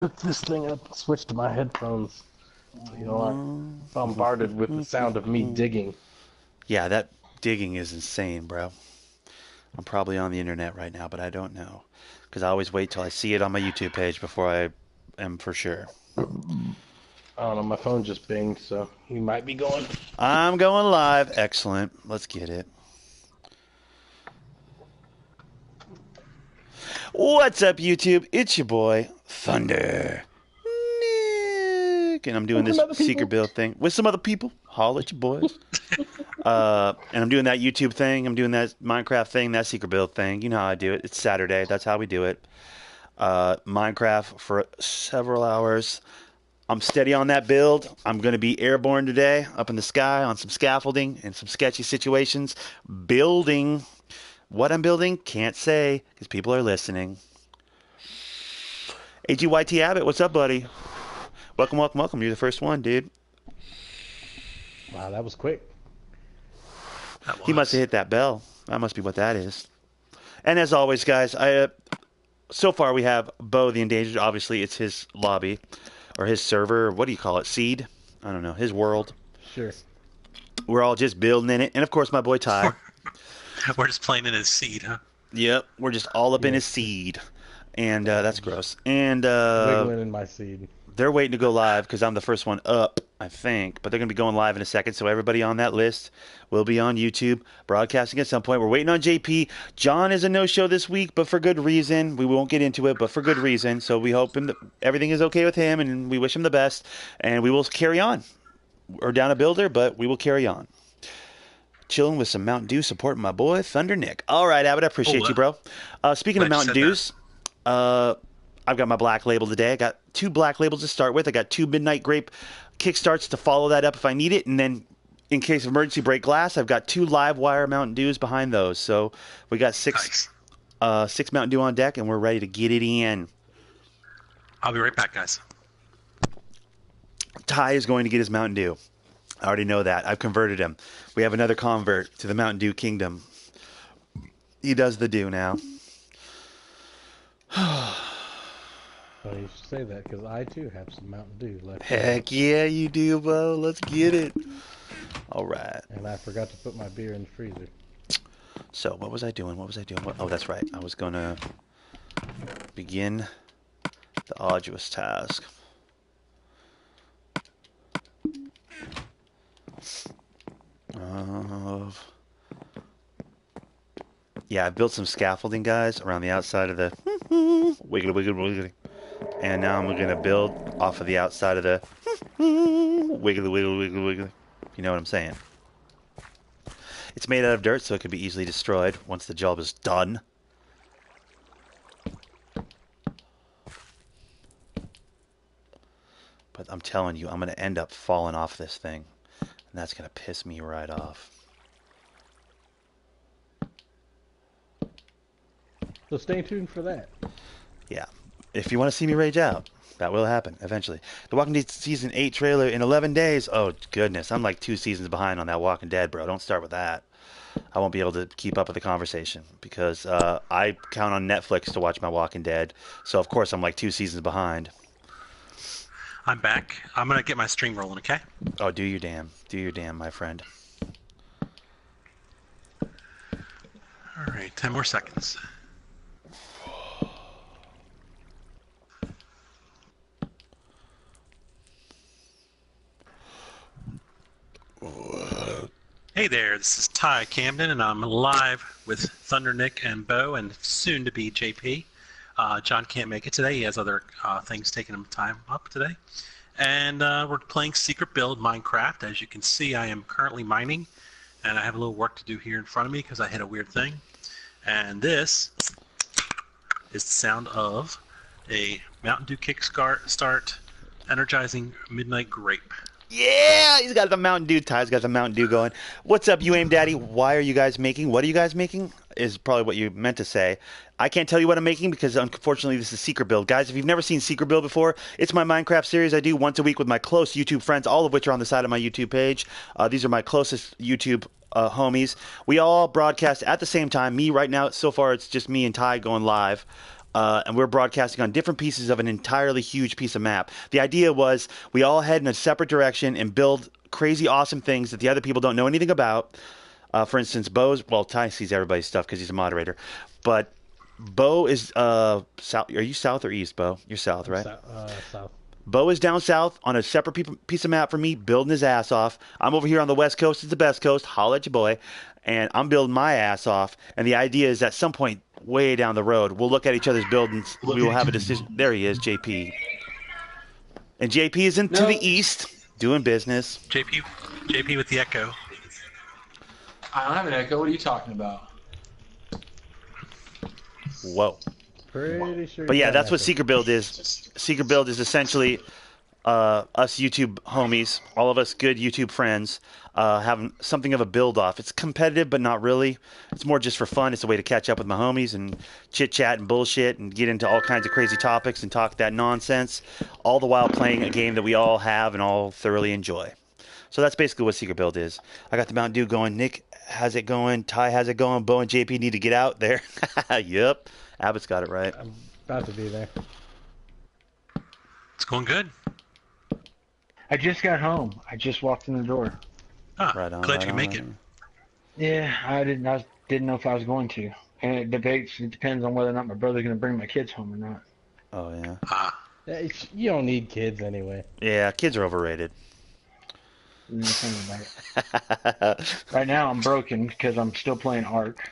Put this thing up, switch to my headphones. You know, I'm bombarded with the sound of me digging. Yeah, that digging is insane, bro. I'm probably on the internet right now, but I don't know. Because I always wait till I see it on my YouTube page before I am for sure. I don't know, my phone just binged, so you might be going. I'm going live. Excellent. Let's get it. What's up, YouTube? It's your boy, Thundernick. And I'm doing With this some other secret people. build thing with some other people. Holla at you boys. And I'm doing that YouTube thing. I'm doing that Minecraft thing, that secret build thing. You know how I do it. It's Saturday. That's how we do it. Minecraft for several hours. I'm steady on that build. I'm going to be airborne today, up in the sky on some scaffolding and some sketchy situations. Building. What I'm building, can't say because people are listening. AGYT Abbott, what's up, buddy? Welcome, welcome, welcome. You're the first one, dude. Wow, that was quick. That He must have was. hit that bell. That must be what that is. And as always, guys, so far we have Bo the Endangered. Obviously, it's his lobby or his server. What do you call it? Seed? I don't know. His world. Sure. We're all just building in it. And of course, my boy Ty. We're just playing in his seed, huh? Yep. We're just all up in Yeah, his seed. And that's gross. And wiggling in my seed. they're waiting to go live because I'm the first one up, I think. But they're going to be going live in a second. So everybody on that list will be on YouTube broadcasting at some point. We're waiting on JP. John is a no-show this week, but for good reason. We won't get into it, but for good reason. So we hope everything is okay with him, and we wish him the best. And we will carry on. We're down a builder, but we will carry on. Chilling with some Mountain Dew, supporting my boy Thundernick. All right, Abbott, I appreciate Oh, you, bro. Speaking of glad you Mountain said that. Dews, I've got my black label today. I got 2 black labels to start with. I got 2 Midnight Grape kickstarts to follow that up if I need it. And then in case of emergency break glass, I've got 2 live wire Mountain Dews behind those. So we got Nice. 6 Mountain Dew on deck, and we're ready to get it in. I'll be right back, guys. Ty is going to get his Mountain Dew. I already know that. I've converted him. We have another convert to the Mountain Dew kingdom. He does the Dew now. Oh, you should say that because I too have some Mountain Dew left over. Heck yeah, you do, Bo. Let's get it. All right. And I forgot to put my beer in the freezer. So, what was I doing? Oh, that's right. I was going to begin the arduous task. Of Yeah, I built some scaffolding, guys, around the outside of the wiggly, wiggly, wiggly. And now I'm going to build off of the outside of the wiggly, wiggly, wiggly, wiggly. You know what I'm saying? It's made out of dirt, so it can be easily destroyed once the job is done. But I'm telling you, I'm going to end up falling off this thing. And that's going to piss me right off. So stay tuned for that. Yeah. If you want to see me rage out, that will happen eventually. The Walking Dead Season 8 trailer in 11 days. Oh, goodness. I'm like 2 seasons behind on that Walking Dead, bro. Don't start with that. I won't be able to keep up with the conversation because I count on Netflix to watch my Walking Dead. So, of course, I'm like 2 seasons behind. I'm back. I'm gonna get my stream rolling, okay? Oh, do your damn. Do your damn, my friend. All right, 10 more seconds. Hey there, this is Ty Camden, and I'm live with Thundernick and Bo, and soon to be JP. John can't make it today; he has other things taking him time up today. And we're playing Secret Build Minecraft. As you can see, I am currently mining, and I have a little work to do here in front of me because I hit a weird thing. And this is the sound of a Mountain Dew Kickstart energizing Midnight Grape. Yeah, he's got the Mountain Dew. Ty's got the Mountain Dew going. What's up, you aim daddy? Why are you guys making? What are you guys making? Is probably what you meant to say. I can't tell you what I'm making because unfortunately this is Secret Build. Guys, if you've never seen Secret Build before, it's my Minecraft series I do once a week with my close YouTube friends, all of which are on the side of my YouTube page. These are my closest YouTube homies. We all broadcast at the same time. Me right now, so far it's just me and Ty going live. and we're broadcasting on different pieces of an entirely huge piece of map. The idea was we all head in a separate direction and build crazy, awesome things that the other people don't know anything about. For instance, Ty sees everybody's stuff because he's a moderator, but Bo is south. Are you south or east, Bo? You're south, right? South. Bo is down south on a separate piece of map for me, building his ass off. I'm over here on the west coast. It's the best coast. Holla at your boy. And I'm building my ass off. And the idea is at some point way down the road, we'll look at each other's buildings. We will have a decision. There he is, JP. And JP is to the east, doing business. JP with the echo. I don't have an echo. What are you talking about? Whoa. Pretty sure. But yeah, that's what Secret Build is. Secret Build is essentially us YouTube homies, all of us good YouTube friends, having something of a build-off. It's competitive, but not really. It's more just for fun. It's a way to catch up with my homies and chit-chat and bullshit and get into all kinds of crazy topics and talk that nonsense, all the while playing a game that we all have and all thoroughly enjoy. So that's basically what Secret Build is. I got the Mountain Dew going. Nick has it going. Ty has it going. Bo and JP need to get out there. Yep. Abbott's got it right. I'm about to be there. It's going good. I just got home. I just walked in the door. Right on, Glad right you on, make right it. on. Yeah, I didn't know if I was going to. And it depends on whether or not my brother's going to bring my kids home or not. Oh, yeah. You don't need kids anyway. Yeah, kids are overrated. Right now I'm broken because I'm still playing Ark.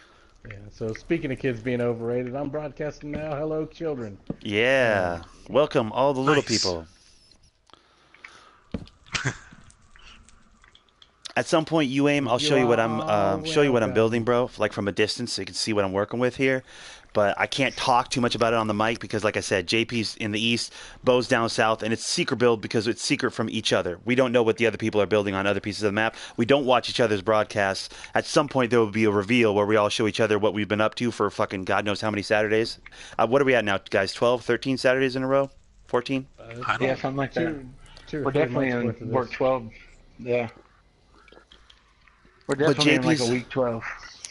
Yeah. So speaking of kids being overrated, I'm broadcasting now. Hello, children. Yeah. Welcome, all the little Nice. people. At some point, you aim. I'll show you what I'm building, bro. Like from a distance, so you can see what I'm working with here. But I can't talk too much about it on the mic because, like I said, JP's in the east, Bo's down south, and it's secret build because it's secret from each other. We don't know what the other people are building on other pieces of the map. We don't watch each other's broadcasts. At some point, there will be a reveal where we all show each other what we've been up to for fucking God knows how many Saturdays. What are we at now, guys? 12, 13 Saturdays in a row? 14? Yeah, something like that. We're definitely in work 12. Yeah. We're definitely in like a week 12.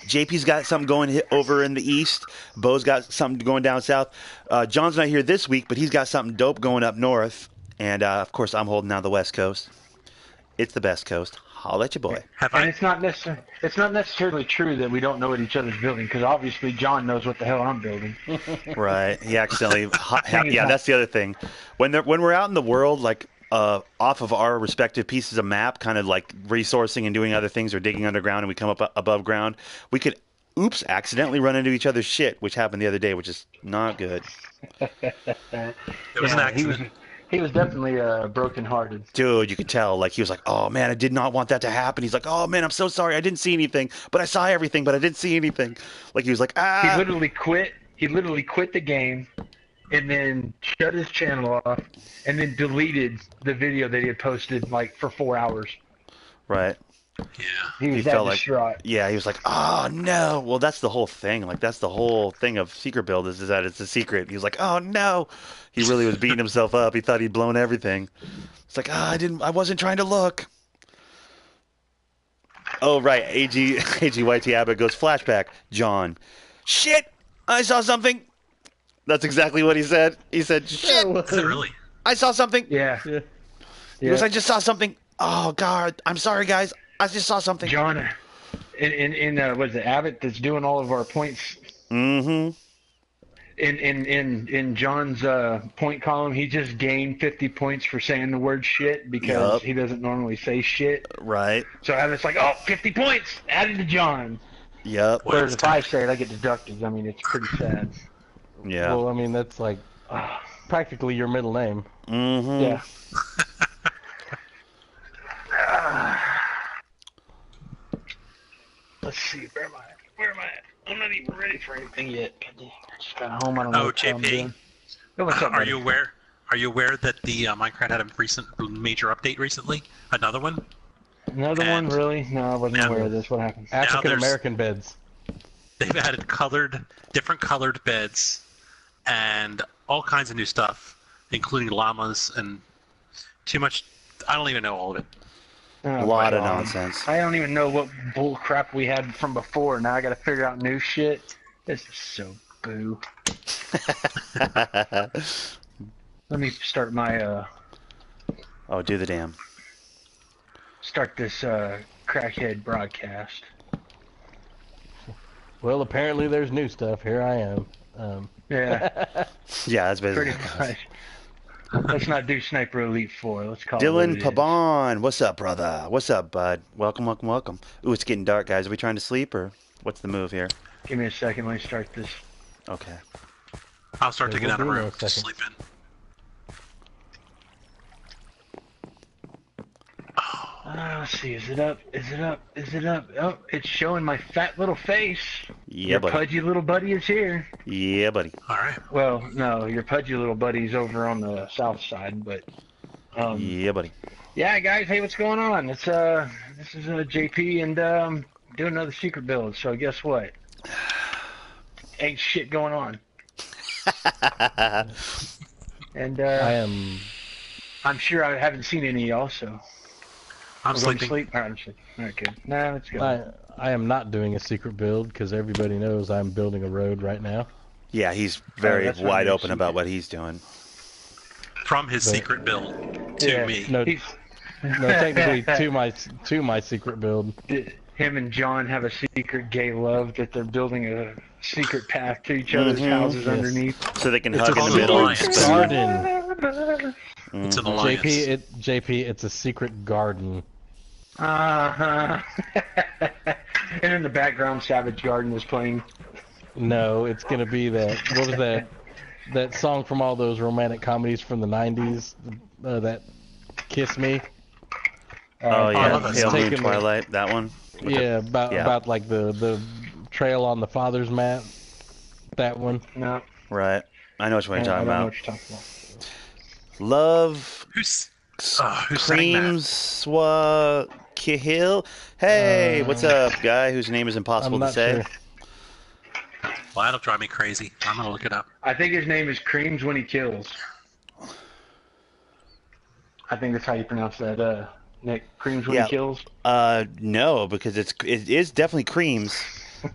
JP's got something going over in the east. Bo's got something going down south. John's not here this week, but he's got something dope going up north. And, of course, I'm holding down the west coast. It's the best coast. I'll let you boy. And it's not necessarily true that we don't know what each other's building, because obviously John knows what the hell I'm building. Right. He accidentally... yeah, that's the other thing. When we're out in the world, like... off of our respective pieces of map, kind of like resourcing and doing other things or digging underground, and we come up above ground, we could, accidentally run into each other's shit, which happened the other day, which is not good. It was an accident. He was definitely broken-hearted. Dude, you could tell. Like, he was like, oh, man, I did not want that to happen. He's like, oh, man, I'm so sorry. I didn't see anything, but I saw everything, but I didn't see anything. Like, he was like, ah. He literally quit the game, and then shut his channel off, and then deleted the video that he had posted like for 4 hours. Right. Yeah. He was that distraught. Yeah, he was like, oh no. Well, that's the whole thing. Like, that's the whole thing of Secret Build is that it's a secret. He was like, oh no. He really was beating himself up. He thought he'd blown everything. It's like, I wasn't trying to look. Oh, right. AGYT Abbott goes, flashback. John. Shit! I saw something. That's exactly what he said. He said, shit! Is it really? I saw something. Yeah. He goes, I just saw something. Oh, God. I'm sorry, guys. I just saw something. John, in what is it, Abbott that's doing all of our points? Mm-hmm. In John's point column, he just gained 50 points for saying the word shit because he doesn't normally say shit. Right. So Abbott's like, 50 points added to John. Yep. Whereas if I say it, I get deducted. I mean, it's pretty sad. Yeah. Well, I mean, that's like practically your middle name. Mm-hmm. Yeah. Let's see, where am I at? I'm not even ready for anything yet. I just got home. I don't know what I'm doing. JP, What's up, are buddy? you aware that the Minecraft had a recent major update recently? Another one? Another one, really? No, I wasn't aware of this. What happened? African American beds. They've added different colored beds, and all kinds of new stuff, including llamas and too much. I don't even know all of it. A lot of nonsense. I don't even know what bull crap we had from before. Now I got to figure out new shit. This is so Boo. Let me start my Oh, do the damn. start this crackhead broadcast. Well, apparently there's new stuff. Here I am. Yeah, Yeah, that's basically. pretty much. Let's not do Sniper Elite 4. Let's call Dylan it what it is. Pabon, what's up, brother? What's up, bud? Welcome, welcome, welcome. Ooh, it's getting dark, guys. Are we trying to sleep, or what's the move here? Give me a second. Let me start this. Okay. I'll start Yeah, to get out we'll of do it in room a to second. sleep in. Let's see. Is it up? Is it up? Is it up? Oh, it's showing my fat little face. Yeah, Your buddy. pudgy little buddy is here. Yeah, buddy. All right. Well, no, your pudgy little buddy's over on the south side, but Yeah, buddy. yeah, guys, hey, what's going on? It's this is JP and doing another secret build. So guess what? Ain't shit going on. And I'm sure I haven't seen any of y'all, so I'm we're going to sleeping. sleep. All right, I'm sleeping. All right, good. Nah, let's go. I am not doing a secret build because everybody knows I'm building a road right now. Yeah, he's very that's not wide very open about secret. what he's doing. From his But- secret build to Yeah. me. No, He's, no, technically to my secret build. him and John have a secret gay love that they're building a secret path to each other's Mhm. houses Yes. underneath. So they can It's hug a in the secret middle. and alliance. spoon. Garden. It's an alliance. JP, it's a secret garden. Uh-huh. And in the background, Savage Garden is playing. No, it's gonna be that. What was that? That song from all those romantic comedies from the '90s. That "Kiss Me." Oh I yeah, love that Pale song. Moon Taking the- Twilight. That one. With Yeah, yeah. about like the trail on the father's map. That one. No, Right. I know which one I you're don't talking know about. what you're talking about. Love Who sang that? Cream Swa Kihil. Hey, what's up, guy whose name is impossible I'm to not say? sure. Well, that'll drive me crazy. I'm gonna look it up. I think his name is Creams When He Kills. I think that's how you pronounce that, Nick. Creams When Yeah. He Kills? No, because it is definitely Creams.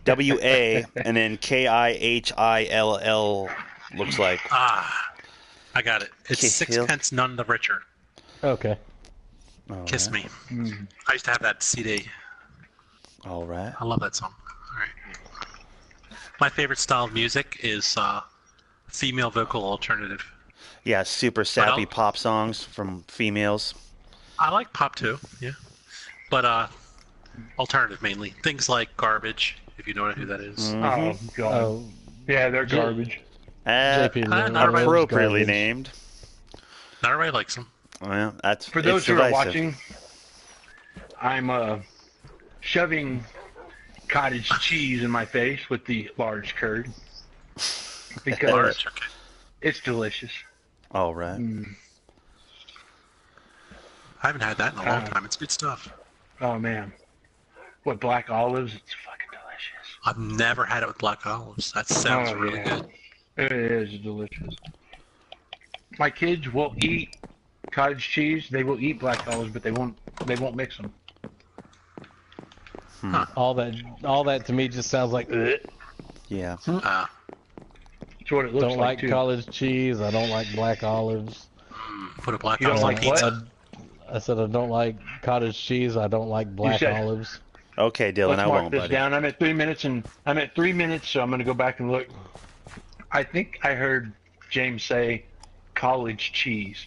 WA and then KIHILL looks like. Ah, I got it. It's Kiss Sixpence None the Richer. Okay. Kiss Me. I used to have that CD. All right. I love that song. All right. My favorite style of music is female vocal alternative. Yeah, super sappy I'll- pop songs from females. I like pop too, yeah. But alternative mainly. Things like Garbage, if you know who that is. Oh, God. Oh, Yeah, they're garbage. JP. not loves Appropriately garbage. named. Not everybody likes them. Well, that's For it's those who are divisive. watching, I'm shoving cottage cheese in my face with the large curd because Large, okay. it's delicious. All right. I haven't had that in a long time. It's good stuff. Oh man, what black olives? It's fucking delicious. I've never had it with black olives. That sounds Oh, really yeah. good. It is delicious. My kids will eat cottage cheese. They will eat black olives, but they won't mix them. All that to me just sounds like. Ugh. Yeah. That's what it looks Don't like too. college cheese. I don't like black olives. Put a black You don't olive on like what? pizza. I said I don't like cottage cheese. I don't like black said- olives. Okay, Dylan, Let's I mark won't, this buddy. down. I'm at 3 minutes, so I'm going to go back and look. I think I heard James say college cheese.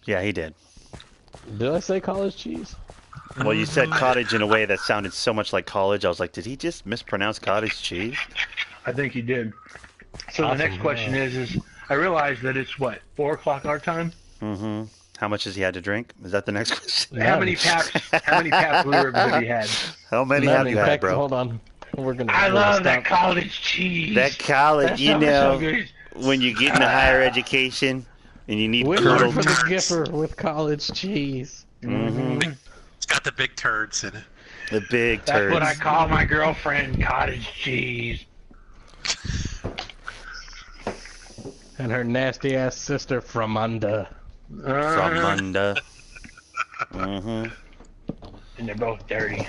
Yeah, he did. Did I say college cheese? Well, you said cottage in a way that sounded so much like college. I was like, did he just mispronounce cottage cheese? I think he did. So Awesome. the next question is I realize that it's what, 4 o'clock our time? Mm-hmm. How much has he had to drink? Is that the next question? How many Pabst Blue Ribbons have you had? How many None. have you In had, fact, bro? Hold on. We're gonna. I we're gonna love that stop. college cheese. That college, That's you so know, good. when you get into higher education and you need Winner curdled. for the turds. Gipper with college cheese. Mm-hmm. It's got the big turds in it. The big That's turds. what I call my girlfriend, cottage cheese. And her nasty ass sister from under. From under. Mm-hmm. And they're both dirty.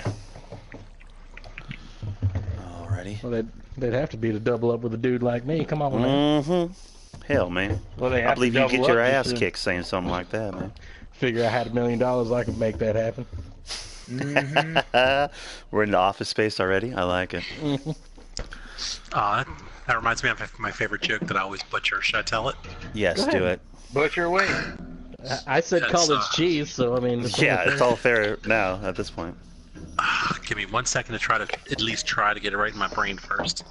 Alrighty. Well, They'd have to be to double up with a dude like me. Come on, man. Mm-hmm. Hell, man. Well, they I have believe to you double get your up ass just to- kicked saying something like that, man. Figure I had $1 million, I could make that happen. We're into Office Space already. I like it. That reminds me of my favorite joke that I always butcher. Should I tell it? Yes, Go do ahead. it. Butcher away. I said That's, college cheese, so I mean, Yeah, it's all fair now at this point. Give me 1 second to try to at least try to get it right in my brain first.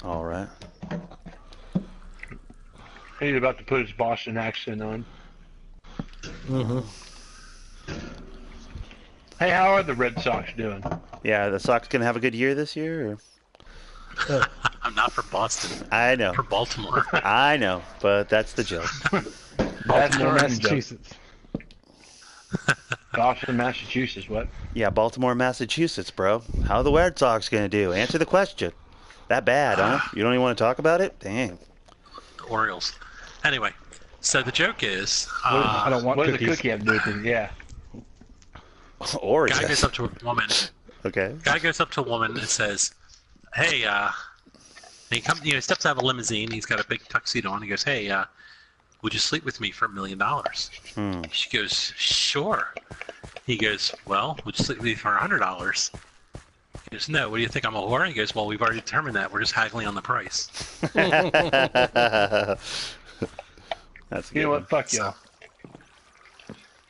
All right. He's about to put his Boston accent on. Mm-hmm. Hey, how are the Red Sox doing? Yeah, the Sox gonna have a good year this year. Or? I'm not for Boston. I know. For Baltimore. I know, but that's the joke. Baltimore, That's Massachusetts. Boston, Massachusetts, what? Yeah, Baltimore, Massachusetts, bro. How are the Red Sox gonna do? Answer the question. That bad, huh? You don't even want to talk about it? Dang. The Orioles. Anyway, so the joke is, I don't want What does a cookies. cookie have to do with it? Yeah. Or guy goes up to a woman. Okay. Guy goes up to a woman and says, "Hey, he comes, he steps out of a limousine. He's got a big tuxedo on. He goes, "Hey, would you sleep with me for $1 million?" She goes, "Sure." He goes, "Well, would you sleep with me for $100?" He goes, "No. What do you think? I'm a whore?" He goes, "Well, we've already determined that. We're just haggling on the price." That's a You good know one. what? Fuck y'all.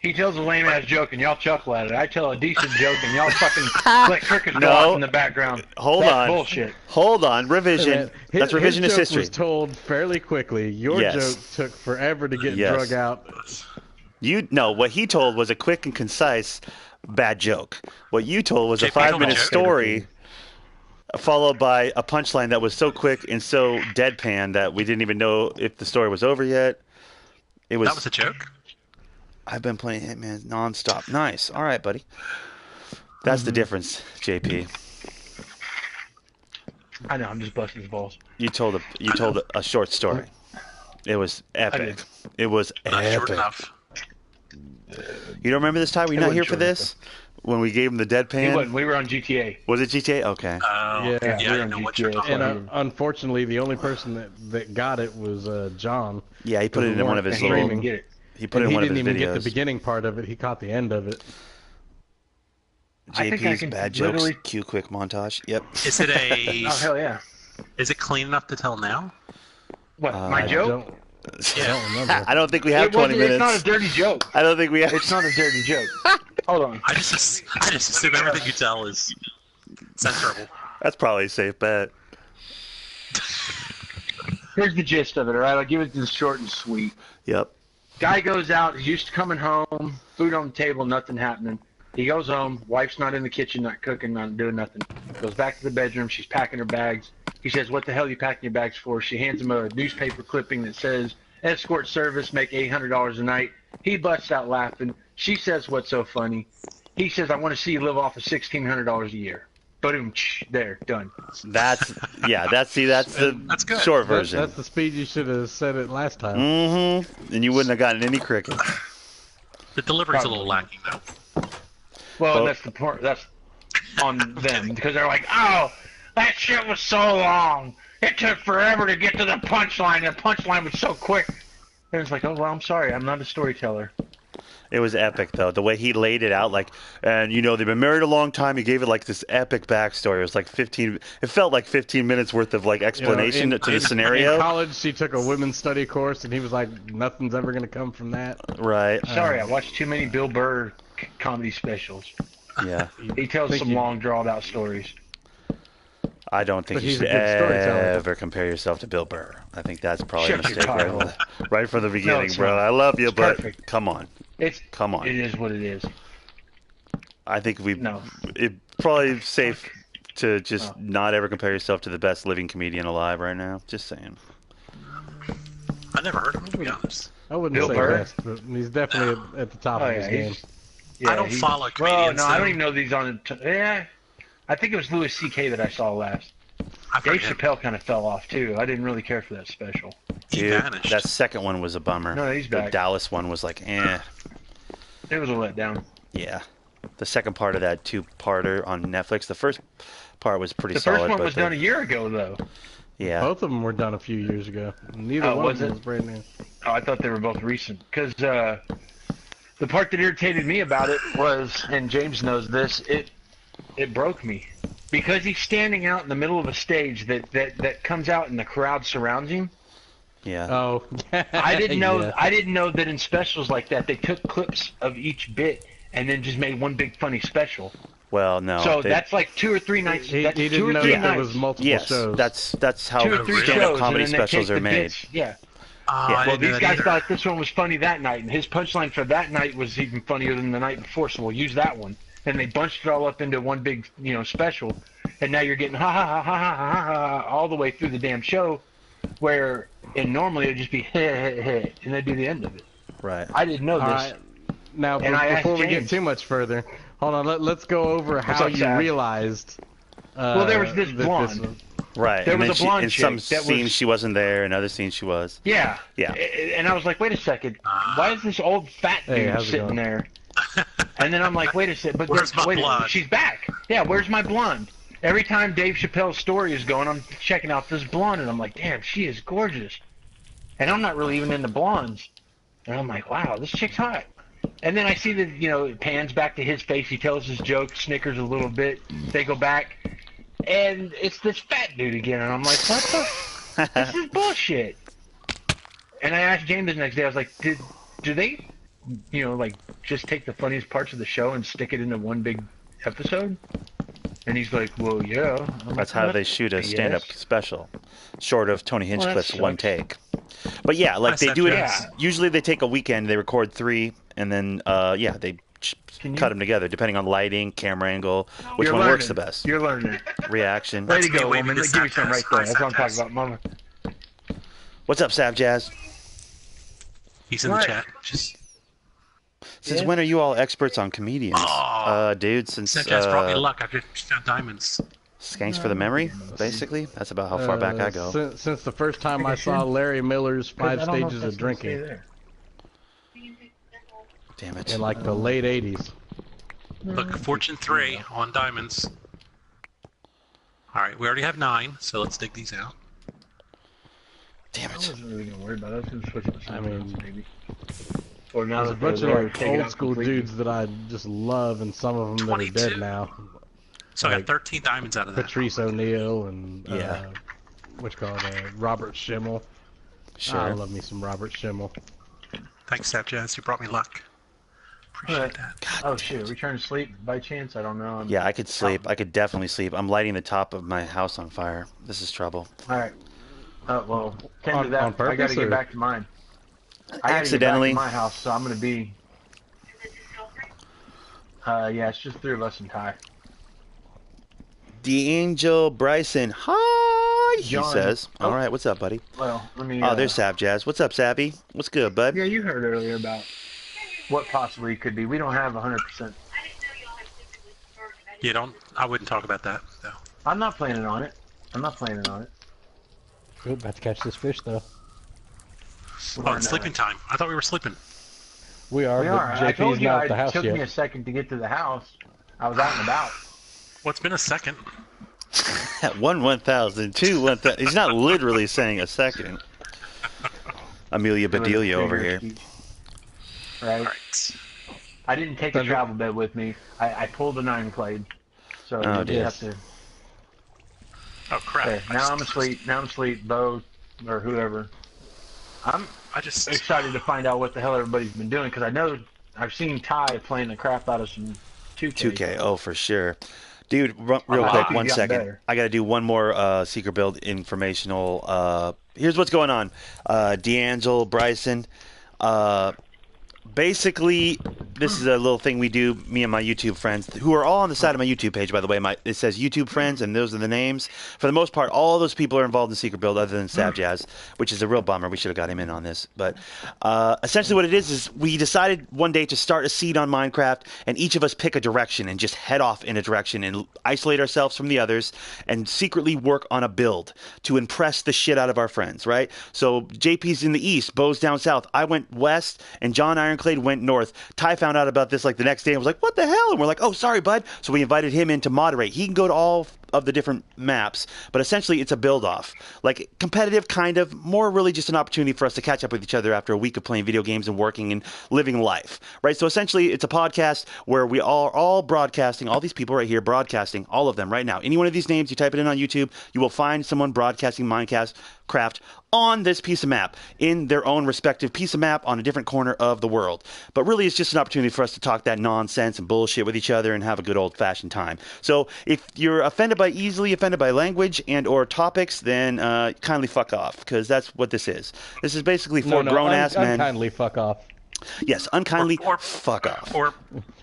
He tells a lame ass joke and y'all chuckle at it. I tell a decent joke and y'all fucking let crickets go No. off in the background. Hold That's on. bullshit. Hold on. Revision. That's revisionist his joke history. was told fairly quickly. Your Yes. joke took forever to get Yes. drug out. What he told was a quick and concise bad joke. What you told was a JP told a 5-minute joke. story followed by a punchline that was so quick and so deadpan that we didn't even know if the story was over yet. It was. That was a joke. I've been playing Hitman nonstop. Nice. All right, buddy. That's the difference, JP. I know, I'm just busting his balls. You told a short story. It was epic. It was Not short epic. enough. You don't remember this time? Were you It not wasn't here for short this? When we gave him the He deadpan? wasn't. We were on GTA. Was it GTA? Okay. Oh, Yeah. yeah, we I were didn't on know what you're GTA. talking And about. unfortunately, the only person that got it was John. Yeah, he put it in one of his And he didn't even little. get it. He put it And in he one of didn't his even get videos. the beginning part of it. He caught the end of it. I think I JP's can bad jokes. literally- Cue quick montage. Yep. Is it a? Oh, hell yeah. Is it clean enough to tell now? What, Uh, my I joke? don't, I don't remember. I don't think we have It wasn't- 20 minutes. It's not a dirty joke. I don't think we have. It's not a dirty joke. Hold on. I just assume everything you tell is censorable. That's probably a safe bet. Here's the gist of it, all right? I'll give it to the short and sweet. Yep. Guy goes out. He's used to coming home, food on the table, nothing happening. He goes home. Wife's not in the kitchen, not cooking, not doing nothing. Goes back to the bedroom. She's packing her bags. He says, "What the hell are you packing your bags for?" She hands him a newspaper clipping that says, "Escort service, make $800 a night." He busts out laughing. She says, "What's so funny?" He says, "I want to see you live off of $1,600 a year." Boom, there, done. That's the That's good. short version. That's the speed you should have said it last time. Mm-hmm. And you wouldn't have gotten any cricket. The delivery's a little lacking though. Well, Well- that's the part. That's on them because they're like, "Oh, that shit was so long. It took forever to get to the punchline. The punchline was so quick." And it's like, "Oh well, I'm sorry. I'm not a storyteller." It was epic though. The way he laid it out, and they've been married a long time. He gave it like this epic backstory. It was like 15. It felt like 15 minutes worth of like explanation to the scenario. In college, she took a women's study course, and he was like, "Nothing's ever going to come from that." Right. Sorry, I watched too many Bill Burr comedy specials. Yeah. He tells Thank some you. long, drawn-out stories. I don't think But you he's should a good storyteller. ever compare yourself to Bill Burr. I think that's probably a Shut your mistake tie hole. right from the beginning, it's bro. not. I love you, It's but perfect. come on. Come on. It is what it is. I think No. it's probably safe to just not ever compare yourself to the best living comedian alive right now. Just saying. I never heard of him, to be honest. I wouldn't Bill say Burr? best, but he's definitely at the top Oh of yeah, his game. he's. Yeah, I don't he's- follow Well, comedians. no, I though. don't even know these on. Yeah, I think it was Louis C.K. that I saw last. I've heard Dave him. Chappelle kind of fell off too. I didn't really care for that special. He Dude, vanished. that second one was a bummer. No, he's The back. Dallas one was like, eh. It was a letdown. Yeah. the second part of that two-parter on Netflix. The first part was pretty The solid. first one but was done a year ago, though. Yeah. Both of them were done a few years ago. Neither one of them was brand new. Oh, I thought they were both recent. Because the part that irritated me about it was, and James knows this, it broke me. Because he's standing out in the middle of a stage that comes out and the crowd surrounds him. Yeah. Oh, I didn't know. Yeah. I didn't know that in specials like that they took clips of each bit and then just made one big funny special. Well, no. So that's like 2 or 3 nights. He That's didn't 2 or know 3 that there nights. was multiple yes, shows. that's how 2 or 3 stand-up shows, comedy and then they specials take are the made. bits. Yeah. I Well, didn't know these that guys either. thought this one was funny that night, and his punchline for that night was even funnier than the night before. So we'll use that one, and they bunched it all up into one big, special. And now you're getting ha ha ha ha ha ha ha all the way through the damn show, where and normally it'd just be heh heh heh, and they'd do the end of it. Right. I didn't know All this. right. Now, And I asked before we get James. too much further, hold on. Let's go over how up, you Zach? realized. Well, there was this that blonde. Right. There and was then a blonde in chick some that scenes was- she wasn't there, in other scenes she was. Yeah. Yeah. And I was like, wait a second, why is this old fat Hey, dude how's it sitting going? there? And then I'm like, wait a second, but Where's my wait a minute, blonde? she's back. Yeah, where's my blonde? Every time Dave Chappelle's story is going, I'm checking out this blonde, and I'm like, damn, she is gorgeous. And I'm not really even into blondes. And I'm like, wow, this chick's hot. And then I see that, it pans back to his face. He tells his joke, snickers a little bit. They go back, and it's this fat dude again. And I'm like, what the? This is bullshit. And I asked James the next day, I was like, do they, just take the funniest parts of the show and stick it into one big episode? And he's like, well, yeah. I'm That's like, how they shoot a yes. stand-up special, short of Tony Well, that Hinchcliffe's one sucks. take. But yeah, like I they said do it. yes. Usually they take a weekend, they record 3, and then they Can you- cut them together depending on lighting, camera angle, which You're one works the learning. best. You're learning. Reaction. Way to me go, waving woman. this Give me some right Snapchat. there. That's what I'm Snapchat. talking about, mama. What's up, Sav Jazz? He's in the What? chat. Just Since Yeah. when are you all experts on comedians? Aw. Dude, since Snapchat's brought me luck. I've just found diamonds. Skanks for the Memory, basically. That's about how far back I go. Since the first time I saw Larry Miller's 5 Stages of Drinking Damn it. in like the late 80s. Look, Fortune 3 on diamonds. All right, we already have 9, so let's dig these out. Damn I it. wasn't really gonna worry about it. I was gonna switch it to something else, maybe. Or now There's a that bunch of they're like taking old out school completely. dudes that I just love, and some of them that are 22. dead now. So I Like got 13 diamonds out of that. Patrice O'Neill and Yeah. what's called Robert Schimmel. Sure. I love me some Robert Schimmel. Thanks, Snapchat. You brought me luck. Appreciate Alright. that. Oh shit, are we trying to sleep by chance? I don't know. Yeah, I could sleep. I could definitely sleep. I'm lighting the top of my house on fire. This is trouble. Alright. Well, tend On- to that. on I gotta purpose, get or- back to mine. I gotta Accidentally. get back to my house, so I'm gonna be. Yeah, it's just 3 of us and Ty. DAngelo Bryson. Hi, he John. says. Oh. All right, what's up, buddy? Well, let me. Oh, there's Sav Jazz. What's up, Savvy? What's good, bud? Yeah, you heard earlier about what possibly could be. We don't have 100%. You don't? I wouldn't talk about that, though. I'm not planning on it. We're about to catch this fish though. Oh, it's sleeping time. I thought we were sleeping. We are, We but are. I told JP's you not at the it house took me a yet. second to get to the house. I was out and about. Well, it's been a second. 1,000, 2, 1,000. He's not literally saying a second. Amelia Bedelia over here. Right. All right. I didn't take a travel bed with me. I pulled a 9-clade. So Oh, you dear. have to. Oh, crap. There. Now I'm asleep. Bo or whoever. I'm I just... excited to find out what the hell everybody's been doing because I know I've seen Ty playing the crap out of some 2K. 2K, oh, for sure. Dude, real I quick, hope you 1 got second. better. I got to do one more Seeker Build informational. Here's what's going on. DAngelo Bryson. Basically, this is a little thing we do, me and my YouTube friends, who are all on the side of my YouTube page, by the way. It says YouTube friends, and those are the names. For the most part, all those people are involved in Secret Build, other than Sav Jazz, which is a real bummer. We should have got him in on this. But essentially what it is we decided one day to start a seed on Minecraft, and each of us pick a direction and just head off in a direction and isolate ourselves from the others and secretly work on a build to impress the shit out of our friends, right? So JP's in the east, Bo's down south. I went west, and John Ironclade went north. Ty found found out about this like the next day and was like, what the hell? And we're like, oh, sorry, bud. So we invited him in to moderate. He can go to all of the different maps, but essentially it's a build-off. Like competitive, kind of, more really just an opportunity for us to catch up with each other after a week of playing video games and working and living life, right? So essentially it's a podcast where we are all broadcasting, all these people right here broadcasting, all of them right now. Any one of these names, you type it in on YouTube, you will find someone broadcasting Minecraft on this piece of map, in their own respective piece of map on a different corner of the world. But really, it's just an opportunity for us to talk that nonsense and bullshit with each other and have a good old-fashioned time. So if you're easily offended by language and or topics, then kindly fuck off, because that's what this is. This is basically for grown-ass men. Unkindly fuck off. Yes, unkindly fuck off. Or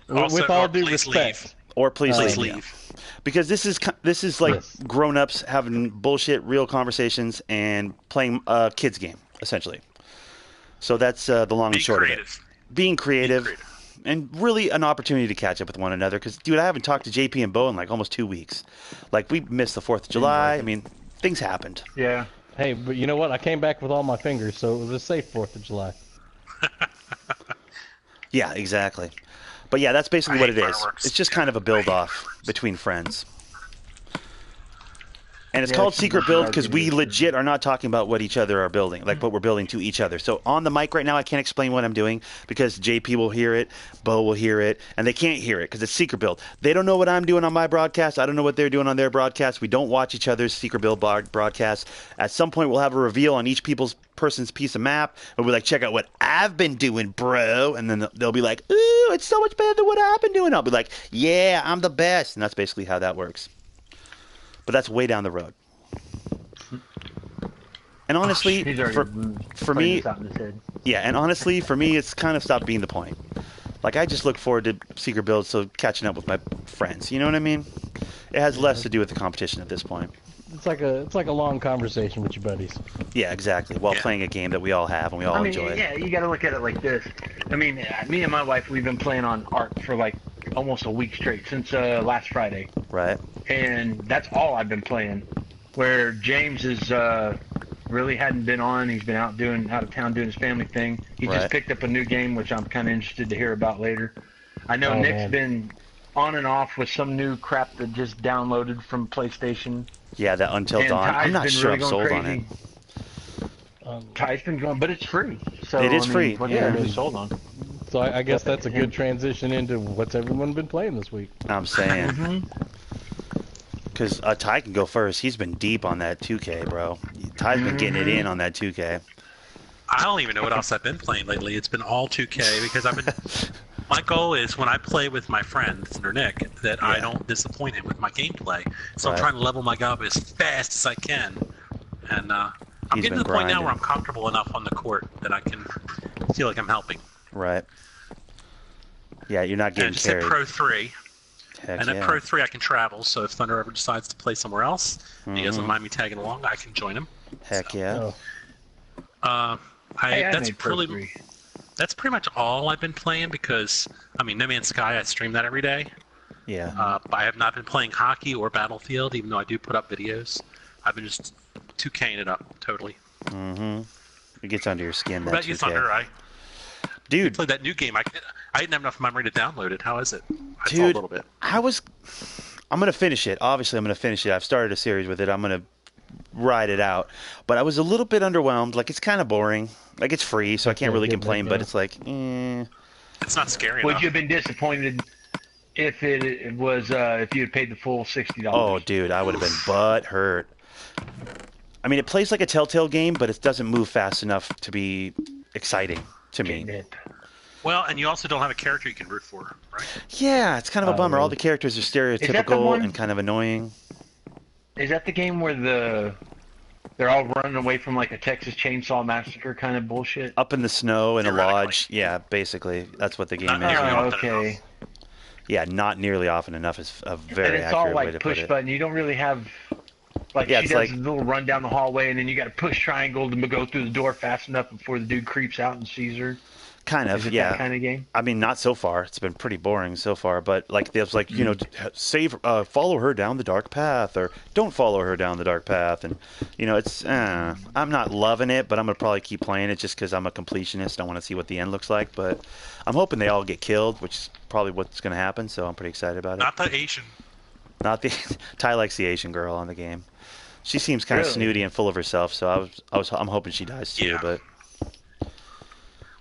also, with all or due please respect. leave. Or please Please leave. leave. Because this is like Yes. grown-ups having bullshit, real conversations and playing a kids game, essentially. So that's the long and short of it. Being creative. And really an opportunity to catch up with one another. Because, dude, I haven't talked to JP and Bo in like almost 2 weeks. Like, we missed the 4th of July. I mean, things happened. Yeah. Hey, but you know what? I came back with all my fingers, so it was a safe 4th of July. Yeah, exactly. But yeah, that's basically I what hate it is. fireworks. It's just kind of a build-off between friends. And it's called Secret Build because we legit are not talking about what each other are building, like what we're building to each other. So on the mic right now, I can't explain what I'm doing because JP will hear it, Bo will hear it, and they can't hear it because it's Secret Build. They don't know what I'm doing on my broadcast. I don't know what they're doing on their broadcast. We don't watch each other's Secret Build broadcasts. At some point, we'll have a reveal on each person's piece of map, and we'll be like, check out what I've been doing, bro. And then they'll be like, ooh, it's so much better than what I've been doing. I'll be like, yeah, I'm the best. And that's basically how that works. But that's way down the road. And honestly, for me, yeah, and honestly, for me, it's kind of stopped being the point. Like, I just look forward to Secret Build, so catching up with my friends. You know what I mean? It has less to do with the competition at this point. It's like a long conversation with your buddies. Yeah, exactly. While playing a game that we all have and we all enjoy. Yeah, you got to look at it like this. I mean, me and my wife, we've been playing on Ark for like almost a week straight since last Friday. Right. And that's all I've been playing. Where James is really hadn't been on. He's been out of town doing his family thing. He just picked up a new game, which I'm kind of interested to hear about later. I know Nick's been on and off with some new crap that just downloaded from PlayStation. Yeah, that Until Dawn. I'm not sure I'm sold on it. Ty's been going, but it's free. So it is free. What are you sold on? So I guess that's a good transition into what's everyone been playing this week. I'm saying. Because Ty can go first. He's been deep on that 2K, bro. Ty's been getting it in on that 2K. I don't even know what else I've been playing lately. It's been all 2K because I've been. My goal is when I play with my friend Thundernick that I don't disappoint him with my gameplay. So I'm trying to level my guy up as fast as I can, and I'm getting to the point now where I'm comfortable enough on the court that I can feel like I'm helping. Right. Yeah, you're not getting and carried. Pro 3. Heck and at Pro 3 I can travel, so if Thunder ever decides to play somewhere else, he doesn't mind me tagging along, I can join him. Heck yeah. That's pretty much all I've been playing because, I mean, No Man's Sky, I stream that every day. Yeah. I have not been playing hockey or Battlefield, even though I do put up videos. I've been just 2K'ing it up, totally. It gets under your skin, that What about you, 2K. Thunder? Dude. Played that new game. I didn't have enough memory to download it. How is it? I saw a Dude, little bit. I'm going to finish it. Obviously, I'm going to finish it. I've started a series with it. I'm going to ride it out. But I was a little bit underwhelmed. Like, it's kind of boring. Like, it's free, so I can't really complain, but it's like, It's not scary Would enough. you have been disappointed if it was if you had paid the full $60? Oh, dude, I would have been butt hurt. I mean, it plays like a Telltale game, but it doesn't move fast enough to be exciting to me. Well, and you also don't have a character you can root for, right? Yeah, it's kind of a bummer. All the characters are stereotypical and kind of annoying. Is that the game where they're all running away from like a Texas Chainsaw Massacre kind of bullshit? Up in the snow in a lodge. Yeah, basically. That's what the game is. Oh, okay. Yeah, not nearly often enough is a very accurate way to put it. And it's all like push button. You don't really have... Like, she does a little run down the hallway, and then you got to push triangle to go through the door fast enough before the dude creeps out and sees her. Kind of, Is it yeah. that kind of game? I mean, not so far. It's been pretty boring so far. But like, there's like, you know, follow her down the dark path, or don't follow her down the dark path, and you know, it's. I'm not loving it, but I'm gonna probably keep playing it just because I'm a completionist. I want to see what the end looks like, but I'm hoping they all get killed, which is probably what's gonna happen. So I'm pretty excited about it. Not the Asian. Not the Ty likes the Asian girl on the game. She seems kind of Really? snooty and full of herself, so I'm hoping she dies too, Yeah. but.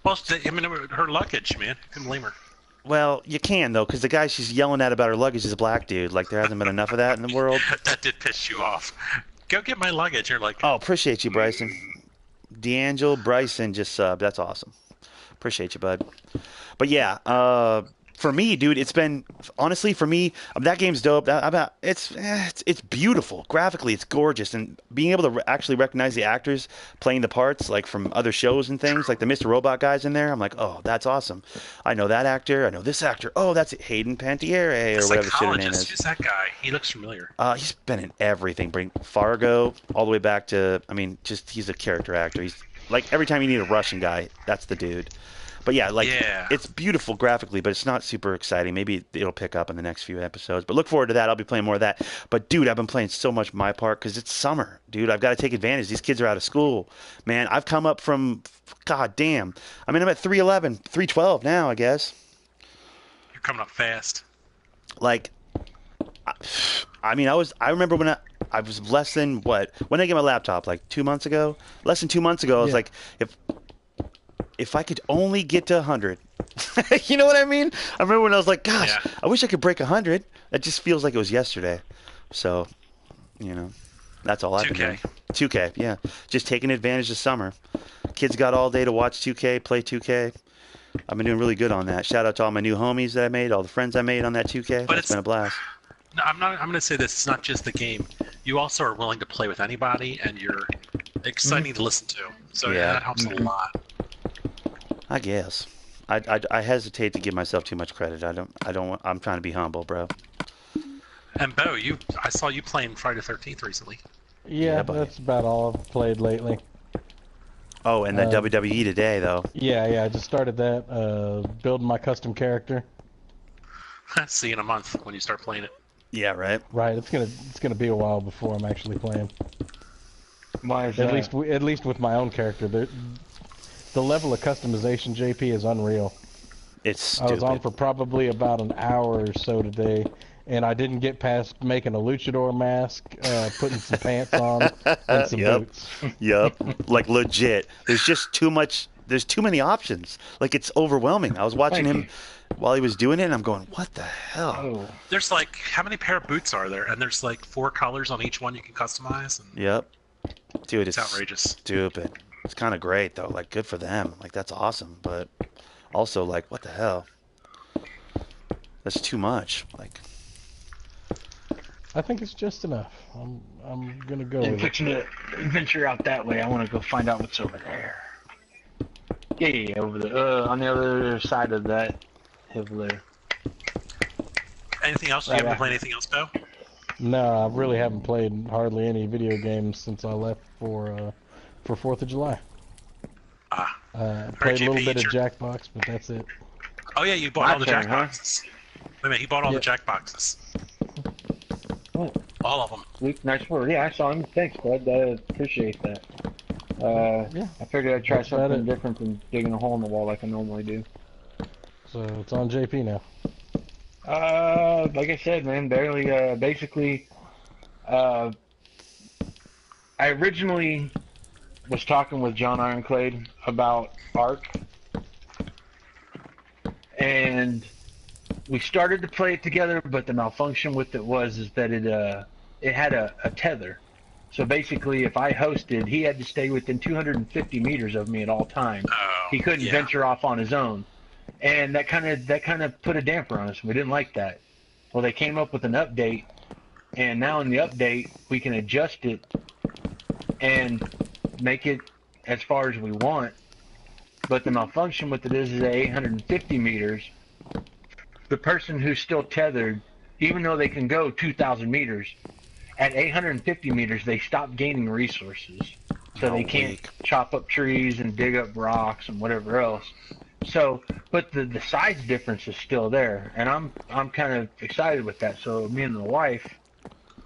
Well, I mean, her luggage, man. Couldn't blame her. Well, you can though, because the guy she's yelling at about her luggage is a black dude. Like there hasn't been enough of that in the world. That did piss you off. Go get my luggage. You're like, Oh, appreciate you, Bryson. DAngelo Bryson just subbed. That's awesome. Appreciate you, bud. But yeah, for me, dude, it's been honestly for me. That game's dope. It's beautiful graphically. It's gorgeous, and being able to actually recognize the actors playing the parts, like from other shows and things, like the Mr. Robot guys in there. I'm like, oh, that's awesome. I know that actor. I know this actor. Oh, that's Hayden Panettiere or whatever the shit her name is. Who's that guy? He looks familiar. He's been in everything. Bring Fargo all the way back to. I mean, just he's a character actor. He's like every time you need a Russian guy, that's the dude. But yeah, like it's beautiful graphically, but it's not super exciting. Maybe it'll pick up in the next few episodes. But look forward to that. I'll be playing more of that. But dude, I've been playing so much My Park because it's summer, dude. I've got to take advantage. These kids are out of school, man. I've come up from, god damn. I mean, I'm at 311, 312 now, I guess. You're coming up fast. Like, I mean, I remember when I was less than what? When did I get my laptop? Like 2 months ago? Less than 2 months ago. I was like, if I could only get to 100. You know what I mean? I remember when I was like, gosh, I wish I could break 100. That just feels like it was yesterday. So, you know, that's all I've been doing. 2K, yeah. Just taking advantage of summer. Kids got all day to watch 2K, play 2K. I've been doing really good on that. Shout out to all my new homies that I made, all the friends I made on that 2K. It's been a blast. No, I'm going to say this. It's not just the game. You also are willing to play with anybody, and you're exciting to listen to. So that helps a lot. I guess. I hesitate to give myself too much credit. I'm trying to be humble, bro. And Bo, I saw you playing Friday the 13th recently. Yeah, that's about all I've played lately. Oh, and then WWE today, though. Yeah, I just started that, building my custom character. See you in a month when you start playing it. Yeah, right. Right, it's gonna be a while before I'm actually playing. Why is that? At least with my own character. The level of customization, JP, is unreal. It's stupid. I was on for probably about an hour or so today, and I didn't get past making a luchador mask, putting some pants on, and some boots. Yep, like legit. There's just too much. There's too many options. Like it's overwhelming. I was watching him while he was doing it, and I'm going, what the hell? Oh. There's like, how many pair of boots are there? And there's like 4 colors on each one you can customize. And Yep. Dude, it's outrageous. Stupid. It's kind of great though. Like, good for them. Like, that's awesome. But also, like, what the hell? That's too much. Like, I think it's just enough. I'm gonna go I'm with it. fixing to venture out that way. I want to go find out what's over there. Yeah, over there. On the other side of that hill there. Anything else? You haven't played anything else, Bo? No, I really haven't played hardly any video games since I left for 4th of July. Played a little bit of Jackbox, but that's it. Oh yeah, you bought all the Jackboxes. Wait a minute, he bought all the Jackboxes. What? All of them. Sweet, nice word. Yeah, I saw him. Thanks, bud. I appreciate that. I figured I'd try something different than digging a hole in the wall like I normally do. So it's on JP now. Like I said, man, barely. Basically, I originally was talking with John Ironclade about Ark, and we started to play it together. But the malfunction with it is that it had a tether. So basically, if I hosted, he had to stay within 250 meters of me at all times. He couldn't venture off on his own, and that kind of put a damper on us. We didn't like that. Well, they came up with an update, and now in the update, we can adjust it and make it as far as we want. But the malfunction with it is at 850 meters, the person who's still tethered, even though they can go 2,000 meters, at 850 meters, they stop gaining resources. So they can't chop up trees and dig up rocks and whatever else. So, but the size difference is still there, and I'm kind of excited with that. So me and the wife,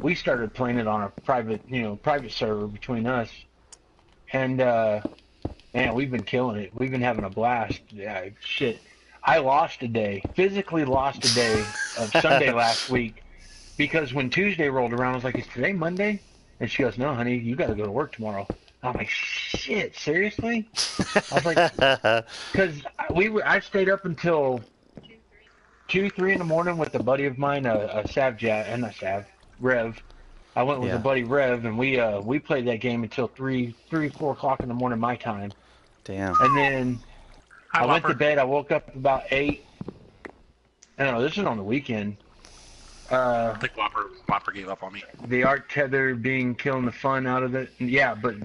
we started playing it on a private server between us, and man, we've been killing it. We've been having a blast. Yeah, shit. I lost a day, physically lost a day of Sunday last week because when Tuesday rolled around, I was like, "Is today Monday?" And she goes, "No, honey, you got to go to work tomorrow." I'm like, "Shit, seriously?" I was like, because I stayed up until 2, 3 in the morning with a buddy of mine, a Rev. I went with a buddy Rev, and we played that game until 3, 4 o'clock in the morning my time. Damn. And then Hi, I went to Whopper. bed. I woke up about 8. I don't know. This is on the weekend. I think Whopper gave up on me. The arc tether killing the fun out of it. Yeah, but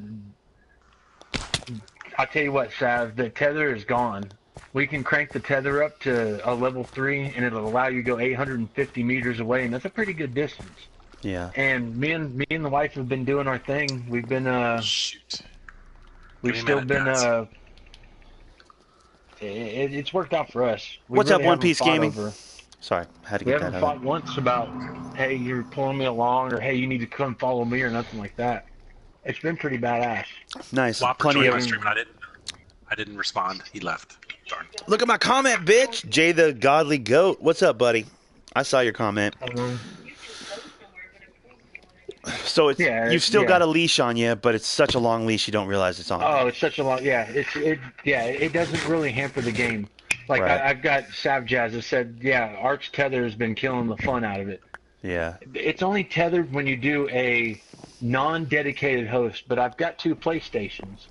I'll tell you what, Sav, the tether is gone. We can crank the tether up to a level 3, and it'll allow you to go 850 meters away, and that's a pretty good distance. Yeah. And me and the wife have been doing our thing. We've been Shoot. we've Give me a still minute, been guys. it's worked out for us. We What's really up, One haven't Piece fought Gaming? over- Sorry, had to We get haven't that fought out. once about, hey, you're pulling me along, or hey, you need to come follow me, or nothing like that. It's been pretty badass. Nice. Whopper Plenty joined of. my stream and I didn't respond. He left. Darn. Look at my comment, bitch. Jay the Godly Goat. What's up, buddy? I saw your comment. So it's you've still got a leash on you, but it's such a long leash you don't realize it's on. Oh, it's such a long. Yeah, it doesn't really hamper the game. Like Right. I've got Sav Jazz that said, yeah, Arch Tether has been killing the fun out of it. Yeah. It's only tethered when you do a non-dedicated host, but I've got 2 PlayStations.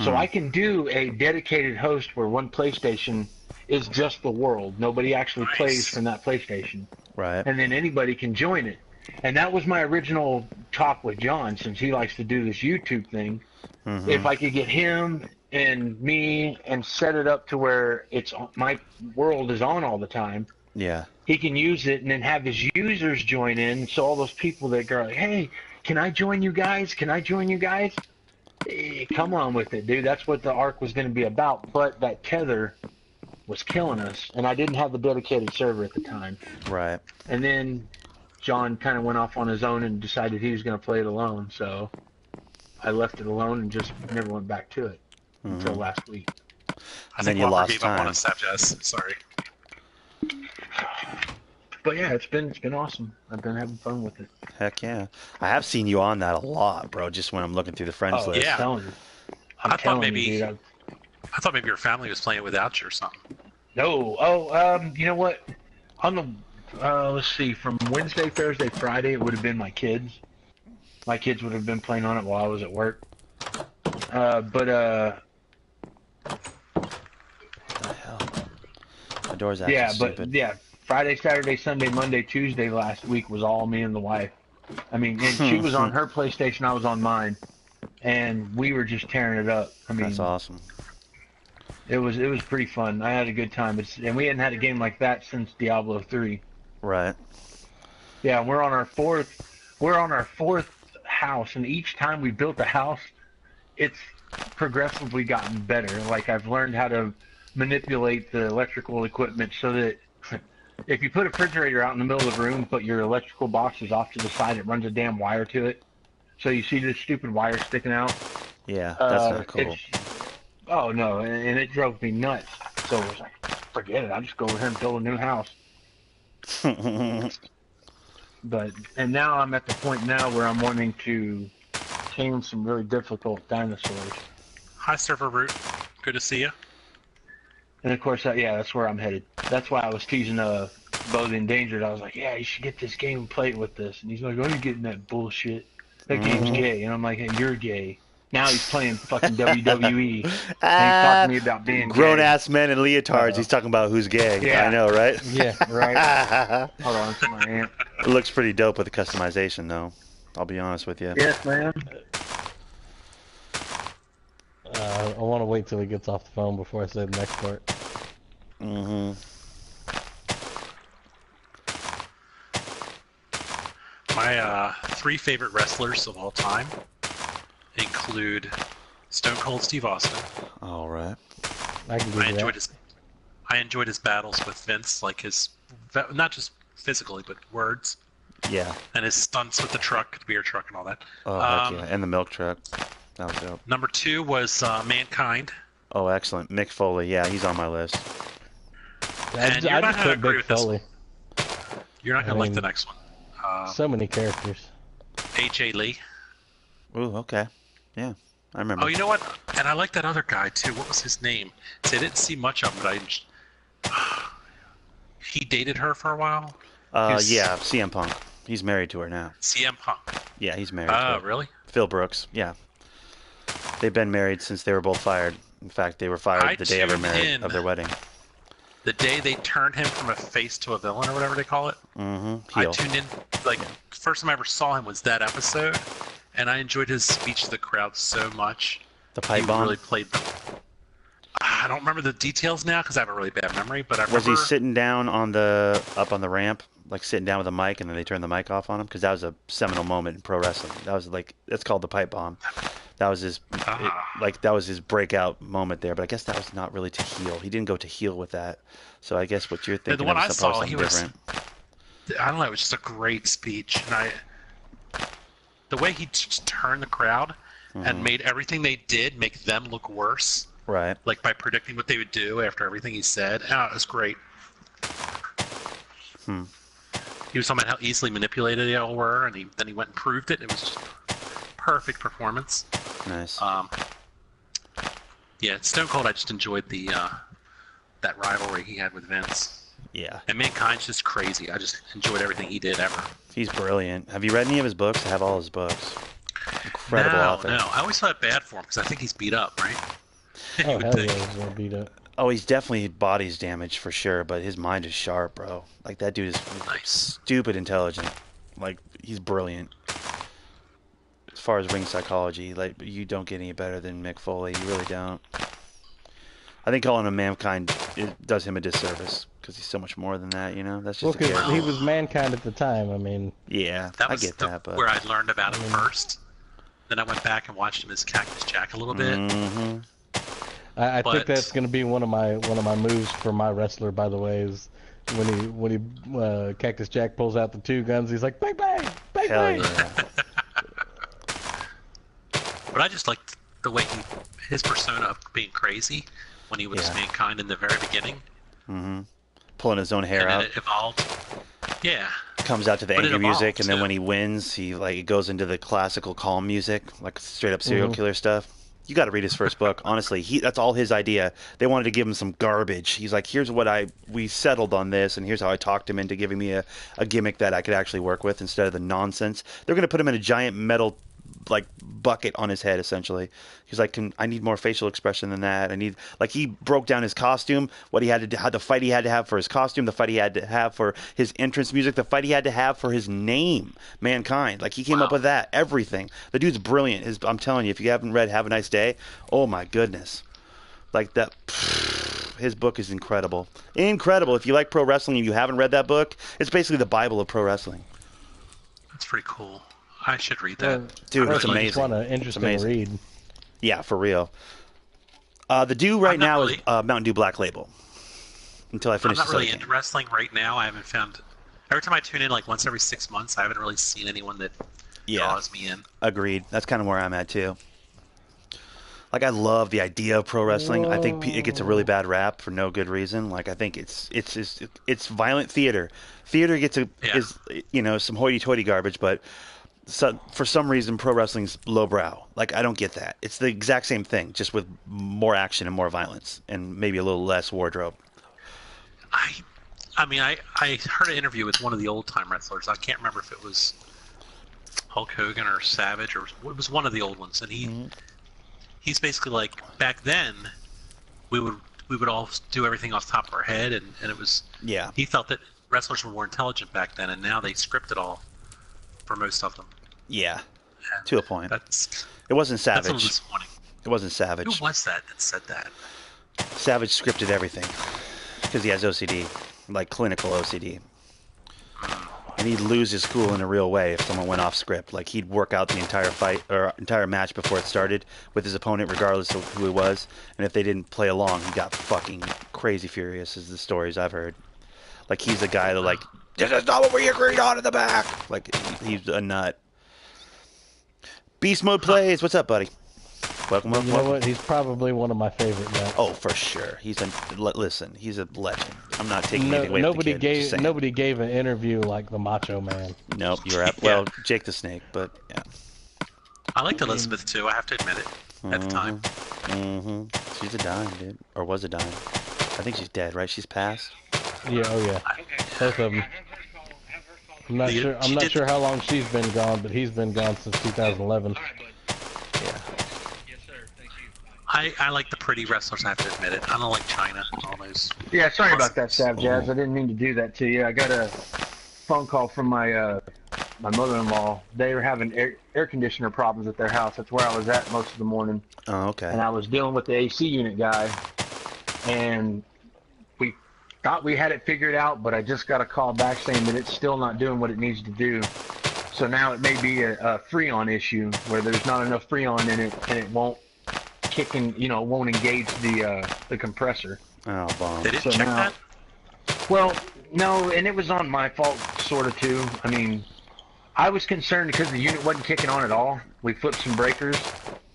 So I can do a dedicated host where one PlayStation is just the world. Nobody actually plays from that PlayStation. Right. And then anybody can join it. And that was my original talk with John, since he likes to do this YouTube thing. Mm-hmm. If I could get him and me and set it up to where my world is on all the time, Yeah. he can use it and then have his users join in. So all those people that go like, hey, can I join you guys? Can I join you guys? Come on with it, dude. That's what the arc was going to be about. But that tether was killing us, and I didn't have the dedicated server at the time. Right. And then John kind of went off on his own and decided he was going to play it alone. So I left it alone and just never went back to it until last week. I then think you Whopper lost gave up on time. us, Sapjazz. Sorry. But yeah, it's been awesome. I've been having fun with it. Heck yeah. I have seen you on that a lot, bro, just when I'm looking through the friends list. yeah. I'm telling you. I thought maybe dude, I thought maybe your family was playing without you or something. No. You know what? On the let's see, from Wednesday, Thursday, Friday, it would have been my kids. My kids would have been playing on it while I was at work. What the hell? My door's actually stupid. Friday, Saturday, Sunday, Monday, Tuesday last week was all me and the wife. I mean, and she was on her PlayStation, I was on mine, and we were just tearing it up. I mean, That's awesome. It was pretty fun. I had a good time. And we hadn't had a game like that since Diablo 3. Right. Yeah, we're on our fourth house, and each time we built a house, it's progressively gotten better. Like, I've learned how to manipulate the electrical equipment so that if you put a refrigerator out in the middle of the room, but your electrical box is off to the side, it runs a damn wire to it. So you see this stupid wire sticking out. Yeah, that's not cool. Oh no, and it drove me nuts. So I was like, forget it. I'll just go over here and build a new house. And now I'm at the point now where I'm wanting to tame some really difficult dinosaurs. Hi, Server Root. Good to see you. And of course, that's where I'm headed. That's why I was teasing Bo the Endangered. I was like, yeah, you should get this game and play it with this. And he's like, oh, you're getting that bullshit. That game's gay. And I'm like, hey, you're gay. Now he's playing fucking WWE. And he's talking to me about being grown-ass men in leotards. He's talking about who's gay. Yeah. I know, right? Yeah, right. Hold on, it's my aunt. It looks pretty dope with the customization, though. I'll be honest with you. Yes, man. I want to wait till he gets off the phone before I say the next part. Mm-hmm. My 3 favorite wrestlers of all time include Stone Cold Steve Austin. All right. I can do I that. enjoyed his I enjoyed his battles with Vince, like his not just physically but words. Yeah. And his stunts with the truck, the beer truck, and all that. Oh, heck yeah. And the milk truck. That was dope. Number 2 was Mankind. Oh, excellent. Mick Foley. Yeah, he's on my list. And you're not going to agree with Foley. this one. You're not going to like the next one. So many characters. A.J. Lee. Ooh, okay. Yeah, I remember. Oh, you know what? And I like that other guy, too. What was his name? See, I didn't see much of him, but he dated her for a while. Yeah, CM Punk. He's married to her now. CM Punk. Yeah, he's married to her. Oh, really? Phil Brooks, yeah. They've been married since they were both fired. In fact, they were fired the day of their wedding. The day they turned him from a face to a villain, or whatever they call it. Mm-hmm. I tuned in, first time I ever saw him was that episode, and I enjoyed his speech to the crowd so much. The pipe bomb? He really played them. I don't remember the details now, because I have a really bad memory, but I remember... Was he sitting down up on the ramp, like sitting down with a mic, and then they turned the mic off on him? Because that was a seminal moment in pro wrestling. That was that's called the pipe bomb. That was his, that was his breakout moment there. But I guess that was not really to heel. He didn't go to heel with that. So I guess what you're thinking the one of I is saw, something different. I don't know. It was just a great speech, and the way he just turned the crowd and made everything they did make them look worse. Right. Like by predicting what they would do after everything he said. Oh, it was great. He was talking about how easily manipulated they all were, and then he went and proved it. It was just perfect performance. Nice. Yeah, Stone Cold. I just enjoyed that rivalry he had with Vince. Yeah. And Mankind's just crazy. I just enjoyed everything he did ever. He's brilliant. Have you read any of his books? I have all his books. Incredible author. No. I always felt bad for him because I think he's beat up, right? Oh, hell yeah, he's gonna beat up. Oh, he's definitely body's damaged for sure, but his mind is sharp, bro. Like, that dude is stupid intelligent. Like, he's brilliant. As far as ring psychology, like, you don't get any better than Mick Foley. You really don't. I think calling him Mankind does him a disservice because he's so much more than that, you know? That's just because he was Mankind at the time. I mean, yeah, I get that, but where I learned about him first. Then I went back and watched him as Cactus Jack a little bit. Mm-hmm. I think that's going to be one of my moves for my wrestler. By the way, is when he Cactus Jack pulls out the two guns, he's like bang bang bang Hell bang. Yeah. But I just liked the way his persona of being crazy when he was Mankind in the very beginning. Mm-hmm. Pulling his own hair and out. Then it evolved. Yeah. Comes out to the angry music, and then too. when he wins, it goes into the classical calm music, like straight up serial killer stuff. You got to read his first book. Honestly, that's all his idea. They wanted to give him some garbage. He's like, here's what we settled on this, and here's how I talked him into giving me a gimmick that I could actually work with instead of the nonsense. They're going to put him in a giant metal bucket on his head, essentially. He's like, I need more facial expression than that. He broke down his costume, what he had to do, the fight he had to have for his costume, the fight he had to have for his entrance music, the fight he had to have for his name, Mankind. Like, he came up with that, everything. The dude's brilliant. I'm telling you, if you haven't read Have a Nice Day, oh my goodness. Like that, his book is incredible. Incredible. If you like pro wrestling and you haven't read that book, it's basically the Bible of pro wrestling. That's pretty cool. I should read that. Dude, it's amazing. Just want an interesting read. Yeah, for real. The do right now is Mountain Dew Black Label. Until I finish I'm not really into wrestling right now. I haven't found... Every time I tune in, like once every 6 months, I haven't really seen anyone that draws me in. Agreed. That's kind of where I'm at, too. Like, I love the idea of pro wrestling. Whoa. I think it gets a really bad rap for no good reason. Like, I think it's violent theater. Theater is some hoity-toity garbage, but... So, for some reason, pro wrestling's lowbrow. Like, I don't get that. It's the exact same thing, just with more action and more violence, and maybe a little less wardrobe. I mean, I heard an interview with one of the old-time wrestlers. I can't remember if it was Hulk Hogan or Savage, or it was one of the old ones. And he's basically like, back then, we would all do everything off the top of our head, and it was... Yeah. He felt that wrestlers were more intelligent back then, and now they script it all. For most of them. Yeah. And to a point. It wasn't Savage. That's a little disappointing. It wasn't Savage. Who was that said that? Savage scripted everything. Because he has OCD. Like clinical OCD. And he'd lose his cool in a real way if someone went off script. Like, he'd work out the entire fight or entire match before it started with his opponent, regardless of who he was. And if they didn't play along, he got fucking crazy furious, is the stories I've heard. Like, he's the guy that, like, this is not what we agreed on in the back. Like, he's a nut. Beast Mode Plays. What's up, buddy? Welcome. You know what? He's probably one of my favorite nuts. Oh, for sure. Listen, he's a legend. I'm not taking anything away from the kid. Nobody gave an interview like the Macho Man. Nope, you're right. Well, Jake the Snake, but yeah. I liked Elizabeth too. I have to admit it. At the time. She's a dime, dude, or was a dime. I think she's dead, right? She's passed. Yeah. Oh yeah. Both of them. I'm not sure how long she's been gone, but he's been gone since 2011. Yeah. I like the pretty wrestlers, I have to admit it. I don't like China and all those. Yeah, sorry about that, Sav Jazz. I didn't mean to do that to you. I got a phone call from my my mother-in-law. They were having air conditioner problems at their house. That's where I was at most of the morning. Oh, okay. And I was dealing with the AC unit guy, and we thought we had it figured out, but I just got a call back saying that it's still not doing what it needs to do. So now it may be a Freon issue where there's not enough Freon in it, and it won't kick in, won't engage the compressor. Oh, bomb. They didn't check that? Well, no, and it was on my fault, sort of, too. I mean, I was concerned because the unit wasn't kicking on at all. We flipped some breakers,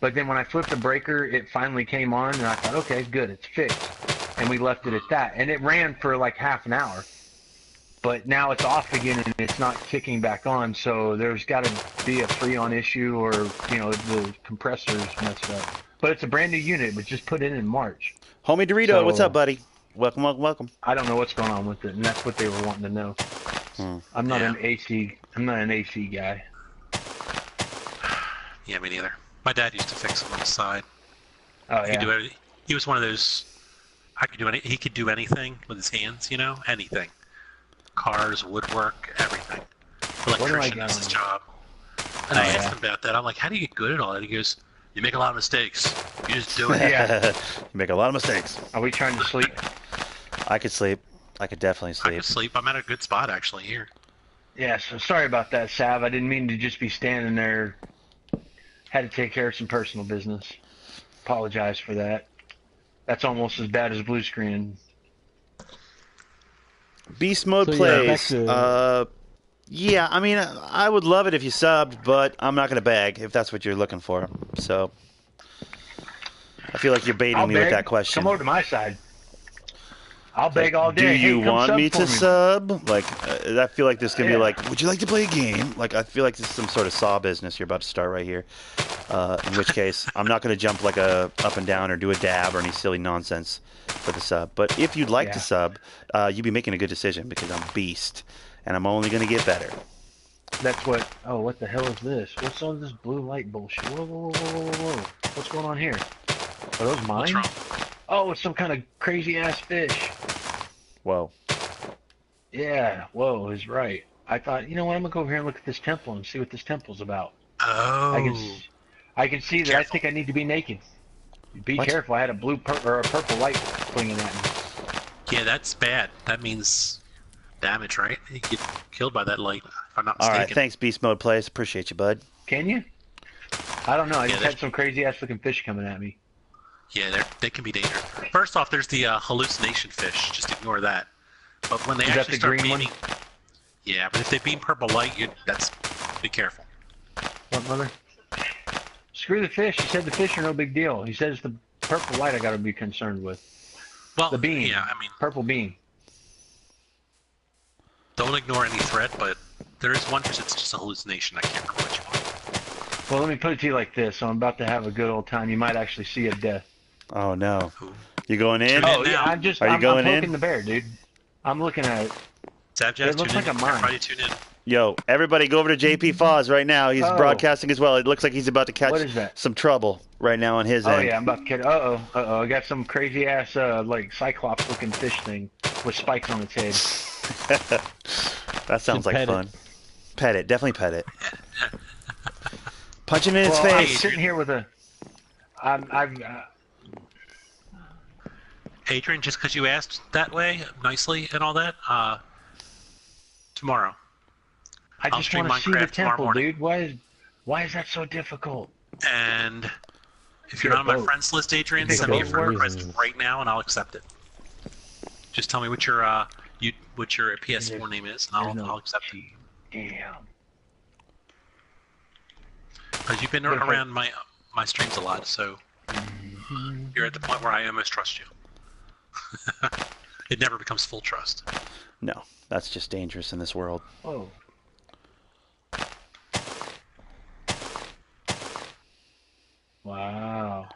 but then when I flipped the breaker, it finally came on, and I thought, okay, good, it's fixed. And we left it at that. And it ran for like half an hour. But now it's off again, and it's not kicking back on, so there's got to be a Freon issue, or, the compressor's messed up. But it's a brand new unit. It was just put in March. Homie Dorito, what's up, buddy? Welcome, welcome, welcome. I don't know what's going on with it, and that's what they were wanting to know. I'm not an AC. I'm not an AC guy. Yeah, me neither. My dad used to fix them on the side. Oh yeah. He was one of those. He could do anything with his hands. Anything. Cars, woodwork, everything. Electrician is his job. And I asked him about that. I'm like, how do you get good at all that? He goes, you make a lot of mistakes. You just do it. You make a lot of mistakes. Are we trying to sleep? I could sleep. I could definitely sleep. I could sleep. I'm at a good spot, actually, here. Yeah, so sorry about that, Sav. I didn't mean to just be standing there. Had to take care of some personal business. Apologize for that. That's almost as bad as blue screen. Beast Mode Plays. Yeah, I mean, I would love it if you subbed, but I'm not going to beg if that's what you're looking for. So, I feel like you're baiting me with that question. Come over to my side. I'll beg all day. Do you want me to me. sub? Like, I feel like this is going to be like, would you like to play a game? Like, I feel like this is some sort of saw business you're about to start right here. In which case, I'm not going to jump like a up and down or do a dab or any silly nonsense for the sub. But if you'd like to sub, you'd be making a good decision because I'm beast. And I'm only going to get better. That's what... Oh, what the hell is this? What's all this blue light bullshit? Whoa, whoa, whoa, whoa, whoa, whoa. What's going on here? Are those mine? What's wrong? Oh, it's some kind of crazy-ass fish. Whoa. Yeah, whoa is right. I thought, you know what, I'm going to go over here and look at this temple and see what this temple's about. Oh. I can see that. Careful. I think I need to be naked. Be careful. I had a a purple light clinging at me. Yeah, that's bad. That means... damage, right? You get killed by that light, if I'm not mistaken. Alright, thanks, Beast Mode Plays. Appreciate you, bud. Can you? I don't know. I just had some crazy-ass looking fish coming at me. Yeah, they can be dangerous. First off, there's the hallucination fish. Just ignore that. But when they actually start beaming... Yeah, but if they beam purple light, be careful. What, mother? Screw the fish. He said the fish are no big deal. He said it's the purple light I got to be concerned with. Well, the beam. Yeah, I mean... Purple beam. Don't ignore any threat, but there is one fish that's just a hallucination. I can't remember which one. Well, let me put it to you like this. I'm about to have a good old time. You might actually see a death. Oh, no. You going in? Oh, yeah. I'm poking the bear, dude. I'm looking at it. It looks like a mine. Everybody tune in. Yo, everybody go over to JP Foz right now. He's broadcasting as well. It looks like he's about to catch some trouble right now on his end. Oh, yeah, I'm about to catch... Uh-oh. I got some crazy-ass, like, Cyclops-looking fish thing with spikes on its head. That sounds like fun. Pet it. Definitely pet it. Punch him in his face. I'm sitting here with a... Adrian, just because you asked that way, nicely and all that, tomorrow. I just want to see the temple, dude. Why is that so difficult? And if you're not on my friends list, Adrian, send me a friend request right now, and I'll accept it. Just tell me what your PS4 name is, and I'll accept it. Damn. Because you've been around my streams a lot, so you're at the point where I almost trust you. It never becomes full trust. No, that's just dangerous in this world. Oh. Wow.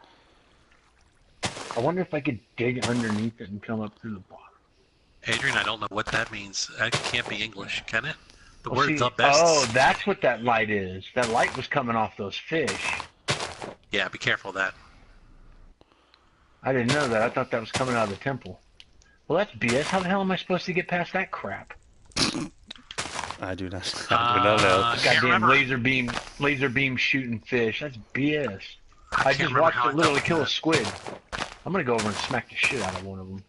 I wonder if I could dig underneath it and come up through the bottom. Adrian, I don't know what that means. That can't be English, can it? The word the best. Oh, that's what that light is. That light was coming off those fish. Yeah, be careful of that. I didn't know that. I thought that was coming out of the temple. Well, that's BS. How the hell am I supposed to get past that crap? I do not know. Goddamn laser beam shooting fish. That's BS. I just watched it literally kill a squid. I'm gonna go over and smack the shit out of one of them.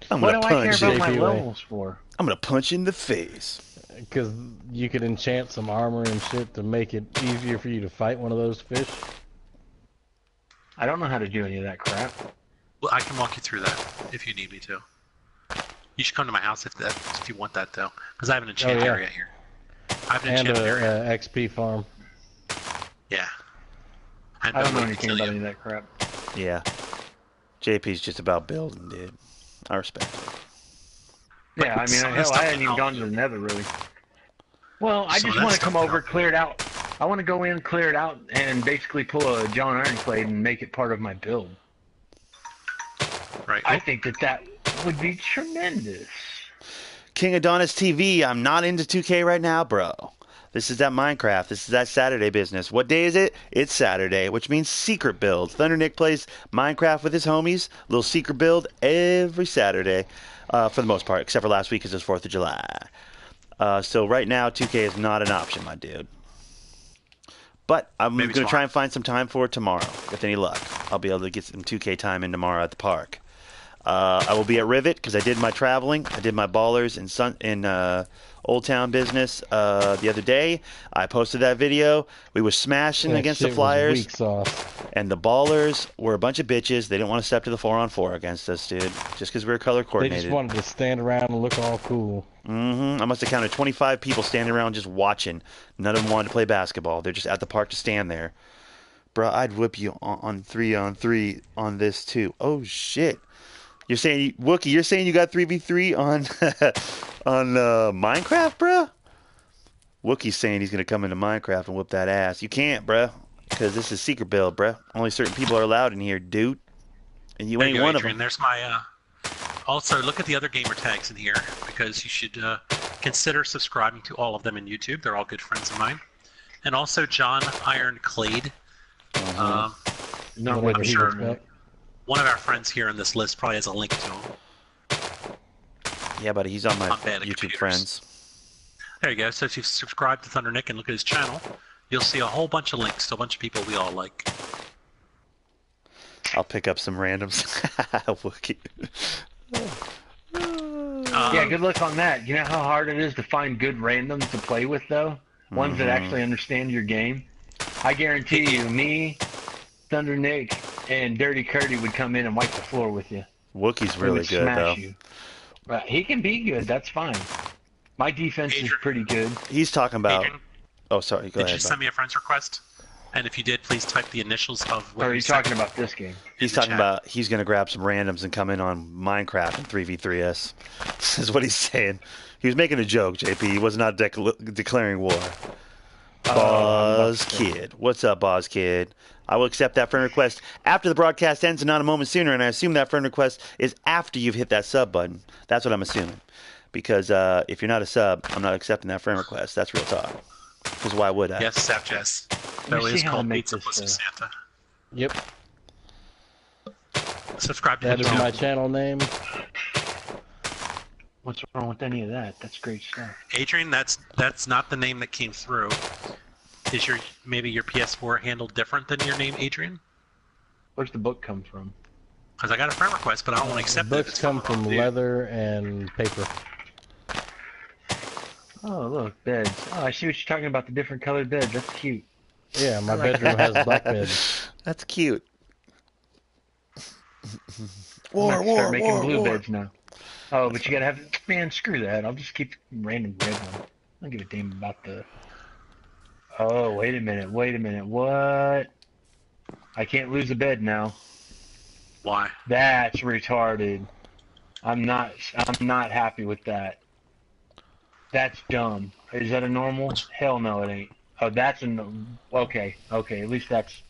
What do I care about my levels for? I'm gonna punch you in the face. Because you could enchant some armor and shit to make it easier for you to fight one of those fish. I don't know how to do any of that crap. Well, I can walk you through that if you need me to. You should come to my house if you want that, though, because I have an enchanted area here. I have an enchanted area. XP farm. Yeah. I don't know anything about any of that crap. Yeah. JP's just about building, dude. I respect it. Yeah, I mean, hell, I hadn't even gone to the nether, really. Well, I just want to come over, clear it out. I want to go in, clear it out, and basically pull a John Ironclade and make it part of my build. Right. I think that would be tremendous. King Adonis TV, I'm not into 2K right now, bro. This is that Minecraft. This is that Saturday business. What day is it? It's Saturday, which means secret build. Thundernick plays Minecraft with his homies. Little secret build every Saturday, for the most part, except for last week because it was 4th of July. So right now, 2K is not an option, my dude. But I'm going to try and find some time for it tomorrow, with any luck. I'll be able to get some 2K time in tomorrow at the park. I will be at Rivet because I did my traveling. I did my ballers in Old Town business the other day. I posted that video. We were smashing against the Flyers. And the ballers were a bunch of bitches. They didn't want to step to the 4-on-4 against us, dude. Just because we were color coordinated. They just wanted to stand around and look all cool. I must have counted 25 people standing around just watching. None of them wanted to play basketball. They're just at the park to stand there. Bro, I'd whip you on 3-on-3 on this too. Oh, shit. You're saying, Wookie, you're saying you got 3v3 on Minecraft, bro? Wookie's saying he's going to come into Minecraft and whoop that ass. You can't, bro, because this is secret build, bro. Only certain people are allowed in here, dude. And you ain't one of them. There's my, also, look at the other gamer tags in here, because you should consider subscribing to all of them in YouTube. They're all good friends of mine. And also John Ironclade. No, I'm sure one of our friends here on this list probably has a link to him. Yeah, buddy, he's on my YouTube friends. There you go. So if you subscribe to Thundernick and look at his channel, you'll see a whole bunch of links to a bunch of people we all like. I'll pick up some randoms. Wookie. Yeah, good luck on that. You know how hard it is to find good randoms to play with, though? Ones that actually understand your game? I guarantee you, me, Thundernick, and Dirty Curdy would come in and wipe the floor with you. Wookie's really good, though. Right. He can be good. That's fine. My defense is pretty good. He's talking about... Adrian, oh, sorry. Go ahead. Did you send me a friend's request? And if you did, please type the initials of what are you talking about this game? He's talking about he's going to grab some randoms and come in on Minecraft and 3v3s. This is what he's saying. He was making a joke, JP. He was not declaring war. Boz Kid. What's up, Boz Kid? I will accept that friend request after the broadcast ends and not a moment sooner, and I assume that friend request is after you've hit that sub button. That's what I'm assuming. Because if you're not a sub, I'm not accepting that friend request. That's real talk. Because why would I? Yes, Sap Jess. That is called Pizza Pussy Santa. Yep. Subscribe to that is my channel name. What's wrong with any of that? That's great stuff. Adrian, that's not the name that came through. Is maybe your PS4 handled different than your name, Adrian? Where's the book come from? Because I got a friend request, but I don't want to accept it. Books come from leather and paper. Oh, look, beds. Oh, I see what you're talking about, the different colored beds. That's cute. Yeah, my bedroom has black beds. That's cute. I'm gonna have to start making blue war. beds now. Oh, but you gotta have... Man, screw that. I'll just keep random red one. I don't give a damn about the... Oh, wait a minute. What? I can't lose a bed now. Why? That's retarded. I'm not happy with that. That's dumb. Is that a normal? Hell no, it ain't. Oh, that's a... Okay, at least that's...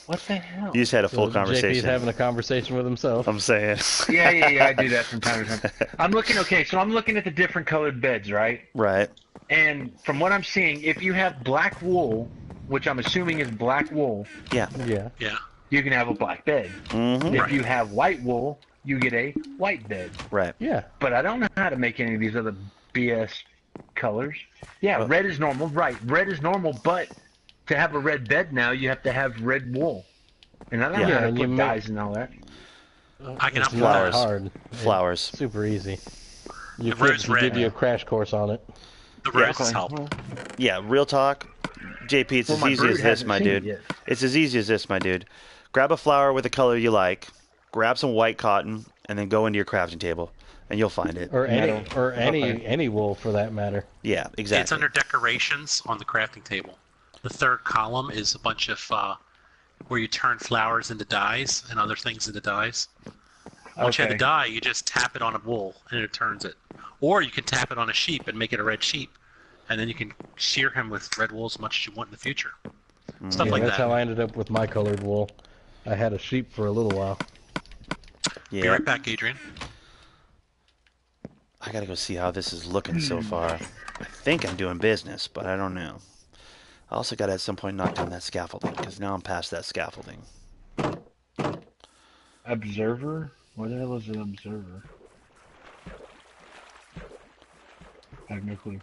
What the hell? You just had a full JP's conversation. having a conversation with himself. I'm saying. Yeah, I do that from time to time. I'm looking at the different colored beds, right? Right. And from what I'm seeing, if you have black wool, which I'm assuming is black wool, Yeah. Yeah. Yeah. you can have a black bed. Mm-hmm. If you have white wool, you get a white bed. Right. Yeah. But I don't know how to make any of these other BS colors. Yeah, red is normal, right. Red is normal, but to have a red bed now, you have to have red wool. And I don't know how to and you put make- dyes and all that. I can It's help you with not that. hard. Flowers. It's super easy. Your The rose kids can red. give you a crash course on it. The roses Okay. help. Well, Yeah, real talk. JP, it's as my easy brood as this, hasn't my seen it dude. yet. It's as easy as this, my dude. Grab a flower with a color you like, grab some white cotton, and then go into your crafting table, and you'll find it. Or any Okay. any wool for that matter. Yeah, exactly. It's under decorations on the crafting table. The third column is a bunch of where you turn flowers into dyes and other things into dyes. Once you have the Okay. dye, you just tap it on a wool and it turns it. Or you can tap it on a sheep and make it a red sheep. And then you can shear him with red wool as much as you want in the future. Stuff Yeah, like that's that. how I ended up with my colored wool. I had a sheep for a little while. Yeah. Be right back, Adrian. I gotta go see how this is looking so far. I think I'm doing business, but I don't know. I also gotta at some point knock down that scaffolding, because now I'm past that scaffolding. Observer? What the hell is an observer? I have no clue.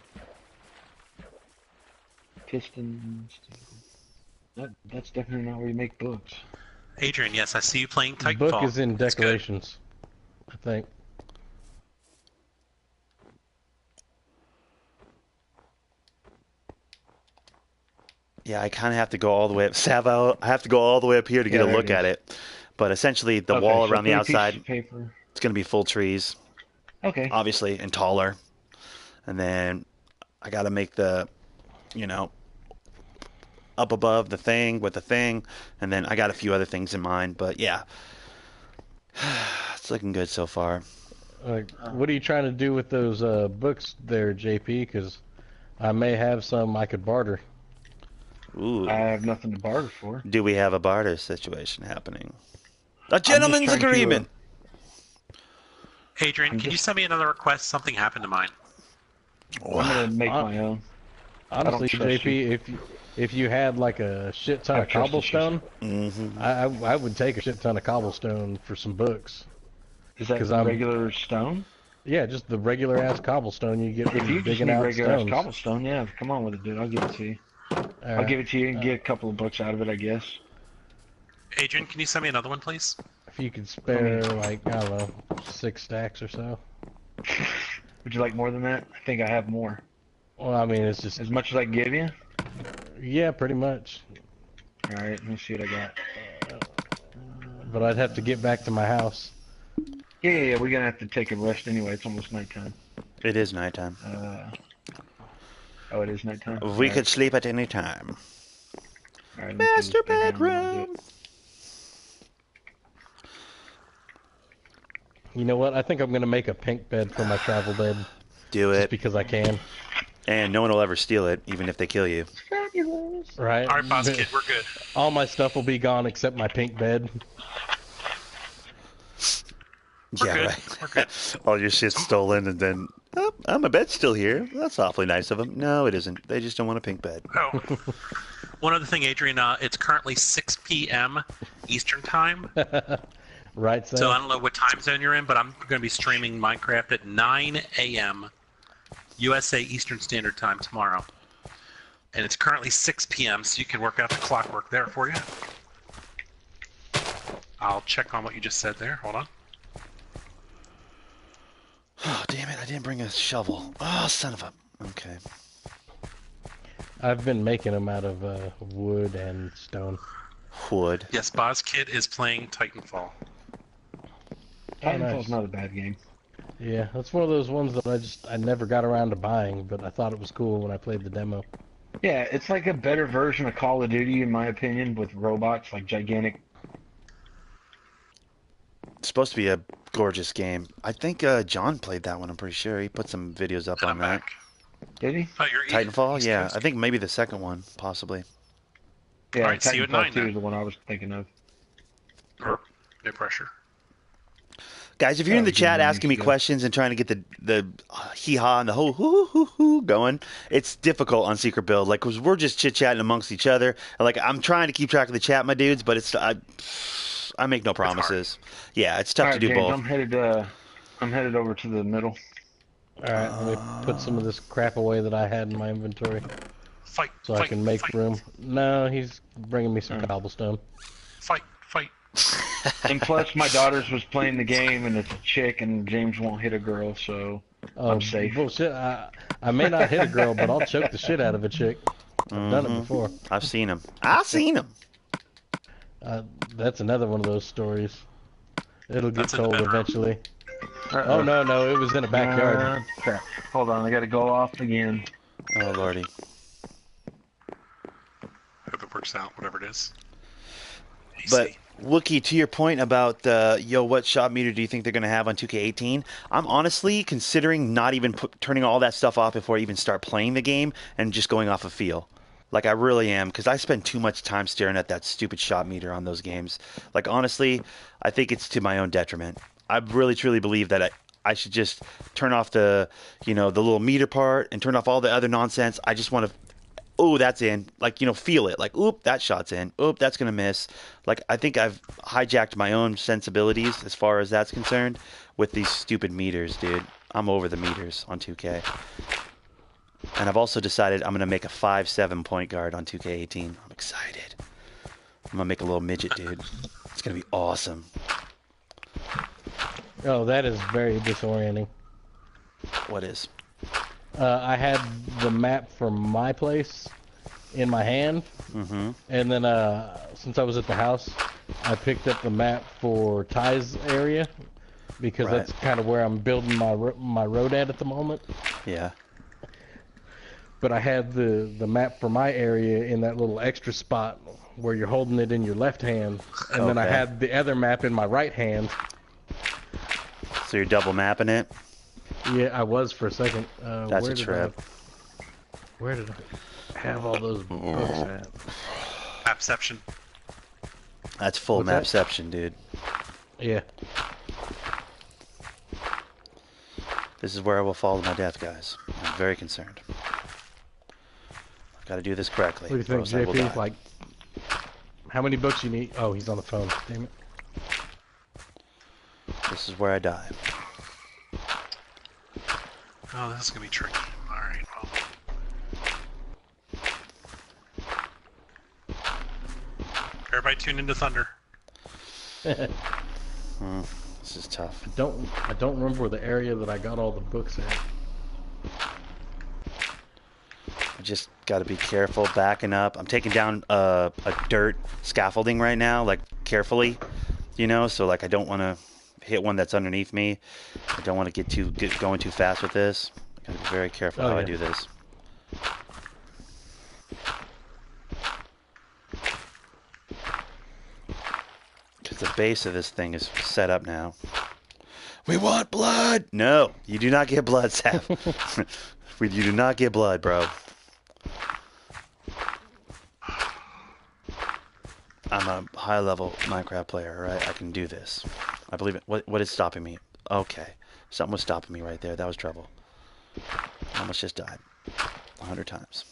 Pistons. That's definitely not where you make books. Adrian, yes, I see you playing The Titanfall. book is in That's good. decorations, I think. Yeah, I kind of have to go all the way up. Savo, I have to go all the way up here to get Yeah, a there look it at is. it. But essentially, the Okay, wall so around the 3 pieces outside, of paper. it's gonna be full trees, Okay. obviously, and taller. And then I gotta make the, up above the thing with the thing. And then I got a few other things in mind. But yeah, it's looking good so far. Like, what are you trying to do with those books there, JP? Because I may have some I could barter. Ooh. I have nothing to barter for. Do we have a barter situation happening? A gentleman's trying to, agreement. Adrian, I'm can you just- send me another request? Something happened to mine. I'm gonna make my own. Honestly, trust JP, if you had like a shit ton I of trust issues. cobblestone, Mm-hmm. I would take a shit ton of cobblestone for some books. Is that 'Cause I'm- regular stone? Yeah, just the regular ass cobblestone you get If from you just digging need out regular ass stones. cobblestone, yeah, come on with it, dude. I'll give it to you. I'll give it to you and get a couple of books out of it, I guess. Adrian, can you send me another one, please? If you could spare like I don't know 6 stacks or so. Would you like more than that? I think I have more. Well, I mean it's just As much as I can give you? yeah, pretty much. Alright, let me see what I got. But I'd have to get back to my house. Yeah, we're gonna have to take a rest anyway. It's almost nighttime. It is nighttime. Oh, it is nighttime? We Alright. could sleep at any time. Alright, let me put Master this back down and I'll do bedroom. it. You know what? I think I'm gonna make a pink bed for my travel bed Do just it. because I can. And no one will ever steal it, even if they kill you. Fabulous. Right? All right, boss kid, we're good. All my stuff will be gone except my pink bed. We're Yeah, good. right. We're good. All your shit's stolen, and then, oh, my bed's still here. That's awfully nice of them. No, it isn't. They just don't want a pink bed. Oh, one other thing, Adrian. It's currently 6 p.m. Eastern time, Right, Sam? so I don't know what time zone you're in, but I'm going to be streaming Minecraft at 9 a.m. USA Eastern Standard Time tomorrow, and it's currently 6 p.m. So you can work out the clockwork there for you. I'll check on what you just said there. Hold on. Oh, damn it! I didn't bring a shovel. Oh, son of a. Okay. I've been making them out of wood and stone. Wood. Yes, Boz Kid is playing Titanfall. Titanfall's nice. not a bad game. Yeah, that's one of those ones that I never got around to buying, but I thought it was cool when I played the demo. Yeah, it's like a better version of Call of Duty, in my opinion, with robots, like gigantic. It's supposed to be a gorgeous game. I think John played that one. I'm pretty sure he put some videos up And on I'm that. back. Did he? Oh, you're Titanfall, East yeah. Coast. I think maybe the second one, possibly. Yeah, All right, see you at 9 Titanfall 2 then. is the one I was thinking of. No pressure. Guys, if you're in the was chat good asking me news, yeah. questions and trying to get the hee-haw and the hoo-hoo-hoo going, it's difficult on Secret Build. Like, 'cause we're just chit-chatting amongst each other. And, like, I'm trying to keep track of the chat, my dudes, but I make no promises. Yeah, it's tough All to right, do James, both. I'm headed over to the middle. Alright, let me put some of this crap away that I had in my inventory Fight. so fight, I can make fight, room. No, he's bringing me some cobblestone. Fight. And plus, my daughter's was playing the game, and it's a chick, and James won't hit a girl, so I'm safe. Bullshit. I may not hit a girl, but I'll choke the shit out of a chick. I've done it before. I've seen him. I've seen him. That's another one of those stories. It'll get That's in the told bedroom. eventually. Oh, no, it was in a backyard. Crap. Hold on, I gotta go off again. Oh, lordy. Hope it works out, whatever it is. But Easy. Wookie, to your point about what shot meter do you think they're going to have on 2K18? I'm honestly considering not even turning all that stuff off before I even start playing the game and just going off a feel. Like, I really am, because I spend too much time staring at that stupid shot meter on those games. Like, honestly, I think it's to my own detriment. I really, truly believe that I should just turn off the little meter part and turn off all the other nonsense. I just want to, oh, that's in. Like, feel it. Like, oop, that shot's in. Oop, that's going to miss. Like, I think I've hijacked my own sensibilities as far as that's concerned with these stupid meters, dude. I'm over the meters on 2K. And I've also decided I'm going to make a 5'7" point guard on 2K18. I'm excited. I'm going to make a little midget, dude. It's going to be awesome. Oh, that is very disorienting. What is? I had the map for my place in my hand, and then since I was at the house, I picked up the map for Ty's area because Right. that's kind of where I'm building my road at the moment. Yeah. But I had the map for my area in that little extra spot where you're holding it in your left hand, and then I Okay. had the other map in my right hand. So you're double mapping it? Yeah, I was for a second. That's where a did trip. Where did I have all those books at? Appception. That's full What's that? mapception, dude. Yeah. This is where I will fall to my death, guys. I'm very concerned. I've got to do this correctly. What do you or think, else I will JP? die. Like, how many books you need? Oh, he's on the phone. Damn it. This is where I die. Oh, this is going to be tricky. All right, well. Everybody tune into Thunder. This is tough. I don't remember where the area that I got all the books at. I just got to be careful backing up. I'm taking down a dirt scaffolding right now, like carefully, so like I don't want to hit one that's underneath me. I don't want to get going too fast with this. I got to be very careful how I do this. Because the base of this thing is set up now. We want blood! No, you do not get blood, Seth. You do not get blood, bro. I'm a high-level Minecraft player, right? I can do this. I believe it. What is stopping me? Okay. Something was stopping me right there. That was trouble. I almost just died. 100 times.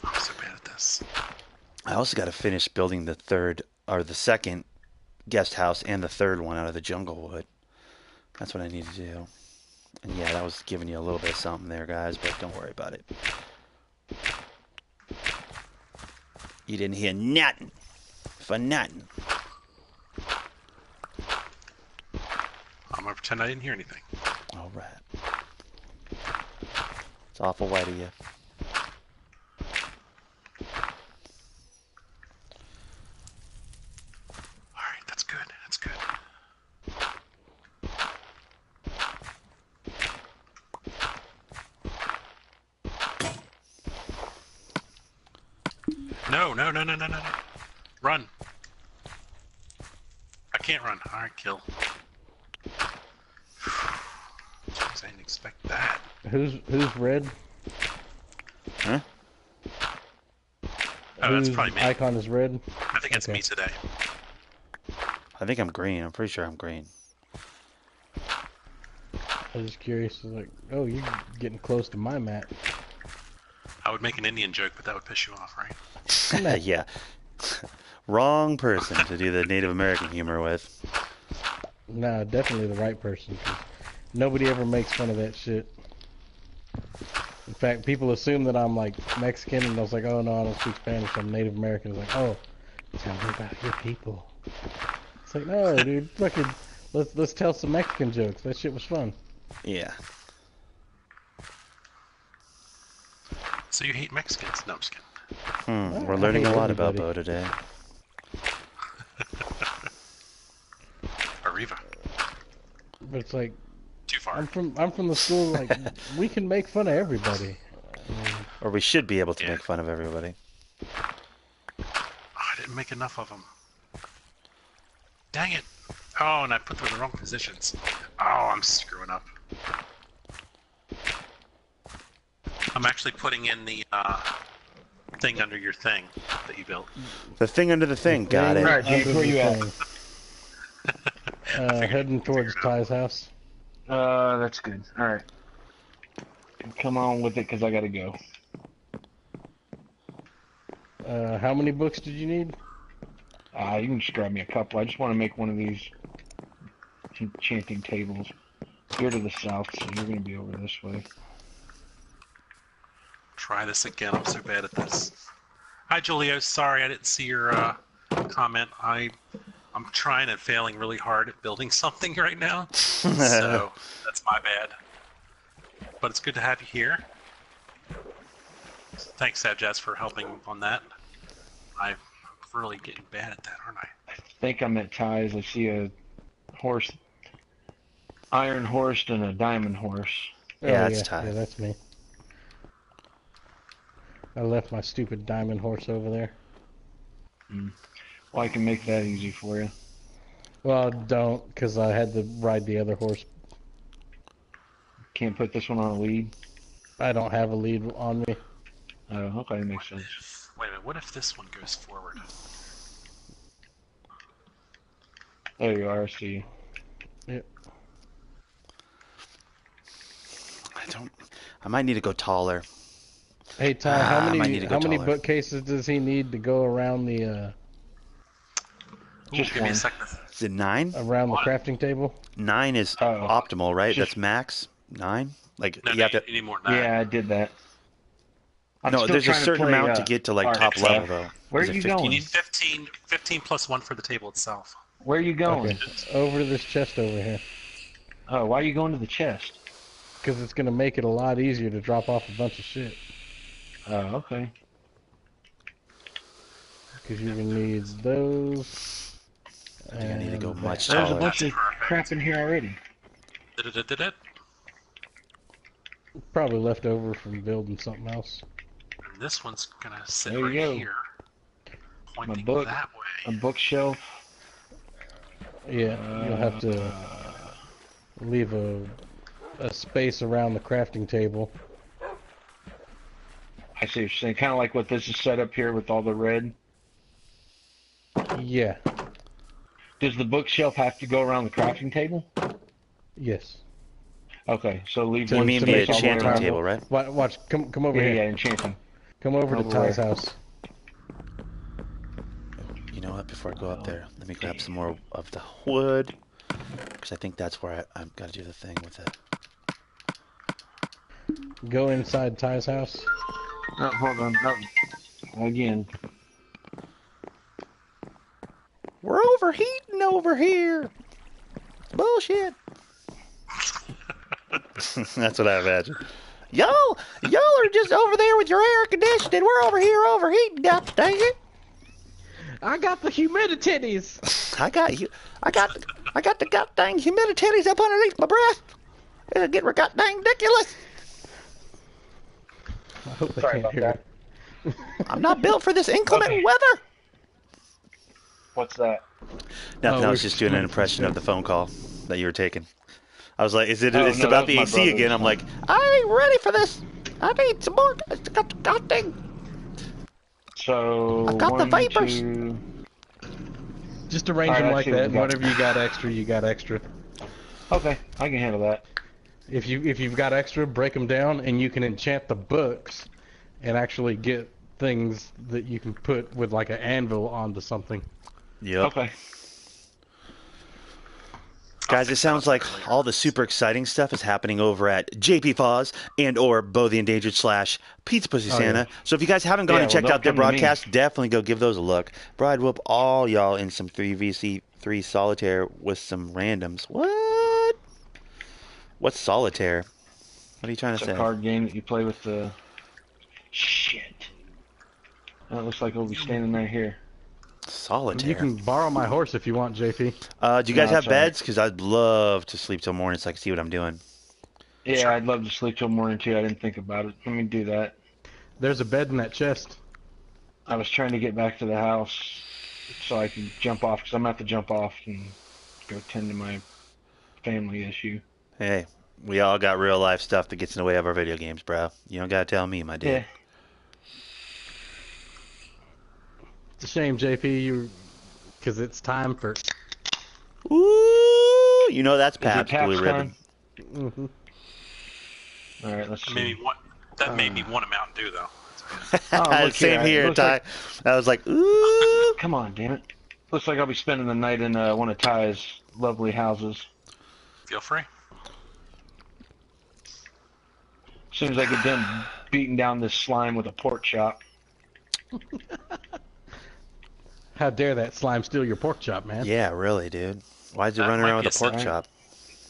I'm so bad at this. I also got to finish building the second guest house and the third one out of the jungle wood. That's what I need to do. And yeah, that was giving you a little bit of something there, guys, but don't worry about it. You didn't hear nothing. For nothing. pretend I didn't hear anything. All right. It's awful white of you. All right, that's good. That's good. No. Run. I can't run. All right, kill. Jeez, I didn't expect that. Who's red? Huh? Oh, that's Whose probably me. icon is red? I think it's Okay. me today. I think I'm green. I'm pretty sure I'm green. I was just curious. I was like, oh, you're getting close to my map. I would make an Indian joke, but that would piss you off, right? Yeah. Wrong person to do the Native American humor with. Nah, definitely the right person. 'Cause nobody ever makes fun of that shit. In fact, people assume that I'm like Mexican, and I was like, oh no, I don't speak Spanish. I'm Native American. It's like, oh, tell me about your people. It's like, no, dude, fucking, let's tell some Mexican jokes. That shit was fun. Yeah. So you hate Mexicans? No, I'm just kidding. We're I learning hate a lot about everybody. Bo today. Arriva. But it's like, Too far. I'm from the school like we can make fun of everybody. Or we should be able to Yeah. make fun of everybody. Oh, I didn't make enough of them. Dang it. Oh, and I put them in the wrong positions. Oh, I'm screwing up. I'm actually putting in the thing under your thing that you built. The thing under the thing. Got it. Right, Jake, Under where the you at? thing. Heading towards Ty's house. That's good. All right. Come on with it, because I got to go. How many books did you need? You can just grab me a couple. I just want to make one of these enchanting tables. You're to the south, so you're going to be over this way. Try this again. I'm so bad at this. Hi, Julio. Sorry I didn't see your comment. I'm trying and failing really hard at building something right now. So that's my bad. But it's good to have you here. Thanks, Abjaz, for helping on that. I'm really getting bad at that, aren't I? I think I'm at Ty's. I see a horse, iron horse and a diamond horse. Yeah, Oh, it's Ty. Yeah, that's me. I left my stupid diamond horse over there. Well, I can make that easy for you. Well, don't, because I had to ride the other horse. Can't put this one on a lead. I don't have a lead on me. Oh, okay, that makes sense. Wait a minute. What if this one goes forward? There you are. I see you. Yep. I might need to go taller. Hey Ty, how I might need many to go how many taller. bookcases does he need to go around the Ooh, Just give me a one. second. Is it 9? crafting table? 9 is Oh. optimal, right? Just- That's max? 9? Like, No, you have to... you need more than that. Yeah, I did that. I'm No, still there's a trying to certain play, amount to get to, like, art top stuff. level, though. Where Is are it you 15? You going? need 15 plus 1 for the table itself. Where are you going? Okay. Over to this chest over here. Oh, why are you going to the chest? Because it's going to make it a lot easier to drop off a bunch of shit. Oh, okay. Because you're going to need those. I think I need to go and much that. There's a taller. bunch of Perfect. crap in here already. Da-da-da-da-da. Probably left over from building something else. And this one's gonna sit There you right go. here, pointing book. that A way. bookshelf. Yeah, you'll have to leave a space around the crafting table. I see what you're saying. Kind of like what this is set up here with all the red. Yeah, Does the bookshelf have to go around the crafting table? yes. Okay, so leave So You one mean to the space all the way enchanting around. table, right? Watch, come over Yeah, here. yeah, enchanting. Come over to Over Ty's where? house. You know what? Before I go up there, let me grab some more of the wood. Because I think that's where I've got to do the thing with it. Go inside Ty's house. No, hold on. No. Again. We're overheating over here. It's bullshit. That's what I imagine. Y'all are just over there with your air conditioning. We're over here overheating. God dang it! I got the humidities. I got the goddamn humidities up underneath my breast. It'll get goddamn ridiculous. I hope they Sorry can't about hear that. it. I'm not built for this inclement weather. What's that? Nothing. Oh, I was we're just doing an just- impression of the phone call that you were taking. I was like, it's Oh, about no, that the was my AC again. brother's I'm like, I ain't ready for this. I need some more. Goddamn. So I've got the 1, vapors. 2. Just arrange All right, them I like see what that, we and got. whatever you got extra, you got extra. Okay, I can handle that. If you've got extra, break them down, and you can enchant the books, and actually get things that you can put with like an anvil onto something. Yep. Okay. Guys, it sounds like all the super exciting stuff is happening over at JP Foz and or Bo the Endangered / Pizza Pussy Oh, Santa. yeah. So if you guys haven't gone Yeah, and checked well, out their don't come to me. broadcast, definitely go give those a look. Bro, I'd whoop all y'all in some 3vc3 solitaire with some randoms. What? What's solitaire? What are you trying It's to a say? card game that you play with the... Shit. That looks like we'll be standing right here. Solitaire. You can borrow my horse if you want, JP. Do you guys No, have it's all right. beds? Because I'd love to sleep till morning so I can see what I'm doing. Yeah, I'd love to sleep till morning too. I didn't think about it. Let me do that. There's a bed in that chest. I was trying to get back to the house so I can jump off, because I'm going to have to jump off and go tend to my family issue. Hey, we all got real life stuff that gets in the way of our video games, bro. You don't gotta tell me, my dude. Yeah. It's a shame, JP, because it's time for. Ooh, you know that's Is it Pabst Blue Pabst Ribbon. time? Mhm. All right, let's see. That made me want a Mountain Dew though. Oh, look Same here. here, Looks Ty. like- I was like, ooh. Come on, damn it. Looks like I'll be spending the night in one of Ty's lovely houses. Feel free. As soon as I get done beating down this slime with a pork chop. How dare that slime steal your pork chop, man? Yeah, really, dude. Why'd you That run might around be with a a pork sign. chop?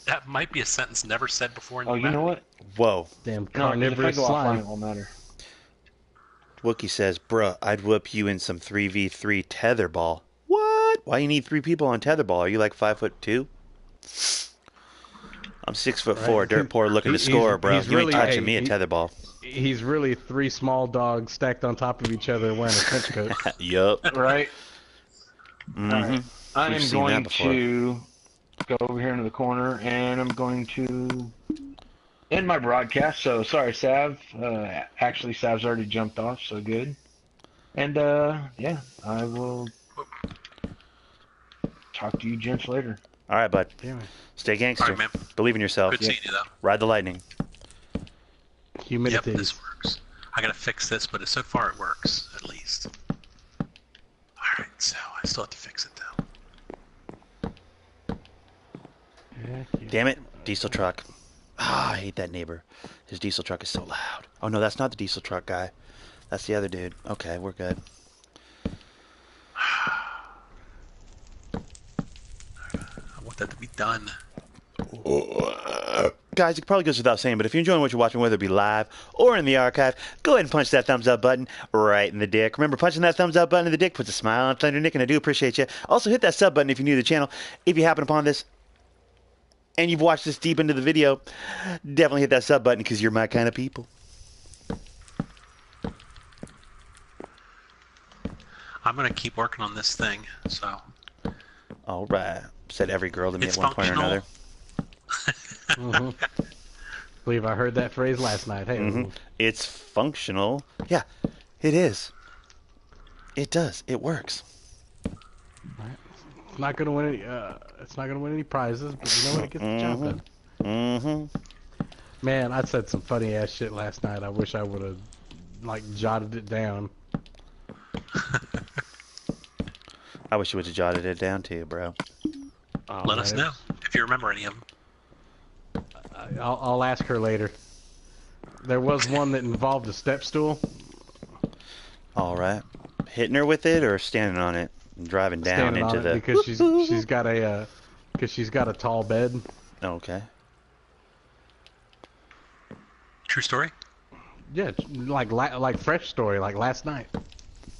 That might be a sentence never said before in Oh, you know what? Whoa. Damn No, 'cause carnivorous if I go offline, slime. it won't matter. Wookie says, bruh, I'd whoop you in some 3v3 tetherball. What? Why you need 3 people on tetherball? Are you like 5'2"? I'm 6'4", Right. dirt poor looking to He's- score, bro. he's You ain't really- touching hey, me at he- tetherball. He's really 3 small dogs stacked on top of each other wearing a trench coat. Yup. Right? Mm-hmm. Alright. I We've am seen that going before. to go over here into the corner, and I'm going to end my broadcast. So, sorry, Sav. Actually, Sav's already jumped off, so good. And, yeah, I will talk to you gents later. All right, bud. Damn it. Stay All gangster. right, man. Believe in yourself. Good seeing you though. Ride the lightning. Yep, Humidity. this works. I gotta fix this, but so far it works at least. All right, so I still have to fix it though. Damn it. Diesel truck. Ah, I hate that neighbor. His diesel truck is so loud. Oh, no, that's not the diesel truck guy. That's the other dude. Okay, we're good. I want that to be done. Guys, it probably goes without saying, but if you're enjoying what you're watching, whether it be live or in the archive, go ahead and punch that thumbs up button right in the dick. Remember, punching that thumbs up button in the dick puts a smile on Thundernick, and I do appreciate you. Also, hit that sub button if you're new to the channel. If you happen upon this and you've watched this deep into the video, definitely hit that sub button because you're my kind of people. I'm gonna keep working on this thing. So All right. Said every girl to me It's at one point or functional. another. Believe I heard that phrase last night. Hey, Mhm. It's functional. Yeah, it is. It does. It works. it's not gonna win any. It's not gonna win any prizes, but you know what? It gets the job done. Mm-hmm. Man, I said some funny ass shit last night. I wish I would have like jotted it down. I wish you would have jotted it down too, bro. Oh, let man, us know if you remember any of them. I'll ask her later. There was one that involved a step stool. All right. Hitting her with it or standing on it and driving down Standing into on the. it because she's got a tall bed. Okay. True story? Yeah, like fresh story, like last night.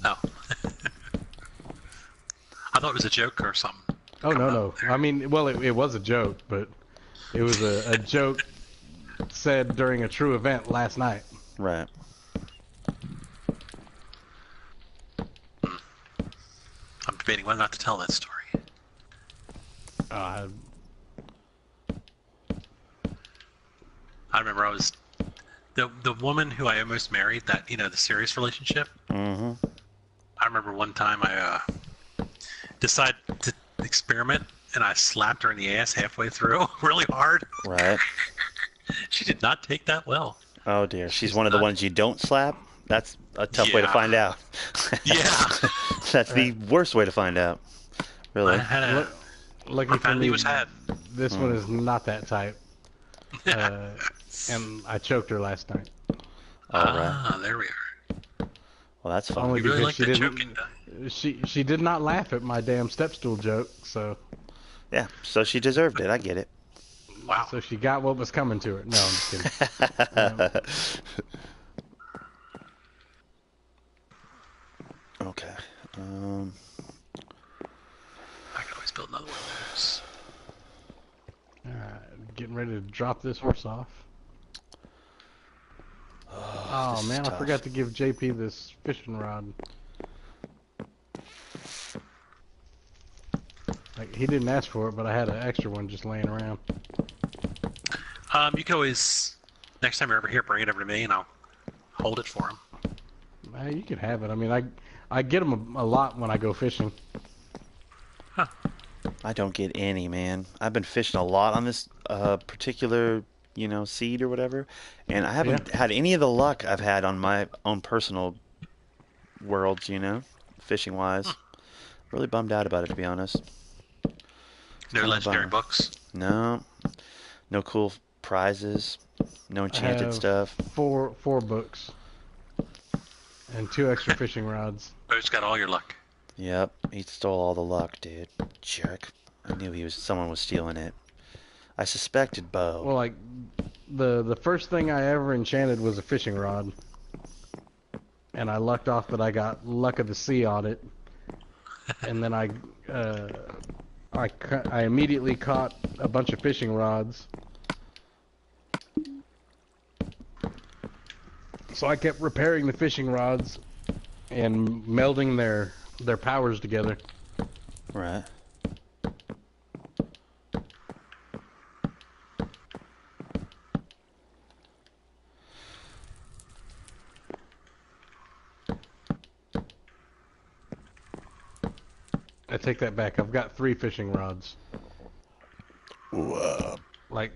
Oh. I thought it was a joke or something. Oh, no. I mean, well, it was a joke, but it was a joke said during a true event last night. Right. I'm debating whether or not to tell that story. Uh, I remember I was the woman who I almost married, that, you know, the serious relationship. Mm-hmm. I remember one time I decided to experiment, and I slapped her in the ass halfway through really hard. Right. She did not take that well. Oh dear, she's one of the ones you don't slap. That's a tough way to Yeah. find out. Yeah. That's the worst way to find out. Really. I had a lucky for profanity me, was had. this one is not that type. And I choked her last night. All right. Ah, there we are. Well, that's fun. Only You really because like she that didn't. joking. She did not laugh at my damn step stool joke, so Yeah. So she deserved it. I get it. Wow. so she got what was coming to her. No, I'm just kidding. Okay. I could always build another one of those. Getting ready to drop this horse off. Oh this is man, I tough. forgot to give JP this fishing rod. Like, he didn't ask for it, but I had an extra one just laying around. You can always, next time you're over here, bring it over to me, and I'll hold it for him. You can have it. I mean, I get them a lot when I go fishing. I don't get any, man. I've been fishing a lot on this particular, seed or whatever, and I haven't had any of the luck I've had on my own personal worlds, fishing wise. Really bummed out about it, to be honest. No legendary books. No cool prizes, no enchanted stuff. Four books and 2 extra fishing rods. Bo's got all your luck. Yep, he stole all the luck, dude. Jerk. I knew someone was stealing it. I suspected Bo. Well, like, the first thing I ever enchanted was a fishing rod. And I lucked off that I got Luck of the Sea on it. And then I immediately caught a bunch of fishing rods. So I kept repairing the fishing rods and melding their powers together. Right. I take that back. I've got 3 fishing rods. Whoa. Like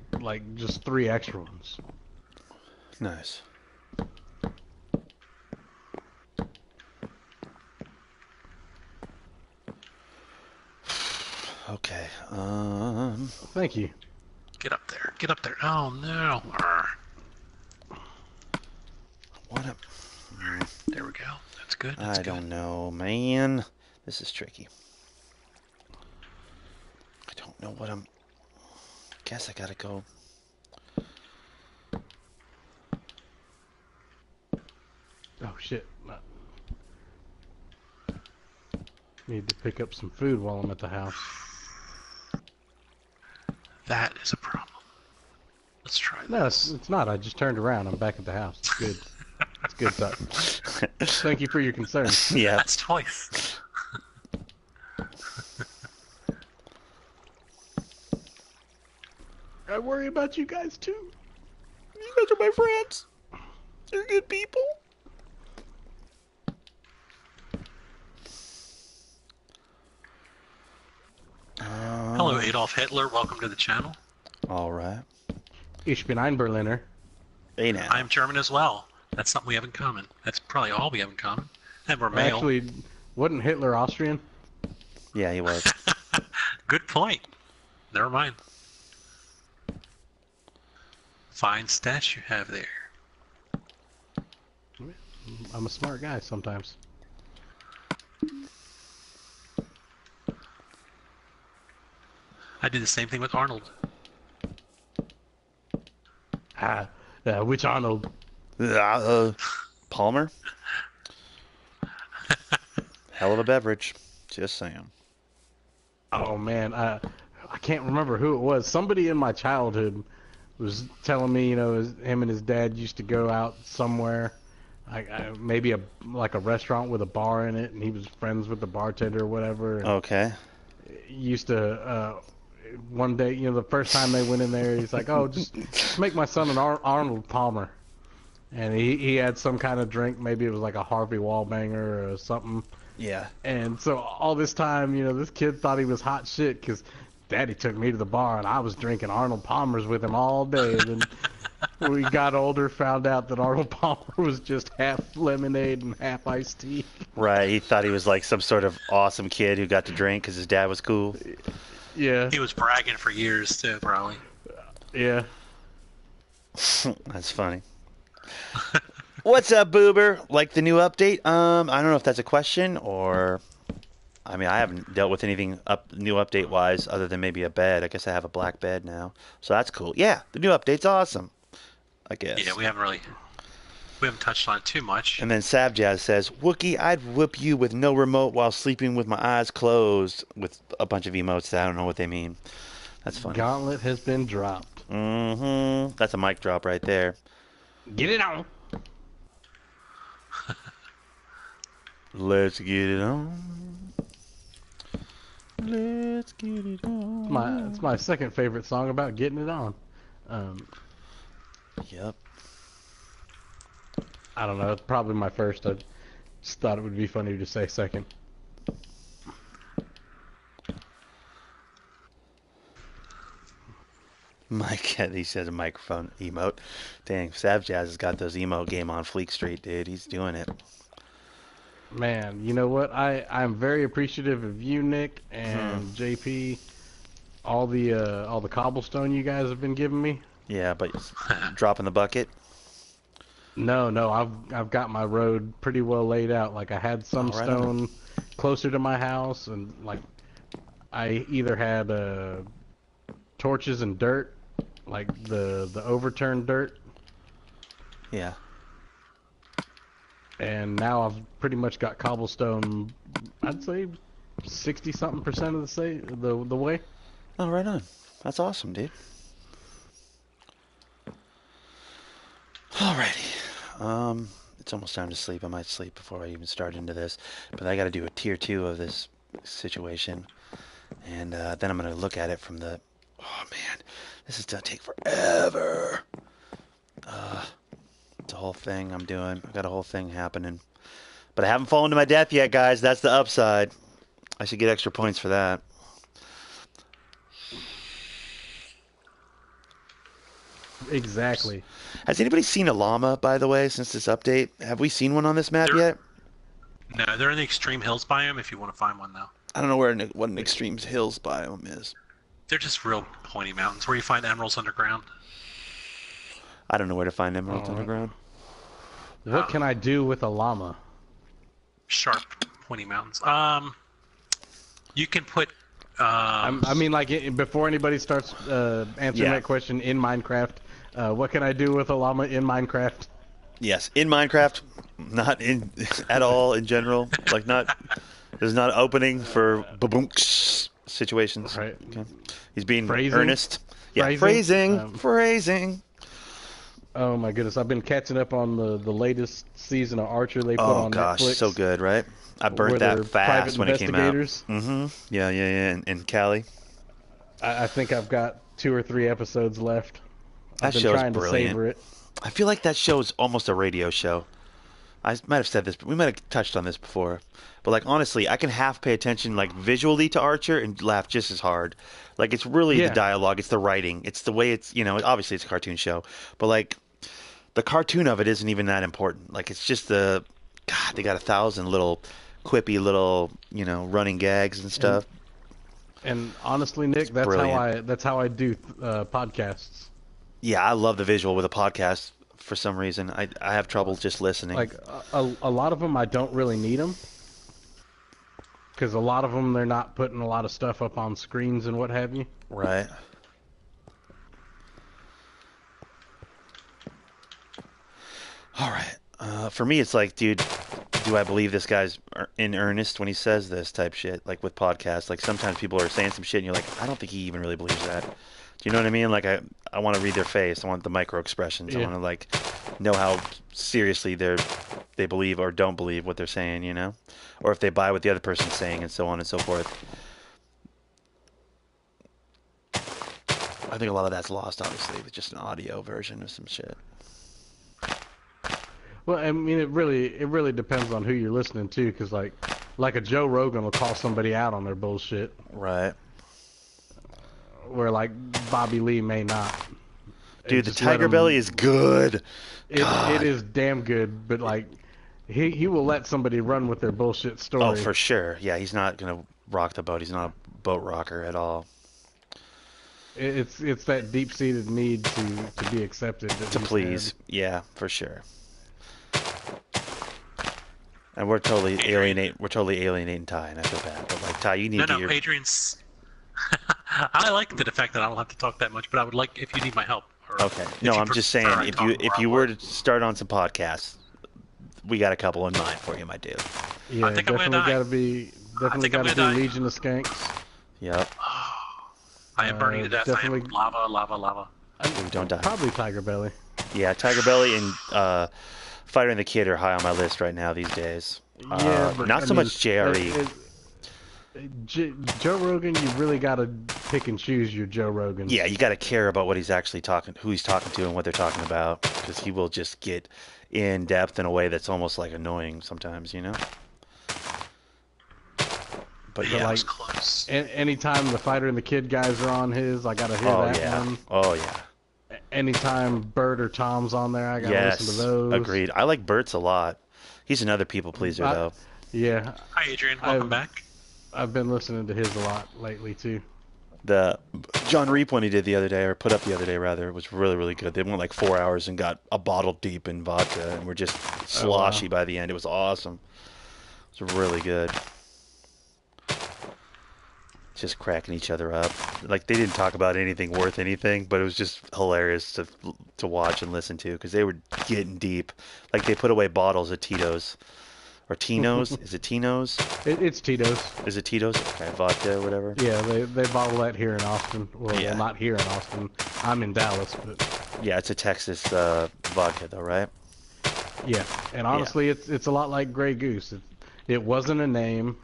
just 3 extra ones. Nice. Okay. Thank you. Get up there. Get up there. Oh, no. Arr. What a... There we go. That's good. That's I good. don't know, man. This is tricky. I don't know what I'm... Guess I gotta go... Oh shit. Need to pick up some food while I'm at the house. That is a problem. Let's try No, this. it's not. I just turned around. I'm back at the house. It's good. It's good stuff. Thank you for your concern. Yeah. That's twice. I worry about you guys too. You guys are my friends. You're good people. Hello, Adolf Hitler. Welcome to the channel. All right. Ich bin ein Berliner. Hey now. I'm German as well. That's something we have in common. That's probably all we have in common. And we're male. Actually, wasn't Hitler Austrian? Yeah, he was. Good point. Never mind. Fine stash you have there. I'm a smart guy sometimes. I did the same thing with Arnold. Which Arnold? Palmer. Hell of a beverage. Just saying. Oh man, I can't remember who it was. Somebody in my childhood was telling me, him and his dad used to go out somewhere, maybe like a restaurant with a bar in it, and he was friends with the bartender or whatever. And Okay. used to one day, the first time they went in there, he's like, "Oh, just make my son an Arnold Palmer," and he had some kind of drink, maybe it was like a Harvey Wallbanger or something. Yeah. And so all this time, this kid thought he was hot shit because Daddy took me to the bar and I was drinking Arnold Palmers with him all day. And then when we got older, found out that Arnold Palmer was just half lemonade and half iced tea. Right. He thought he was like some sort of awesome kid who got to drink because his dad was cool. Yeah. He was bragging for years too, probably. Yeah. That's funny. What's up, Boober? Like the new update? I don't know if that's a question or... I mean, I haven't dealt with anything new update-wise other than maybe a bed. I guess I have a black bed now. So that's cool. Yeah, the new update's awesome, I guess. Yeah, we haven't touched on it too much. And then Savjaz says, Wookie, I'd whoop you with no remote while sleeping with my eyes closed, with a bunch of emotes that I don't know what they mean. That's funny. Gauntlet has been dropped. Mm-hmm. That's a mic drop right there. Get it on. Let's get it on. Let's get it on. It's my second favorite song about getting it on. Yep. I don't know. It's probably my first. I just thought it would be funny to say second. Mike, he says a microphone emote. Dang, Savjaz has got those emote game on Fleek Street, dude. He's doing it. Man, you know what? I'm very appreciative of you, Nick, and JP. All the cobblestone you guys have been giving me. Yeah, but dropping the bucket. No, I've got my road pretty well laid out. Like I had some Right stone closer to my house, and like I either had torches and dirt, like the overturned dirt. Yeah. And now I've pretty much got cobblestone. I'd say 60-something% of the way. Oh, right on. That's awesome, dude. Alrighty. It's almost time to sleep. I might sleep before I even start into this, but I got to do a tier 2 of this situation, and then I'm gonna look at it from the. Oh man, this is gonna take forever. It's a whole thing I'm doing. I got a whole thing happening. But I haven't fallen to my death yet, guys. That's the upside. I should get extra points for that. Exactly. Has anybody seen a llama, by the way, since this update? Have we seen one on this map yet? No, they're in the Extreme Hills biome if you want to find one, though. I don't know what an Extreme Hills biome is. They're just real pointy mountains where you find emeralds underground. I don't know where to find emeralds underground. What can I do with a llama? Sharp, pointy mountains. You can put... I mean, like, before anybody starts answering that question, in Minecraft, what can I do with a llama in Minecraft? Yes, in Minecraft, not in at all in general. Like, there's not an opening for baboonks situations. Right. Okay. He's being Phrasing? earnest. Yeah, Phrasing? phrasing. Oh my goodness, I've been catching up on the latest season of Archer they put on gosh, Netflix. so good, right? I burnt where that they're fast private when it came out. investigators. Yeah, in Cali. I think I've got 2 or 3 episodes left. That I've been show's trying brilliant. to savor it. I feel like that show is almost a radio show. I might have said this, but we might have touched on this before. But like honestly, I can half pay attention like visually to Archer and laugh just as hard. Like it's really the dialogue, it's the writing, it's the way it's obviously it's a cartoon show, but like the cartoon of it isn't even that important. Like it's just they got 1,000 little quippy little running gags and stuff. And honestly, Nick, that's how I do podcasts. Yeah, I love the visual with a podcast. For some reason, I have trouble just listening. Like a lot of them, I don't really need them because a lot of them they're not putting a lot of stuff up on screens and what have you. Right. For me, it's like, dude, do I believe this guy's in earnest when he says this type shit? Like with podcasts, like sometimes people are saying some shit and you're like, I don't think he even really believes that. Do you know what I mean? Like I want to read their face. I want the micro expressions. Yeah. I want to like know how seriously they believe or don't believe what they're saying, you know? Or if they buy what the other person's saying and so on and so forth. I think a lot of that's lost, obviously, with just an audio version of some shit. Well, I mean, it really depends on who you're listening to, because like a Joe Rogan will call somebody out on their bullshit, Right. where like Bobby Lee may not. Dude, the Just let Tiger him- Belly is good. It is damn good, but like he will let somebody run with their bullshit story. Oh, for sure. Yeah, he's not gonna rock the boat. He's not a boat rocker at all. It's that deep-seated need to be accepted. that To he's please. had. Yeah, for sure. And we're totally alienating Ty, and I feel bad. But like Ty, you need to get your Adrian's. I like the fact that I don't have to talk that much, but I would like if you need my help. Or Okay. if No, you I'm just saying, prefer I talk if more, you I'll were let- to start on some podcasts, we got a couple in mind for you, my dude. Yeah, I think I'm gonna definitely die. gotta be definitely think I'm gotta gonna do die. Legion of Skanks. Yep. I am burning to death. I definitely- am lava. Dude, don't die. Probably Tiger Belly. Yeah, Tiger Belly and Fighter and the Kid are high on my list right now these days. Yeah, but not I so mean, much JRE. Joe Rogan, you really gotta pick and choose your Joe Rogans. Yeah, you got to care about what he's actually talking, who he's talking to, and what they're talking about, because he will just get in depth in a way that's almost like annoying sometimes, you know. But Yeah, yeah, I was close. Anytime the Fighter and the Kid guys are on his, I gotta hear oh that yeah, one. oh yeah, Anytime Bert or Tom's on there, I gotta yes, listen to those. agreed. I like Bert's a lot. He's another people pleaser though. Yeah, Hi, Adrian. Welcome back. I've been listening to his a lot lately too. The John Reap one he did the other day, or put up the other day rather, was really, really good. They went like 4 hours and got a bottle deep in vodka and were just sloshy by the end. It was awesome. It was really good. Just cracking each other up. Like they didn't talk about anything worth anything, but it was just hilarious to watch and listen to because they were getting deep. Like they put away bottles of Tito's. Or Tino's? Is it Tino's? It's Tito's. Is it Tito's? Okay, vodka or whatever. Yeah, they bottle that here in Austin. Well, Yeah. not here in Austin. I'm in Dallas, but Yeah, it's a Texas vodka though, right? yeah. And honestly, it's a lot like Grey Goose. It wasn't a name,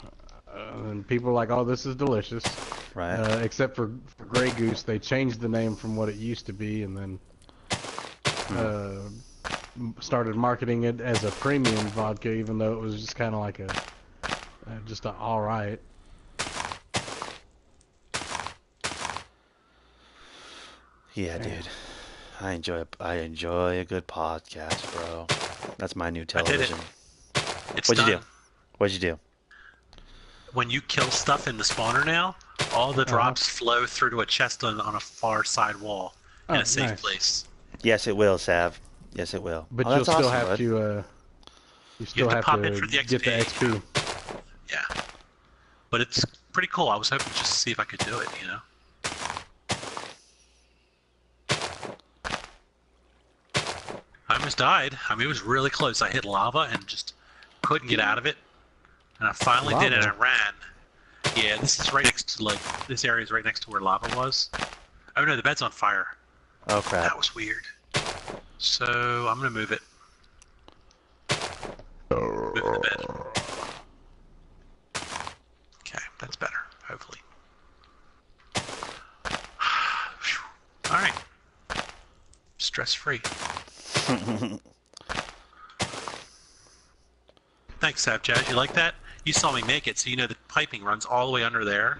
and people are like, "Oh, this is delicious." Right. Except for Grey Goose, they changed the name from what it used to be, and then started marketing it as a premium vodka, even though it was just kind of like just a all right. Yeah, dude. I enjoy a good podcast, bro. That's my new I did it. television. It's What'd you done. do? What'd you do? When you kill stuff in the spawner now, all the drops flow through to a chest on a far side wall in Oh, a safe nice. place. Yes, it will, Sav. Yes, it will. But Oh, you'll that's still awesome, have bud. to. You still to have pop to in for the get the XP. XP. Yeah. But it's pretty cool. I was hoping just to see if I could do it, you know? I almost died. I mean, it was really close. I hit lava and just couldn't get out of it. And I finally did it and I ran. Yeah, this is right next to, this area is right next to where lava was. Oh no, the bed's on fire. Oh, crap. That was weird. So, I'm gonna move it. Move the bed. Okay, that's better, hopefully. Alright. Stress-free. Thanks, Savjad. You like that? You saw me make it, so you know the piping runs all the way under there.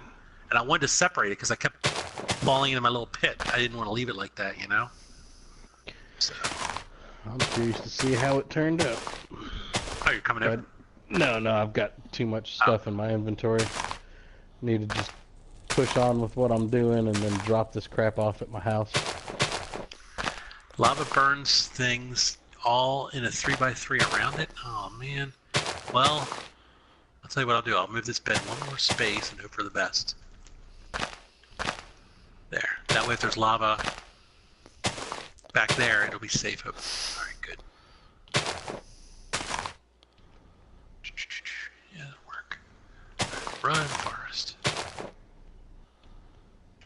And I wanted to separate it because I kept falling into my little pit. I didn't want to leave it like that, you know? So, I'm curious to see how it turned out. oh, you're coming But in? no, I've got too much stuff in my inventory. Need to just push on with what I'm doing and then drop this crap off at my house. Lava burns things all in a 3x3 around it? Oh, man. Well, I'll tell you what I'll do. I'll move this bed one more space and hope for the best. There. That way if there's lava back there, it'll be safe. Alright, good. Run, Forrest.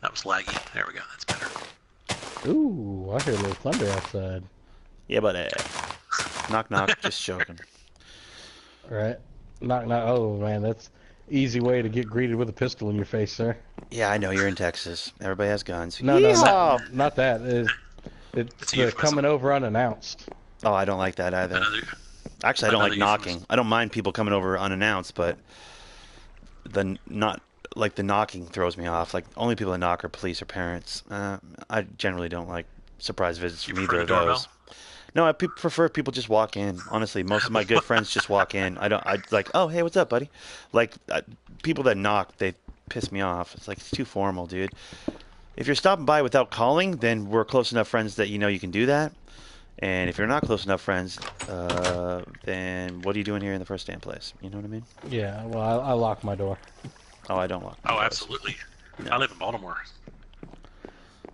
That was laggy. There we go. That's better. Ooh, I hear a little thunder outside. Yeah, but knock knock. Just joking. All right. Knock knock. Oh man, that's easy way to get greeted with a pistol in your face, sir. Yeah, I know you're in Texas. Everybody has guns. No, Yeehaw! not that. It's the coming over unannounced. Oh, I don't like that either. Actually, I don't like knocking. I don't mind people coming over unannounced, but the knocking throws me off. Like, only people that knock are police or parents. I generally don't like surprise visits from either of those. No, I prefer people just walk in. Honestly, most of my good friends just walk in. I like, oh, hey, what's up, buddy? Like, people that knock, they piss me off. It's like, it's too formal, dude. If you're stopping by without calling, then we're close enough friends that you know you can do that. And if you're not close enough friends, then what are you doing here in the first damn place? You know what I mean? Yeah, well, I lock my door. Oh, I don't lock my doors. Absolutely. No. I live in Baltimore.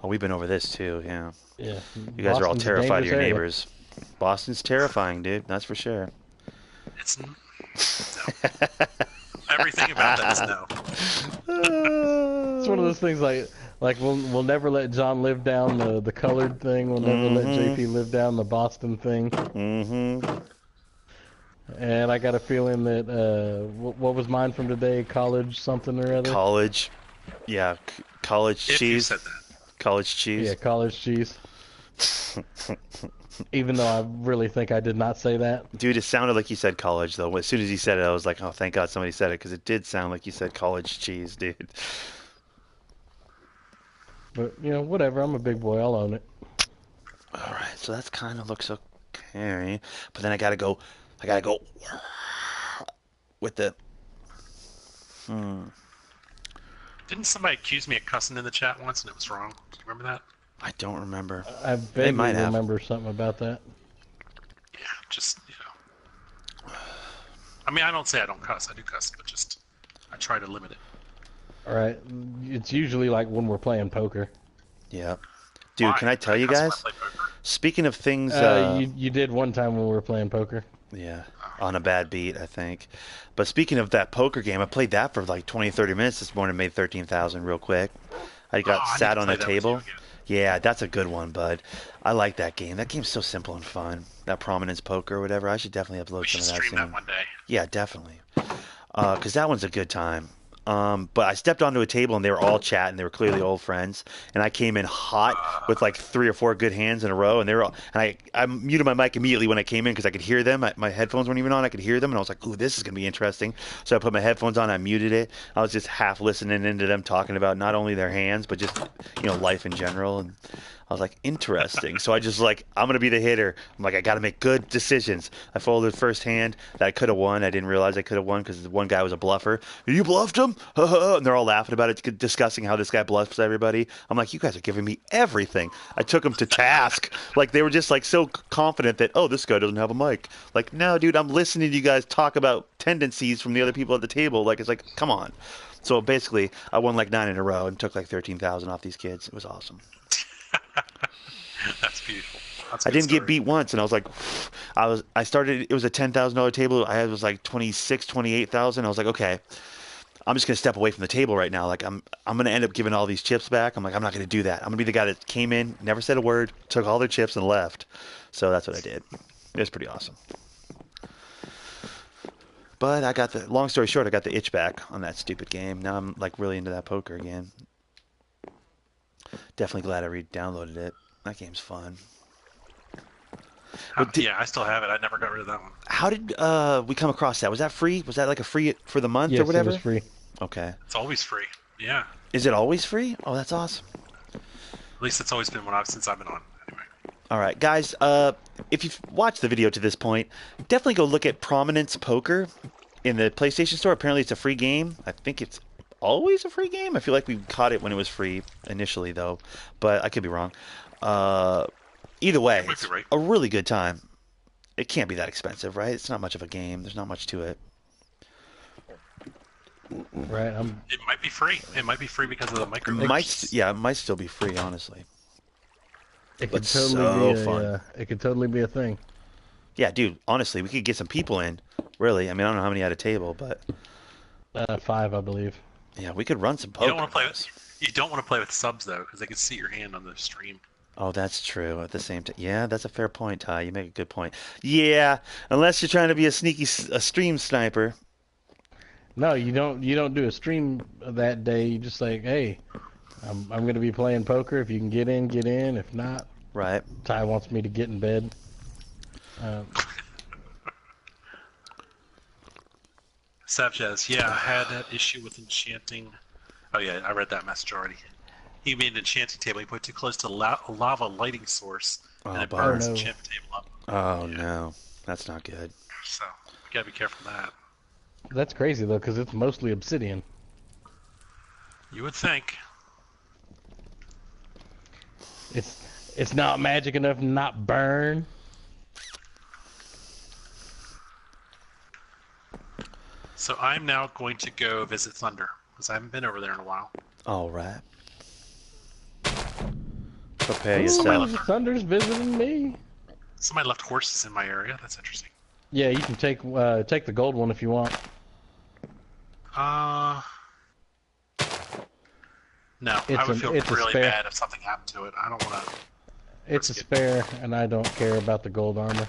Oh, we've been over this too, yeah. Yeah. You guys are all terrified of your neighbors. Boston's terrifying, dude. That's for sure. It's no. Everything about that is no. It's one of those things like we'll never let John live down the colored thing. We'll never let JP live down the Boston thing. Mm-hmm. And I got a feeling that what was mine from today? College something or other. College, yeah, college if cheese. You said that. College cheese. Yeah, college cheese. Even though I really think I did not say that. Dude, it sounded like you said college, though. As soon as you said it, I was like, oh, thank God somebody said it, because it did sound like you said college cheese, dude. But, you know, whatever. I'm a big boy. I'll own it. All right, so that kind of looks okay. But then I gotta go with the... Didn't somebody accuse me of cussing in the chat once, and it was wrong? Do you remember that? I don't remember. I vaguely remember something about that. Yeah, just, I mean, I don't say I don't cuss. I do cuss, but just I try to limit it. All right. It's usually like when we're playing poker. Yeah. Dude, why? Can I tell you guys? Speaking of things... you did one time when we were playing poker. Yeah, on a bad beat, I think. But speaking of that poker game, I played that for like 20, 30 minutes this morning, made 13,000 real quick. I got sat on the table. Yeah, that's a good one, bud. I like that game. That game's so simple and fun. That Prominence Poker or whatever. I should definitely upload some of that soon. We should stream that one day. Yeah, definitely. Because that one's a good time. But I stepped onto a table and they were all chatting. They were clearly old friends, and I came in hot with like 3 or 4 good hands in a row. And they were all, and I muted my mic immediately when I came in because I could hear them. My headphones weren't even on. I could hear them, and I was like, "Ooh, this is gonna be interesting." So I put my headphones on. I muted it. I was just half listening into them talking about not only their hands but just life in general. And I was like, interesting. So I just like, I'm going to be the hitter. I'm like, I got to make good decisions. I folded first hand that I could have won. I didn't realize I could have won because the one guy was a bluffer. You bluffed him? And they're all laughing about it, discussing how this guy bluffs everybody. I'm like, you guys are giving me everything. I took them to task. Like, they were just like so confident that, oh, this guy doesn't have a mic. Like, no, dude, I'm listening to you guys talk about tendencies from the other people at the table. Like, it's like, come on. So basically, I won like 9 in a row and took like 13,000 off these kids. It was awesome. That's beautiful. That's I didn't get beat once, and I was like, I started. It was a $10,000 table. I was like 26, 28,000. I was like, okay, I'm just gonna step away from the table right now. Like I'm gonna end up giving all these chips back. I'm like, I'm not gonna do that. I'm gonna be the guy that came in, never said a word, took all their chips and left. So that's what I did. It was pretty awesome. But I got the long story short, I got the itch back on that stupid game. Now I'm like really into that poker again. Definitely glad I re-downloaded it. That game's fun. Yeah, I still have it. I never got rid of that one. How did we come across that? Was that free? Was that like a free for the month or whatever? Yes, it was free. Okay. It's always free. Yeah. Is it always free? Oh, that's awesome. At least it's always been since I've been on. Anyway. All right, guys. If you've watched the video to this point, definitely go look at Prominence Poker in the PlayStation Store. Apparently, it's a free game. I think it's always a free game. I feel like we caught it when it was free initially, though, but I could be wrong. Either way, it's a really good time. It can't be that expensive, right? It's not much of a game. There's not much to it. Right. It might be free. It might be free because of the micro. It might still be free, honestly. It could totally be fun. It could totally be a thing. Yeah, dude. Honestly, we could get some people in. Really, I mean, I don't know how many at a table, but 5, I believe. Yeah, we could run some You poker. don't want to play with. You don't want to play with subs though, because they can see your hand on the stream. Oh, that's true. At the same time, yeah, that's a fair point, Ty. You make a good point. Yeah, unless you're trying to be a a stream sniper. No, you don't. You don't do a stream that day. You just like, hey, I'm gonna be playing poker. If you can get in, get in. If not, Right. Ty wants me to get in bed. Savjaz, yeah, I had that issue with enchanting. Oh yeah, I read that message already. He made an enchanting table. He put it too close to a lava lighting source, and it bummer. burns Oh, the no. enchanting table up. Oh no, that's not good. So you gotta be careful of that. That's crazy though, because it's mostly obsidian. You would think. It's not magic enough to not burn. So I'm now going to go visit Thunder because I haven't been over there in a while. All right. Prepare Ooh, yourself. Thunder's visiting me. Somebody left horses in my area. That's interesting. Yeah, you can take the gold one if you want. No, It's I would a- feel it's a really spare. bad if something happened to it. I don't want to. It's a spare, and I don't care about the gold armor.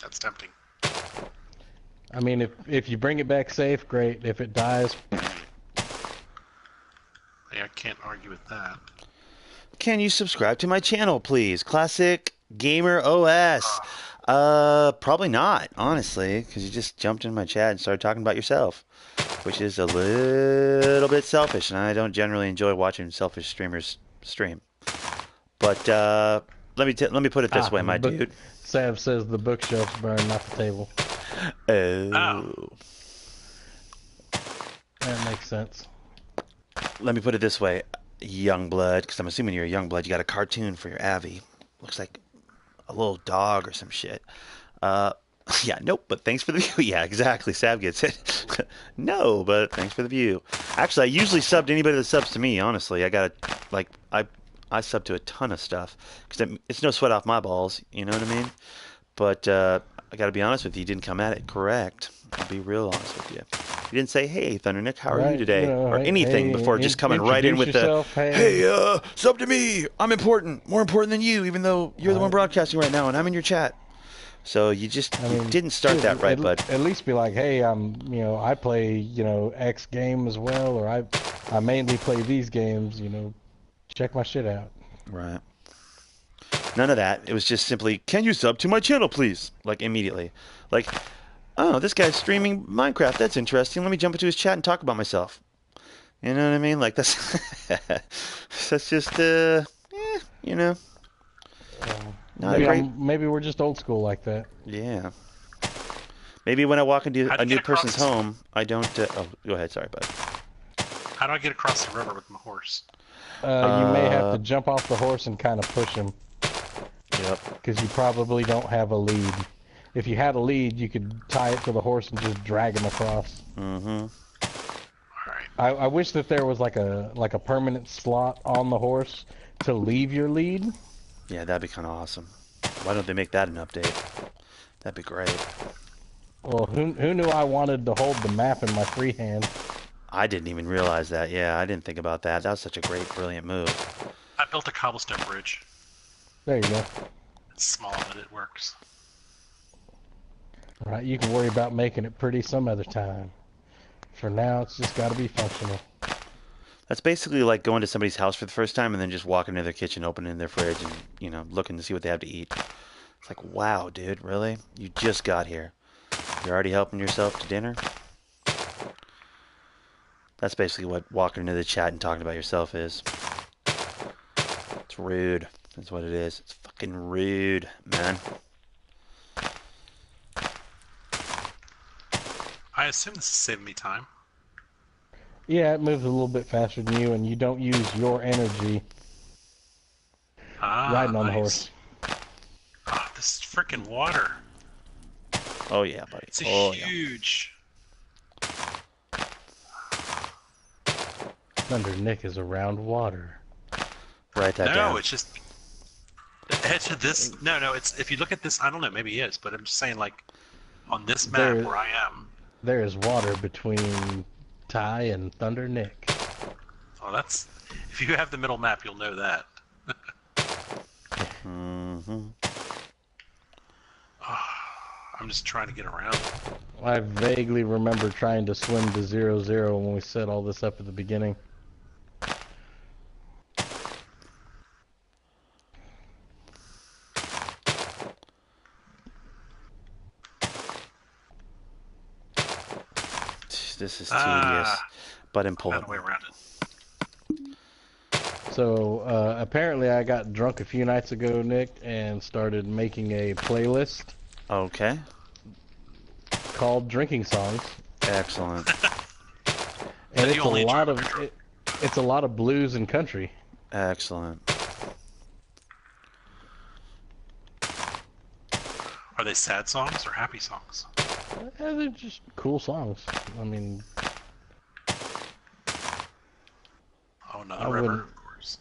That's tempting. I mean, if you bring it back safe, great. If it dies, Yeah, I can't argue with that. Can you subscribe to my channel, please? Classic Gamer OS. Probably not, honestly, because you just jumped in my chat and started talking about yourself, which is a little bit selfish, and I don't generally enjoy watching selfish streamers stream. But let me put it this way, my dude. Sav says the bookshelf's burn, not the table. Oh. That makes sense. Let me put it this way, Youngblood, because I'm assuming you're a Youngblood. You got a cartoon for your Avi. Looks like a little dog or some shit. Yeah, nope, but thanks for the view. Yeah, exactly. Sav gets it. No, but thanks for the view. Actually, I usually sub to anybody that subs to me, honestly. I sub to a ton of stuff, because it's no sweat off my balls, you know what I mean? But I got to be honest with you, you didn't come at it correct. I'll be real honest with you. You didn't say, hey, Thundernick, how are you today? Or anything before just coming right in with yourself, the, hey, sub to me. I'm important. More important than you, even though you're the one broadcasting right now and I'm in your chat. So you just you didn't start that right, bud. At least be like, hey, I play, X game as well, or I mainly play these games, check my shit out. Right. None of that. It was just simply, can you sub to my channel, please? Like, immediately. Like, oh, this guy's streaming Minecraft. That's interesting. Let me jump into his chat and talk about myself. You know what I mean? Like, that's just, Maybe we're just old school like that. Yeah. Maybe when I walk into a new person's across? home, I don't... oh, go ahead. Sorry, bud. How do I get across the river with my horse? You may have to jump off the horse and kind of push him. Yep. Because you probably don't have a lead. If you had a lead, you could tie it to the horse and just drag him across. Mm-hmm. Alright. I wish that there was like a permanent slot on the horse to leave your lead. Yeah, that'd be kind of awesome. Why don't they make that an update? That'd be great. Well, who knew I wanted to hold the map in my free hand? I didn't even realize that. Yeah, I didn't think about that. That was such a great, brilliant move. I built a cobblestone bridge. There you go. It's small, but it works. Right, you can worry about making it pretty some other time. For now, it's just got to be functional. That's basically like going to somebody's house for the first time and then just walking into their kitchen, opening their fridge, and looking to see what they have to eat. It's like, wow, dude, really? You just got here. You're already helping yourself to dinner? That's basically what walking into the chat and talking about yourself is. It's rude. That's what it is. It's fucking rude, man. I assume this is saving me time. Yeah, it moves a little bit faster than you, and you don't use your energy riding on the horse. Ah, this is freaking water. Oh, yeah, buddy. It's Oh, huge. Thundernick is around water. Write that down. No, it's just this. No, it's if you look at this. I don't know. Maybe it is, but I'm just saying, like on this map where I am. there is water between Ty and Thundernick. Oh, that's... If you have the middle map, you'll know that. Mm-hmm. I'm just trying to get around. I vaguely remember trying to swim to 0-0 when we set all this up at the beginning. This is tedious, but Found important. a way around it. So apparently I got drunk a few nights ago, Nick, and started making a playlist Okay. called Drinking Songs. Excellent. And you only it's a lot of blues and country. Excellent. Are they sad songs or happy songs? They're just cool songs. I mean, Oh, another I river, wouldn't- of course.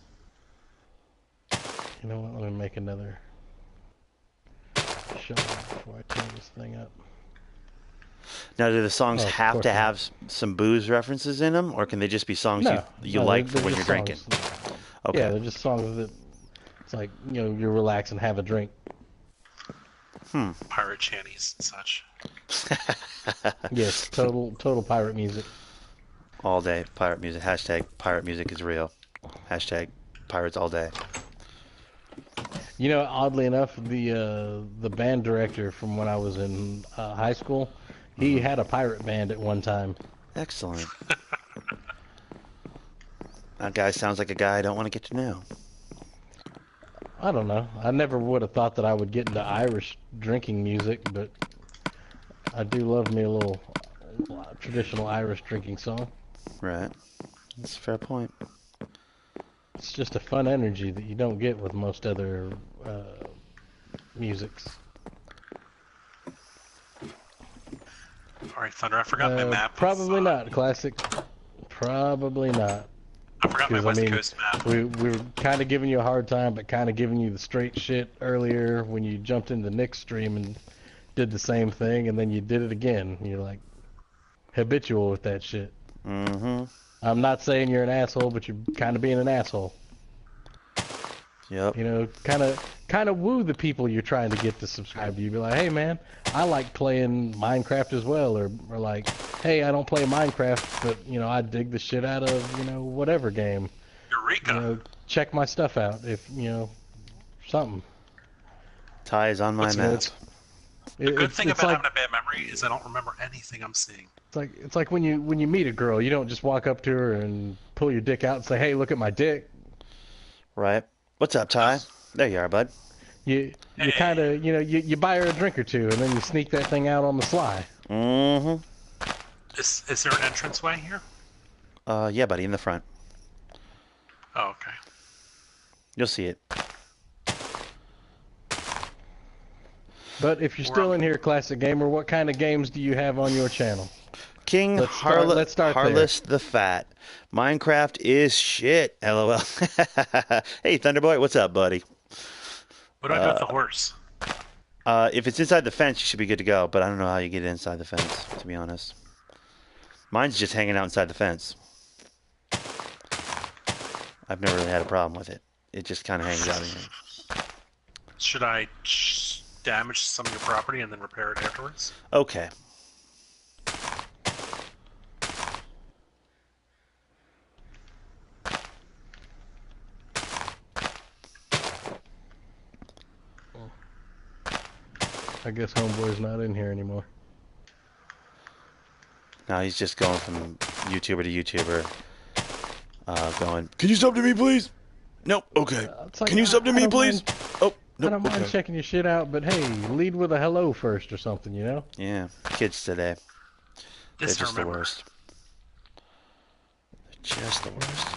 you know what? Let me make another shot before I turn this thing up. Now, do the songs Oh, of have course to not. have some booze references in them, or can they just be songs you No, like they're for when you're just drinking? songs. Okay. Yeah, they're just songs that it's like, you know, you relax and have a drink. Pirate shanties and such. Yes, total pirate music. All day pirate music. Hashtag pirate music is real. Hashtag pirates all day. You know, oddly enough, the band director from when I was in high school, he had a pirate band at one time. Excellent. That guy sounds like a guy I don't want to get to know. I don't know. I never would have thought that I would get into Irish drinking music, but I do love me a little traditional Irish drinking song. Right. That's a fair point. It's just a fun energy that you don't get with most other musics. All right, Thunder, I forgot my map. Probably not, Classic. Probably not. I forgot my 'Cause, West Coast map. We were kind of giving you a hard time, but kind of giving you the straight shit earlier when you jumped into Nick's stream and did the same thing, and then you did it again. You're like habitual with that shit. Mm-hmm. I'm not saying you're an asshole, but you're kind of being an asshole. Yep. You know, kind of woo the people you're trying to get to subscribe to you. Be like, hey man, I like playing Minecraft as well, or like, hey, I don't play Minecraft, but you know, I dig the shit out of, you know, whatever game. Eureka! You know, check my stuff out if you know something. Ty is on my What's map. The good thing it's about like having a bad memory is I don't remember anything I'm seeing. it's like when you meet a girl, you don't just walk up to her and pull your dick out and say, hey, look at my dick. Right. What's up, Ty? There you are, bud. You Hey. kind of, you know, you buy her a drink or two, and then you sneak that thing out on the sly. Mm-hmm. Is there an entranceway here? Yeah, buddy, in the front. Oh, okay. You'll see it. But if you're still in here, Classic Gamer, what kind of games do you have on your channel? King Let's start there. Harless the Fat. Minecraft is shit. LOL. Hey, Thunderboy, what's up, buddy? What do I do with the horse? If it's inside the fence, you should be good to go. But I don't know how you get inside the fence, to be honest. Mine's just hanging out inside the fence. I've never really had a problem with it. It just kind of hangs out in here. Should I damage some of your property and then repair it afterwards? Okay. I guess Homeboy's not in here anymore. Now he's just going from YouTuber to YouTuber. Going, can you sub to me, please? Nope. Okay. It's like, Can you sub to I me, don't please? mind- Oh, I nope. don't mind Okay. checking your shit out, but hey, lead with a hello first or something, you know? Yeah, kids today. They're This I just the remember. worst. They're just the worst.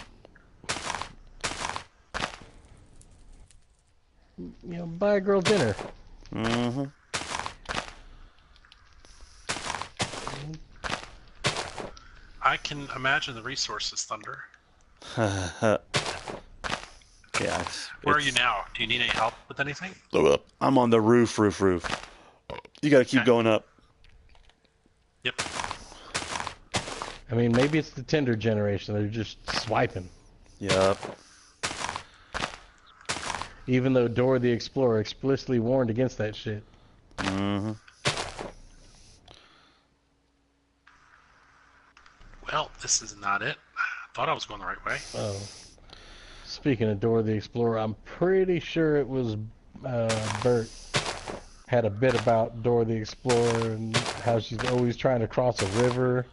You know, buy a girl dinner. Mm-hmm. I can imagine the resources, Thunder. Yeah. Where are you now? Do you need any help with anything? I'm on the roof. You gotta keep Okay. going up. Yep. I mean, maybe it's the Tinder generation. They're just swiping. Yup. Even though Dora the Explorer explicitly warned against that shit. Mm-hmm. Well, this is not it. I thought I was going the right way. Oh. Speaking of Dora the Explorer, I'm pretty sure it was Bert had a bit about Dora the Explorer and how she's always trying to cross a river,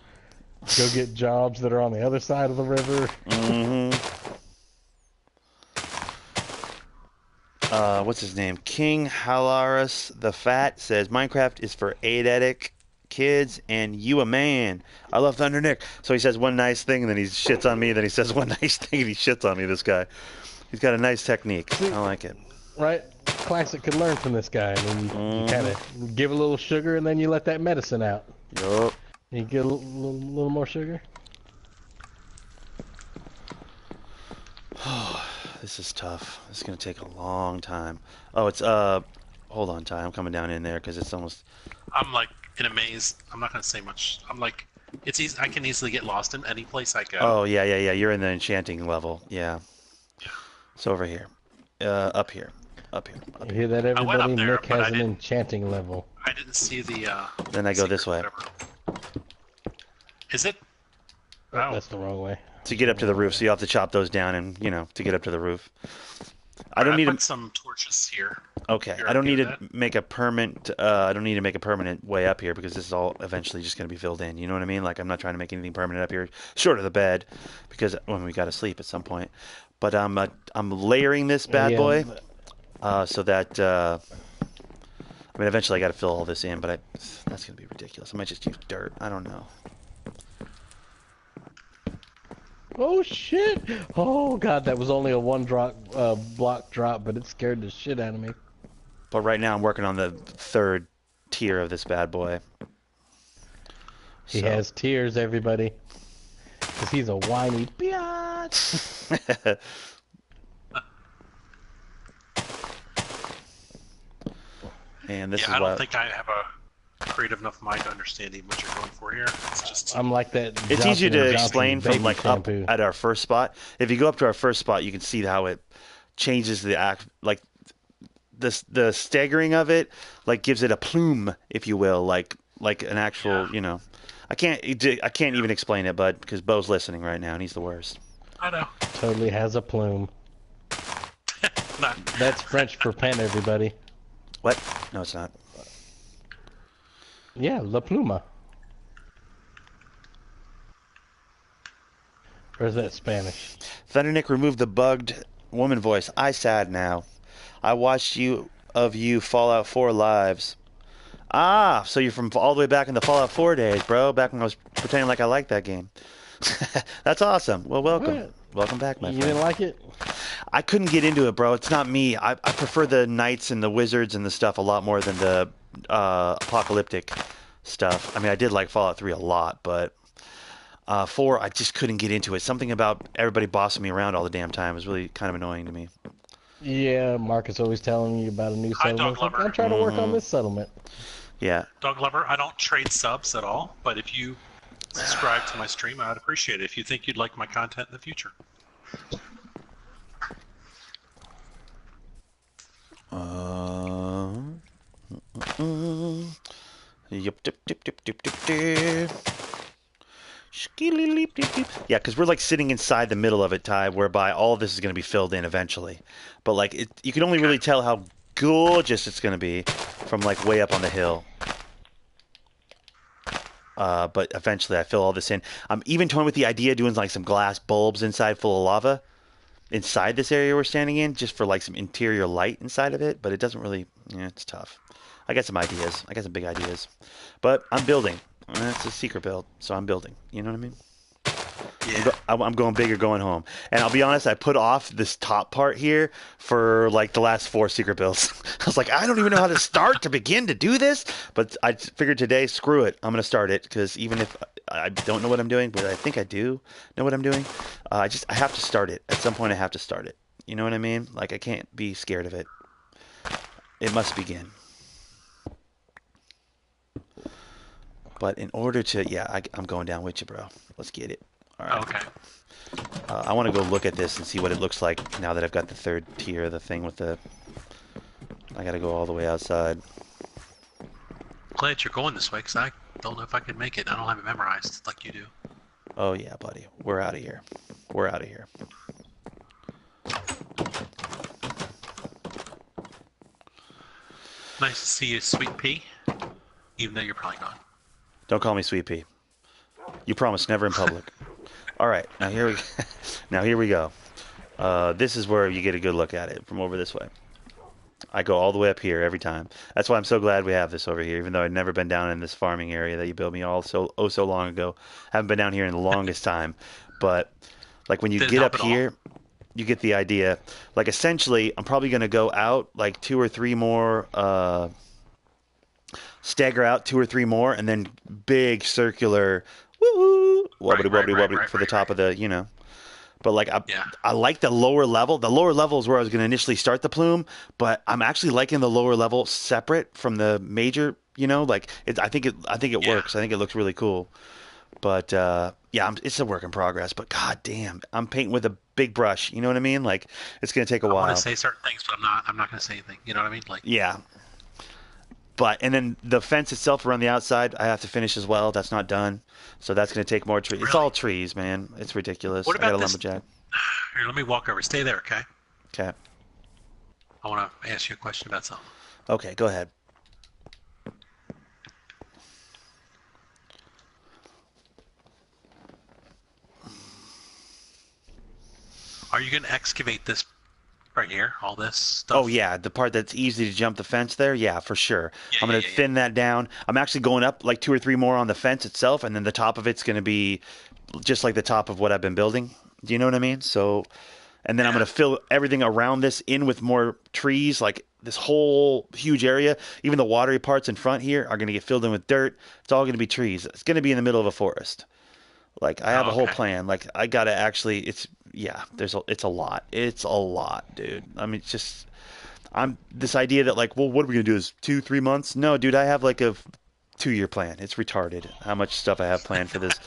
go get jobs that are on the other side of the river. Mm-hmm. What's his name? King Halaris the Fat says Minecraft is for eidetic kids and you a man. I love Thundernick. So he says one nice thing and then he shits on me. Then he says one nice thing and he shits on me. This guy, he's got a nice technique. I like it. Right? Classic could learn from this guy. I mean, you kind of give a little sugar and then you let that medicine out. Yup. You get a little more sugar. This is tough. This is gonna take a long time. Oh, it's hold on, Ty. I'm coming down in there because it's almost. I'm like in a maze. I'm not gonna say much. I'm like, it's easy. I can easily get lost in any place I go. Oh yeah. You're in the enchanting level. Yeah. It's over here. Up here. You hear that, I went everybody? up there, Nick but has I an didn't- enchanting level. I didn't see the. Then I go this way. whatever. Is it? Oh, That's the wrong way. To get up to the roof, so you have to chop those down, and to get up to the roof. I don't need put to. some torches here. Okay, You're I don't okay need with to make a permanent. I don't need to make a permanent way up here because this is all eventually just going to be filled in. You know what I mean? Like I'm not trying to make anything permanent up here, short of the bed, because when we got to sleep at some point. But I'm layering this bad boy, so that. I mean, eventually I got to fill all this in, but that's going to be ridiculous. I might just use dirt. I don't know. Oh shit! Oh god, that was only a block drop, but it scared the shit out of me. But right now I'm working on the third tier of this bad boy. He has tears, everybody, because he's a whiny biatch. And this is I why don't think I have a creative enough mind to understand even what you're going for here. It's just. I'm like that. it's Johnson easier & to Johnson explain from baby like shampoo. up at our first spot. If you go up to our first spot, you can see how it changes the act, like the staggering of it, like gives it a plume, if you will, like an actual, I can't even explain it, but because Bo's listening right now and he's the worst. I know. Totally has a plume. Not, That's French for pen, everybody. What? No, it's not. Yeah, la pluma. Or is that Spanish? Thundernick removed the bugged woman voice. I sad now. I watched you Fallout 4 lives. Ah, so you're from all the way back in the Fallout 4 days, bro. Back when I was pretending like I liked that game. That's awesome. Well, welcome. What? Welcome back, my You friend. didn't like it? I couldn't get into it, bro. It's not me. I prefer the knights and the wizards and the stuff a lot more than the apocalyptic stuff. I mean, I did like Fallout 3 a lot, but 4, I just couldn't get into it. Something about everybody bossing me around all the damn time was really kind of annoying to me. Yeah, Marcus always telling you about a new Hi, settlement. Dog Lover. I'm trying to work on this settlement. Yeah. Dog Lover, I don't trade subs at all, but if you subscribe to my stream, I'd appreciate it if you think you'd like my content in the future. Yeah, because we're like sitting inside the middle of it, Ty, whereby all of this is going to be filled in eventually. But like, you can only really tell how gorgeous it's going to be from like way up on the hill. But eventually I fill all this in. I'm even toying with the idea of doing like some glass bulbs inside full of lava inside this area we're standing in, just for like some interior light inside of it. But it doesn't really, it's tough. I got some ideas. I got some big ideas. But I'm building. It's a secret build, so I'm building. You know what I mean? Yeah. I'm going big or going home. And I'll be honest, I put off this top part here for like the last 4 secret builds. I was like, I don't even know how to start to begin to do this. But I figured today, screw it. I'm going to start it because even if I don't know what I'm doing, but I think I do know what I'm doing, I have to start it. At some point, I have to start it. You know what I mean? Like, I can't be scared of it. It must begin. But in order to, yeah, I'm going down with you, bro. Let's get it. All right. Okay. I want to go look at this and see what it looks like now that I've got the third tier of the thing with the... I got to go all the way outside. Glad you're going this way, because I don't know if I can make it. I don't have it memorized like you do. Oh, yeah, buddy. We're out of here. We're out of here. Nice to see you, Sweet Pea. Even though you're probably gone. Don't call me Sweet Pea. You promised never in public. All right, now here we now here we go. This is where you get a good look at it from over this way. I go all the way up here every time. That's why I'm so glad we have this over here, even though I'd never been down in this farming area that you built me so long ago. Haven't been down here in the longest time. But like when you get up here, you get the idea. Like essentially, I'm probably going to go out like 2 or 3 more, stagger out 2 or 3 more, and then big circular wobbly for the top of the, you know. But like I like the lower level. The lower level is where I was going to initially start the plume, but I'm actually liking the lower level separate from the major. You know, like I think it works. I think it looks really cool. But it's a work in progress. But god damn, I'm painting with a big brush. You know what I mean? Like it's going to take a while. I want to say certain things, but I'm not going to say anything. You know what I mean? Like yeah. But and then the fence itself around the outside, I have to finish as well. That's not done, so that's going to take more trees. Really? It's all trees, man. It's ridiculous. What about I got a this? lumberjack. Here, let me walk over. Stay there, okay? Okay. I want to ask you a question about something. Okay, go ahead. Are you going to excavate this right here, all this stuff? Oh, yeah, the part that's easy to jump the fence there? Yeah, for sure. Yeah, I'm going to thin that down. I'm actually going up like 2 or 3 more on the fence itself, and then the top of it's going to be just like the top of what I've been building. Do you know what I mean? So, and then I'm going to fill everything around this in with more trees, like this whole huge area. Even the watery parts in front here are going to get filled in with dirt. It's all going to be trees. It's going to be in the middle of a forest. Like, I have a whole plan. Like, I got to actually, it's a lot. It's a lot, dude. I mean, it's just, this idea that like, well, what are we going to do is 2-3 months? No, dude, I have like a 2-year plan. It's retarded how much stuff I have planned for this.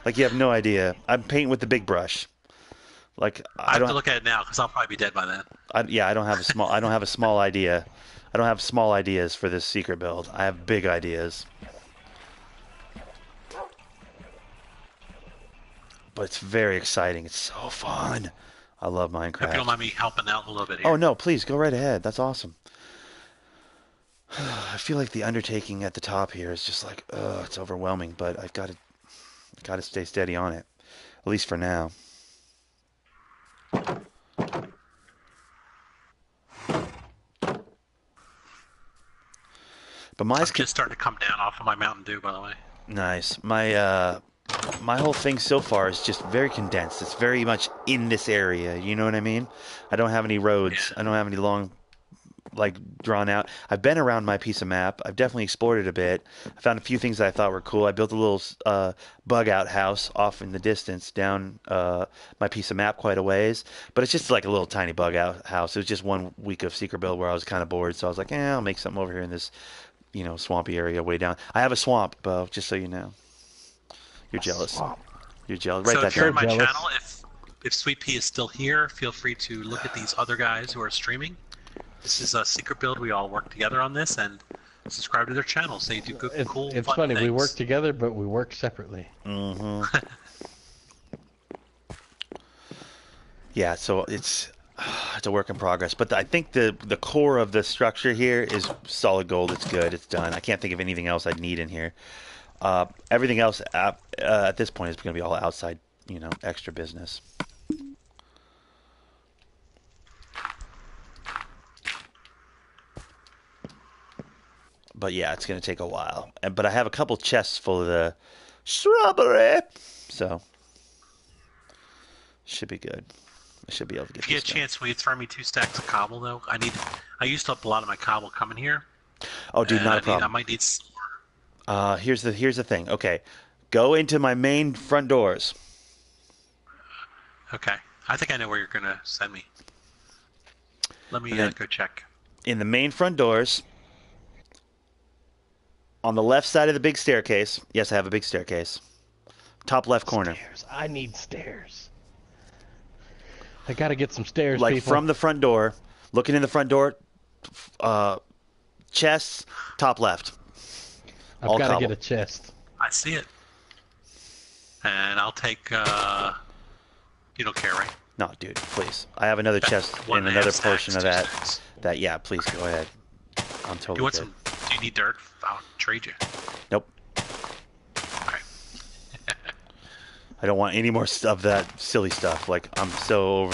Like, you have no idea. I'm painting with the big brush. Like, I have to look at it now because I'll probably be dead by then. I don't have a small idea. I don't have small ideas for this secret build. I have big ideas. But it's very exciting. It's so fun. I love Minecraft. If you don't mind me helping out a little bit here. Oh, no, please, go right ahead. That's awesome. I feel like the undertaking at the top here is just like, it's overwhelming, but I've got to stay steady on it, at least for now. But I'm just starting to come down off of my Mountain Dew, by the way. Nice. My whole thing so far is just very condensed. It's very much in this area. You know what I mean? I don't have any roads. I don't have any long, like, drawn out. I've been around my piece of map. I've definitely explored it a bit. I found a few things that I thought were cool. I built a little bug out house off in the distance down my piece of map quite a ways. But it's just like a little tiny bug out house. It was just 1 week of secret build where I was kind of bored. So I was like, I'll make something over here in this, swampy area way down. I have a swamp, Bo, just so you know. You're jealous. You're jealous. Right. So if you're in my channel, if Sweet Pea is still here, feel free to look at these other guys who are streaming. This is a secret build. We all work together on this, and subscribe to their channels. They do good, cool, It's fun funny. things. We work together, but we work separately. Mm-hmm. Yeah. So it's a work in progress, but I think the core of the structure here is solid gold. It's good. It's done. I can't think of anything else I'd need in here. Everything else at this point is going to be all outside, extra business. But yeah, it's going to take a while. But I have a couple chests full of the strawberry, so should be good. I should be able to get. If you get a chance, will you throw me 2 stacks of cobble though? I used up a lot of my cobble coming here. Oh, dude, not a problem. I might need some more. Here's the thing. Okay, go into my main front doors. Okay, I think I know where you're gonna send me. Let me go check. In the main front doors, On the left side of the big staircase. Yes, I have a big staircase. Top left corner. Stairs. I need stairs. I gotta get some stairs, Like people. from the front door, looking in the front door, chests, top left. I've gotta get a chest. I see it. And I'll take, you don't care, right? No, dude, please. I have another chest in another portion of that. Yeah, please go ahead. I'm totally good. Do you need dirt? I'll trade you. Nope. Alright. I don't want any more of that silly stuff. Like, I'm so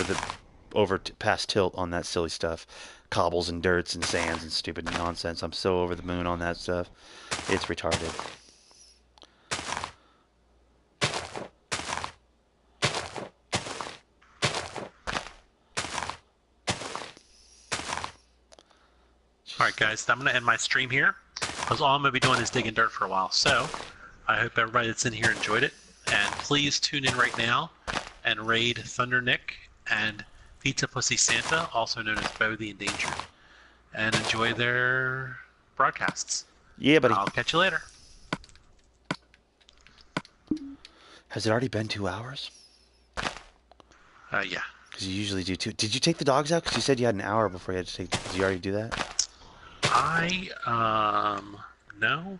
past tilt on that silly stuff. Cobbles and dirts and sands and stupid nonsense. I'm so over the moon on that stuff. It's retarded. Alright guys, I'm going to end my stream here, because all I'm going to be doing is digging dirt for a while. So, I hope everybody that's in here enjoyed it, and please tune in right now and raid Thundernick and Pizza Pussy Santa, also known as Bo the Endangered, and enjoy their broadcasts. Yeah, buddy. I'll catch you later. Has it already been 2 hours? Yeah. Because you usually do 2. Did you take the dogs out? Because you said you had an hour before you had to take... Did you already do that? No.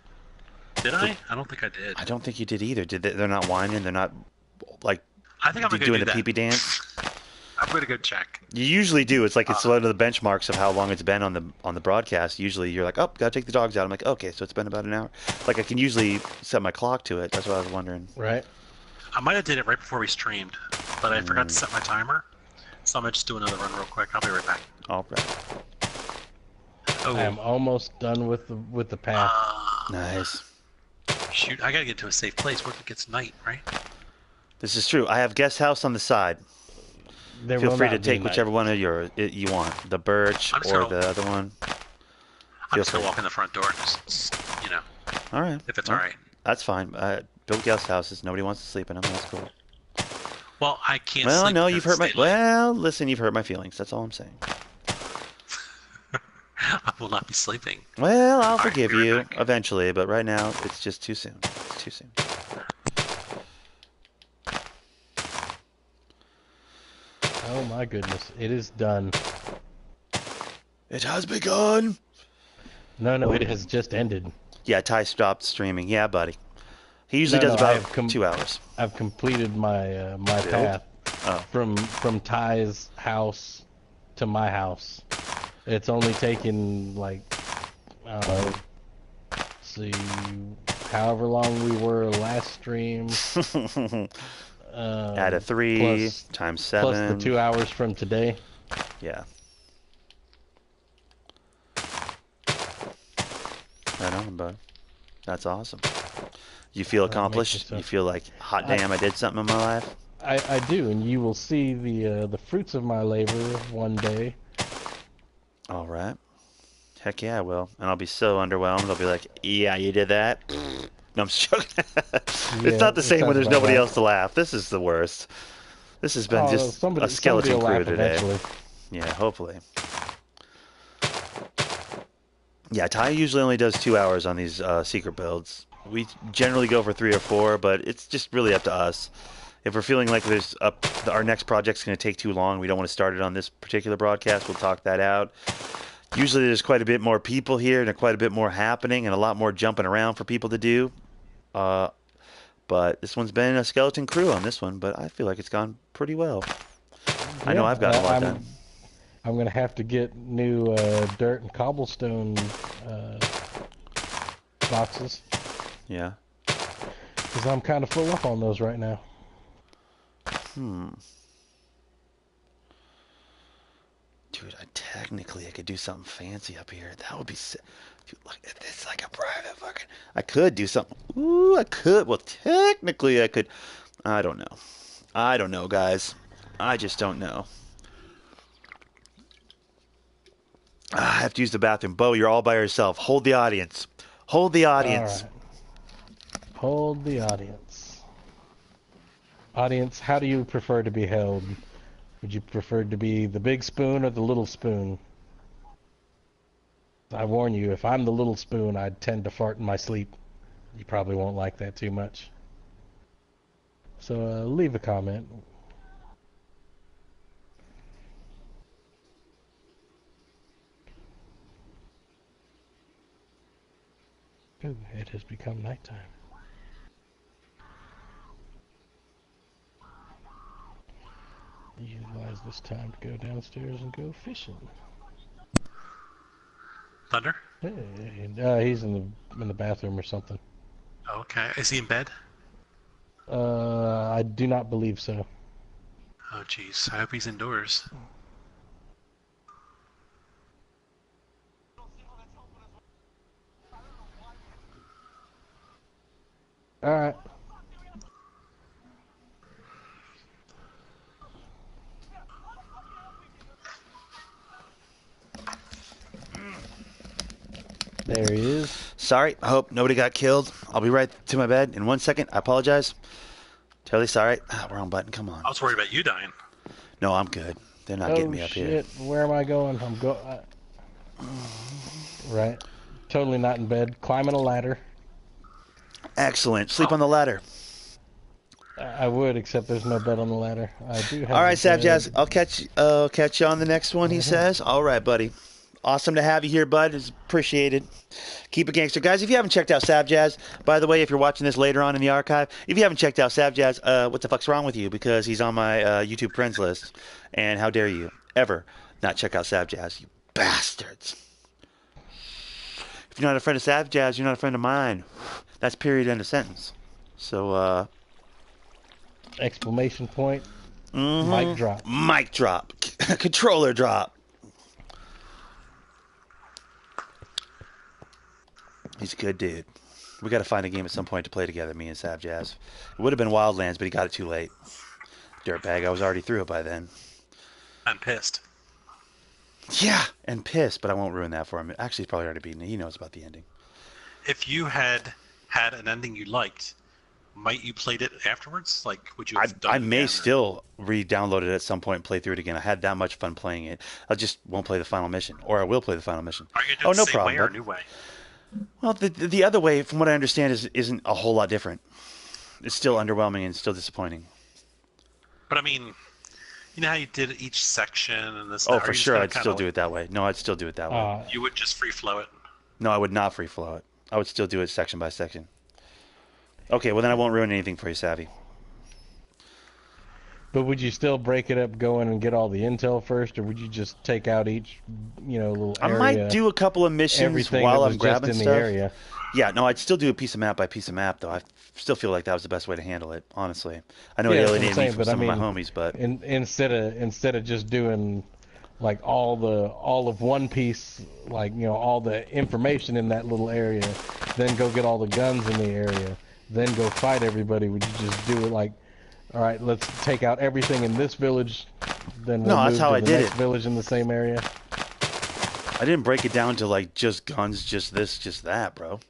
Did I? I don't think I did. I don't think you did either. Did they? They're not whining? They're not, like, I think I'm going to doing do the that. pee-pee dance? I'm going to go check. You usually do. It's like it's one of the benchmarks of how long it's been on the broadcast. Usually you're like, oh, gotta take the dogs out. I'm like, okay, so it's been about an hour. Like, I can usually set my clock to it. That's what I was wondering. Right. I might have did it right before we streamed, but I forgot to set my timer. So I'm going to just do another run real quick. I'll be right back. All right. Oh, I am almost done with the path. Nice. shoot, I got to get to a safe place. What if it gets night, right? This is true. I have guest house on the side. There Feel will free not to be take night. whichever one of you want. The birch or the other one. I'm just going to walk in the front door and just, you know, All right. if it's Well, all right. That's fine. Built guest houses. Nobody wants to sleep in them. That's cool. Well, I can't Well, sleep no, because you've hurt my... it's daylight. Well, listen, you've hurt my feelings. That's all I'm saying. I will not be sleeping. Well, I'll right, forgive be right you back. eventually, but right now, it's just too soon. It's too soon. Oh my goodness, it is done. It has begun! No, it has just ended. Yeah, Ty stopped streaming. Yeah, buddy. He usually No, does I about have 2 hours. I've completed my my path Oh. from Ty's house to my house. It's only taken like let's see, however long we were last stream. Add a 3 plus- times 7. Plus the 2 hours from today. Yeah. Right on, bud. That's awesome. You feel accomplished? yourself- You feel like, hot damn, I did something in my life? I do, and you will see the fruits of my labor one day. All right. Heck yeah, I will. And I'll be so underwhelmed. I'll be like, yeah, you did that? No, I'm just joking. Yeah, It's not the it same when sounds there's about nobody right. else to laugh. This is the worst. This has been just somebody a skeleton will crew laugh today. eventually. Yeah, hopefully. Yeah, Ty usually only does 2 hours on these secret builds. We generally go for 3 or 4, but it's just really up to us. If we're feeling like our next project's going to take too long, we don't want to start it on this particular broadcast, we'll talk that out. Usually there's quite a bit more people here and quite a bit more happening and a lot more jumping around for people to do. But this one's been a skeleton crew on this one, but I feel like it's gone pretty well. I know I've gotten a lot done. I'm going to have to get new dirt and cobblestone boxes. Yeah. Because I'm kind of full up on those right now. Dude, technically I could do something fancy up here. That would be sick. Dude, look, it's like a private fucking... I could do something. Ooh, I could. Well, technically I could. I don't know. I don't know, guys. I just don't know. I have to use the bathroom. Bo, you're all by yourself. Hold the audience. Hold the audience. All right. Hold the audience. Audience, how do you prefer to be held? Would you prefer to be the big spoon or the little spoon? I warn you, if I'm the little spoon, I tend to fart in my sleep. You probably won't like that too much. So leave a comment. Ooh, it has become nighttime. Utilize this time to go downstairs and go fishing. Thunder? Hey, he's in the bathroom or something. Okay. Is he in bed? I do not believe so. Oh, jeez. I hope he's indoors. All right. There he is. Sorry, I hope nobody got killed. I'll be right to my bed in 1 second. I apologize. Totally sorry. Wrong button. Come on. I was worried about you dying. No, I'm good. They're not getting me up here. Shit! Where am I going? Right. Totally not in bed. Climbing a ladder. Excellent. Sleep on the ladder. I would, except there's no bed on the ladder. I do have. All right, Sav Jazz. I'll catch you on the next one. He says. All right, buddy. Awesome to have you here, bud. It's appreciated. Keep it gangster. Guys, if you haven't checked out Sav Jazz, by the way, if you're watching this later on in the archive, if you haven't checked out Sav Jazz, what the fuck's wrong with you? Because he's on my YouTube friends list. And how dare you ever not check out Sav Jazz, you bastards. If you're not a friend of Sav Jazz, you're not a friend of mine. That's period, end of sentence. So, exclamation point. Mic drop. Mic drop. Controller drop. He's a good dude. We got to find a game at some point to play together, me and Sav Jazz. It would have been Wildlands, but he got it too late. Dirtbag, I was already through it by then. I'm pissed. Yeah, and pissed, but I won't ruin that for him. Actually, he's probably already beaten it. He knows about the ending. If you had an ending you liked, might you played it afterwards? Like, would you have done I it may again, still re-download it at some point and play through it again. I had that much fun playing it. I just won't play the final mission. Or I will play the final mission. Are you going to do it the same way or a new way? Well, the other way, from what I understand, isn't a whole lot different. It's still underwhelming and still disappointing. But I mean, you know how you did each section and this. Oh, for sure, I'd still do it that way. No, I'd still do it that way. You would just free flow it. No, I would not free flow it. I would still do it section by section. Okay, well then I won't ruin anything for you, Savvy. But would you still break it up, go in and get all the intel first, or would you just take out each, little area? I might do a couple of missions while I'm grabbing just in stuff. the area. Yeah, no, I'd still do a piece of map by piece of map, though. I still feel like that was the best way to handle it, honestly. I know it alienated me from some of my homies, but instead of just doing like all of one piece, like all the information in that little area, then go get all the guns in the area, then go fight everybody. Would you just do it like, all right, let's take out everything in this village, then we'll move to the next village in the same area? I didn't break it down to like just guns, just this, just that, bro.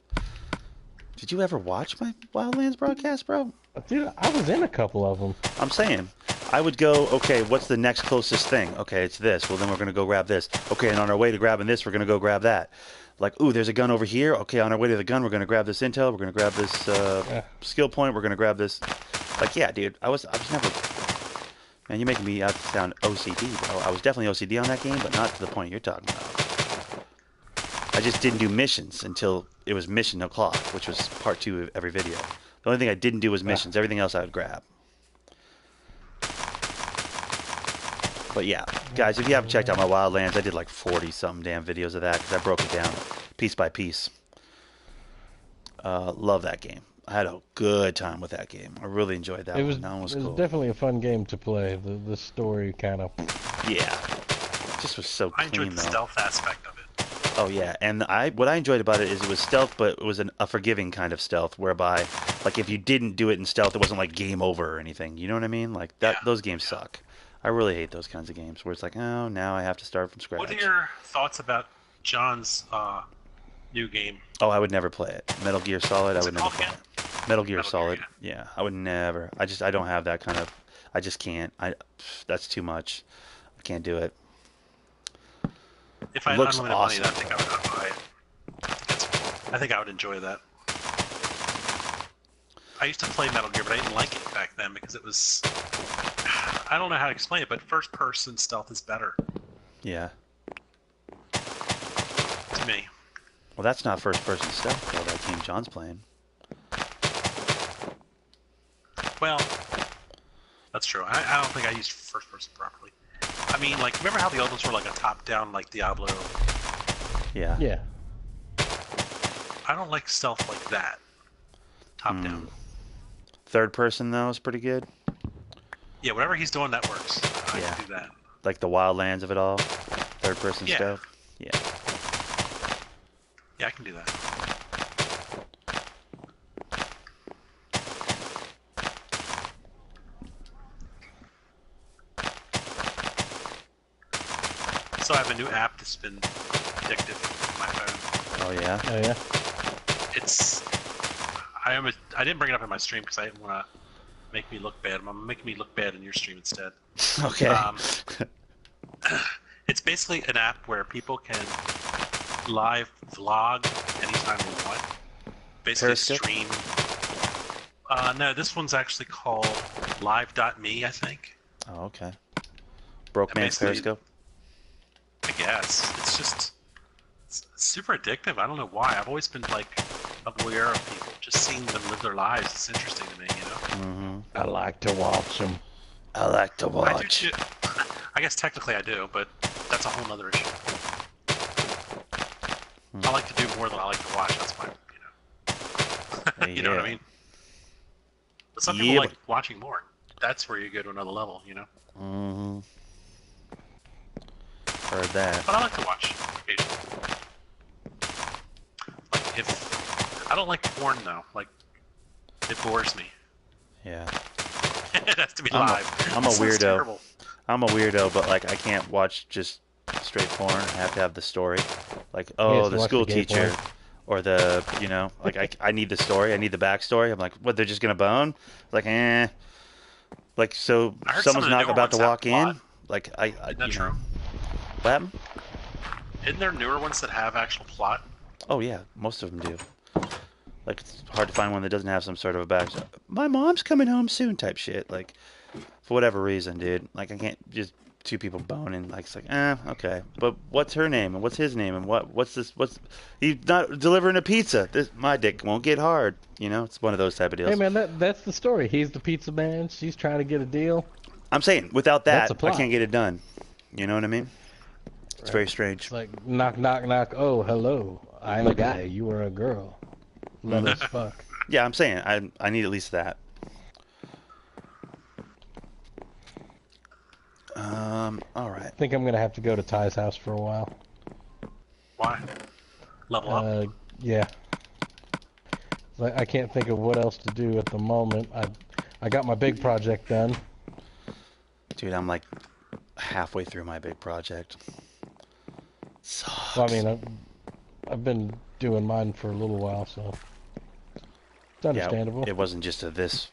Did you ever watch my Wildlands broadcast, bro? Dude, I was in a couple of them. I'm saying, I would go, okay, what's the next closest thing? Okay, it's this. Well, then we're going to go grab this. Okay, and on our way to grabbing this, we're going to go grab that. Like, ooh, there's a gun over here. Okay, on our way to the gun, we're going to grab this intel. We're going to grab this skill point. We're going to grab this. Like, yeah, dude, I was never... Man, you're making me out to sound OCD, bro. I was definitely OCD on that game, but not to the point you're talking about. I just didn't do missions until it was mission o'clock, which was part 2 of every video. The only thing I didn't do was missions. Everything else I would grab. But yeah, guys, if you haven't checked out my Wildlands, I did like 40-something damn videos of that because I broke it down piece by piece. Love that game. I had a good time with that game. I really enjoyed that one. That one was cool. It was definitely a fun game to play. The story kind of... Yeah. It just was so clean, I enjoyed the stealth aspect of it. Oh yeah, and what I enjoyed about it is it was stealth, but it was a forgiving kind of stealth, whereby, like, if you didn't do it in stealth, it wasn't like game over or anything. You know what I mean? Like that. Yeah. Those games suck. I really hate those kinds of games where it's like, oh, now I have to start from scratch. What are your thoughts about John's new game? Oh, I would never play it. Metal Gear Solid. I would never play it. Metal Gear Solid. Yeah, I would never. I don't have that kind of. I just can't. That's too much. I can't do it. If I had unlimited money, I think I would buy it. I think I would enjoy that. I used to play Metal Gear, but I didn't like it back then because it was... I don't know how to explain it, but first-person stealth is better Yeah. to me. Well, that's not first-person stuff, though, that game John's playing. Well, that's true. I don't think I used first-person properly. I mean, like, remember how the old ones were like a top-down, like Diablo? Yeah. Yeah. I don't like stealth like that. Top-down. Third person, though, is pretty good. Yeah, whatever he's doing, that works. I Yeah. can do that. Like the Wildlands of it all. Third person Yeah. stuff. Yeah. Yeah, I can do that. So I have a new app that's been addictive on my phone. Oh, yeah? Oh yeah. It's... I didn't bring it up in my stream because I didn't want to make me look bad. I'm making me look bad in your stream instead. Okay. It's basically an app where people can live vlog anytime they want. Basically Periscope? stream. No, this one's actually called live.me, I think. Oh, okay. Broke And Man's basically- Periscope? I guess. It's super addictive. I don't know why. I've always been like aware of people. Just seeing them live their lives. It's interesting to me, you know? Mm-hmm. I like to watch them. I like to I do watch. too. I guess technically I do, but that's a whole other issue. I like to do more than I like to watch. That's my, you know what I mean? But some people Yeah, like watching more. That's where you go to another level, you know? Mm-hmm. Heard that. But I like to watch occasionally. Like if I don't like porn though, like it bores me. Yeah. It has to be I'm a- live. I'm a It sounds weirdo. terrible. I'm a weirdo, but like I can't watch just straight porn. I have to have the story. Like, has oh, to the watch school the gay teacher, porn. or the, you know, like I need the story. I need the backstory. I'm like, what? They're just gonna bone? Like, eh. Like, so I heard some someone's of the not newer about to ones have walk in. plot. Like, Isn't that you true? know. What happened? Isn't there newer ones that have actual plot? Oh yeah, most of them do. Like, it's hard to find one that doesn't have some sort of a backstory. My mom's coming home soon type shit. Like, for whatever reason, dude. Like, I can't just two people boning. Like, it's like, okay. But what's her name and what's his name and what's this? What's he's not delivering a pizza? This my dick won't get hard. You know, it's one of those type of deals. Hey man, that's the story. He's the pizza man. She's trying to get a deal. I'm saying without that, That's a I plot. can't get it done. You know what I mean? It's very strange. It's like knock, knock, knock. Oh, hello. I'm a guy. You are a girl. Let us fuck. Yeah, I'm saying I need at least that. All right. I think I'm gonna have to go to Ty's house for a while. Why? Level up? Yeah. I can't think of what else to do at the moment. I got my big project done. Dude, I'm like halfway through my big project. Sucks. Well, I mean, I've been doing mine for a little while, so it's understandable. Yeah, it wasn't just this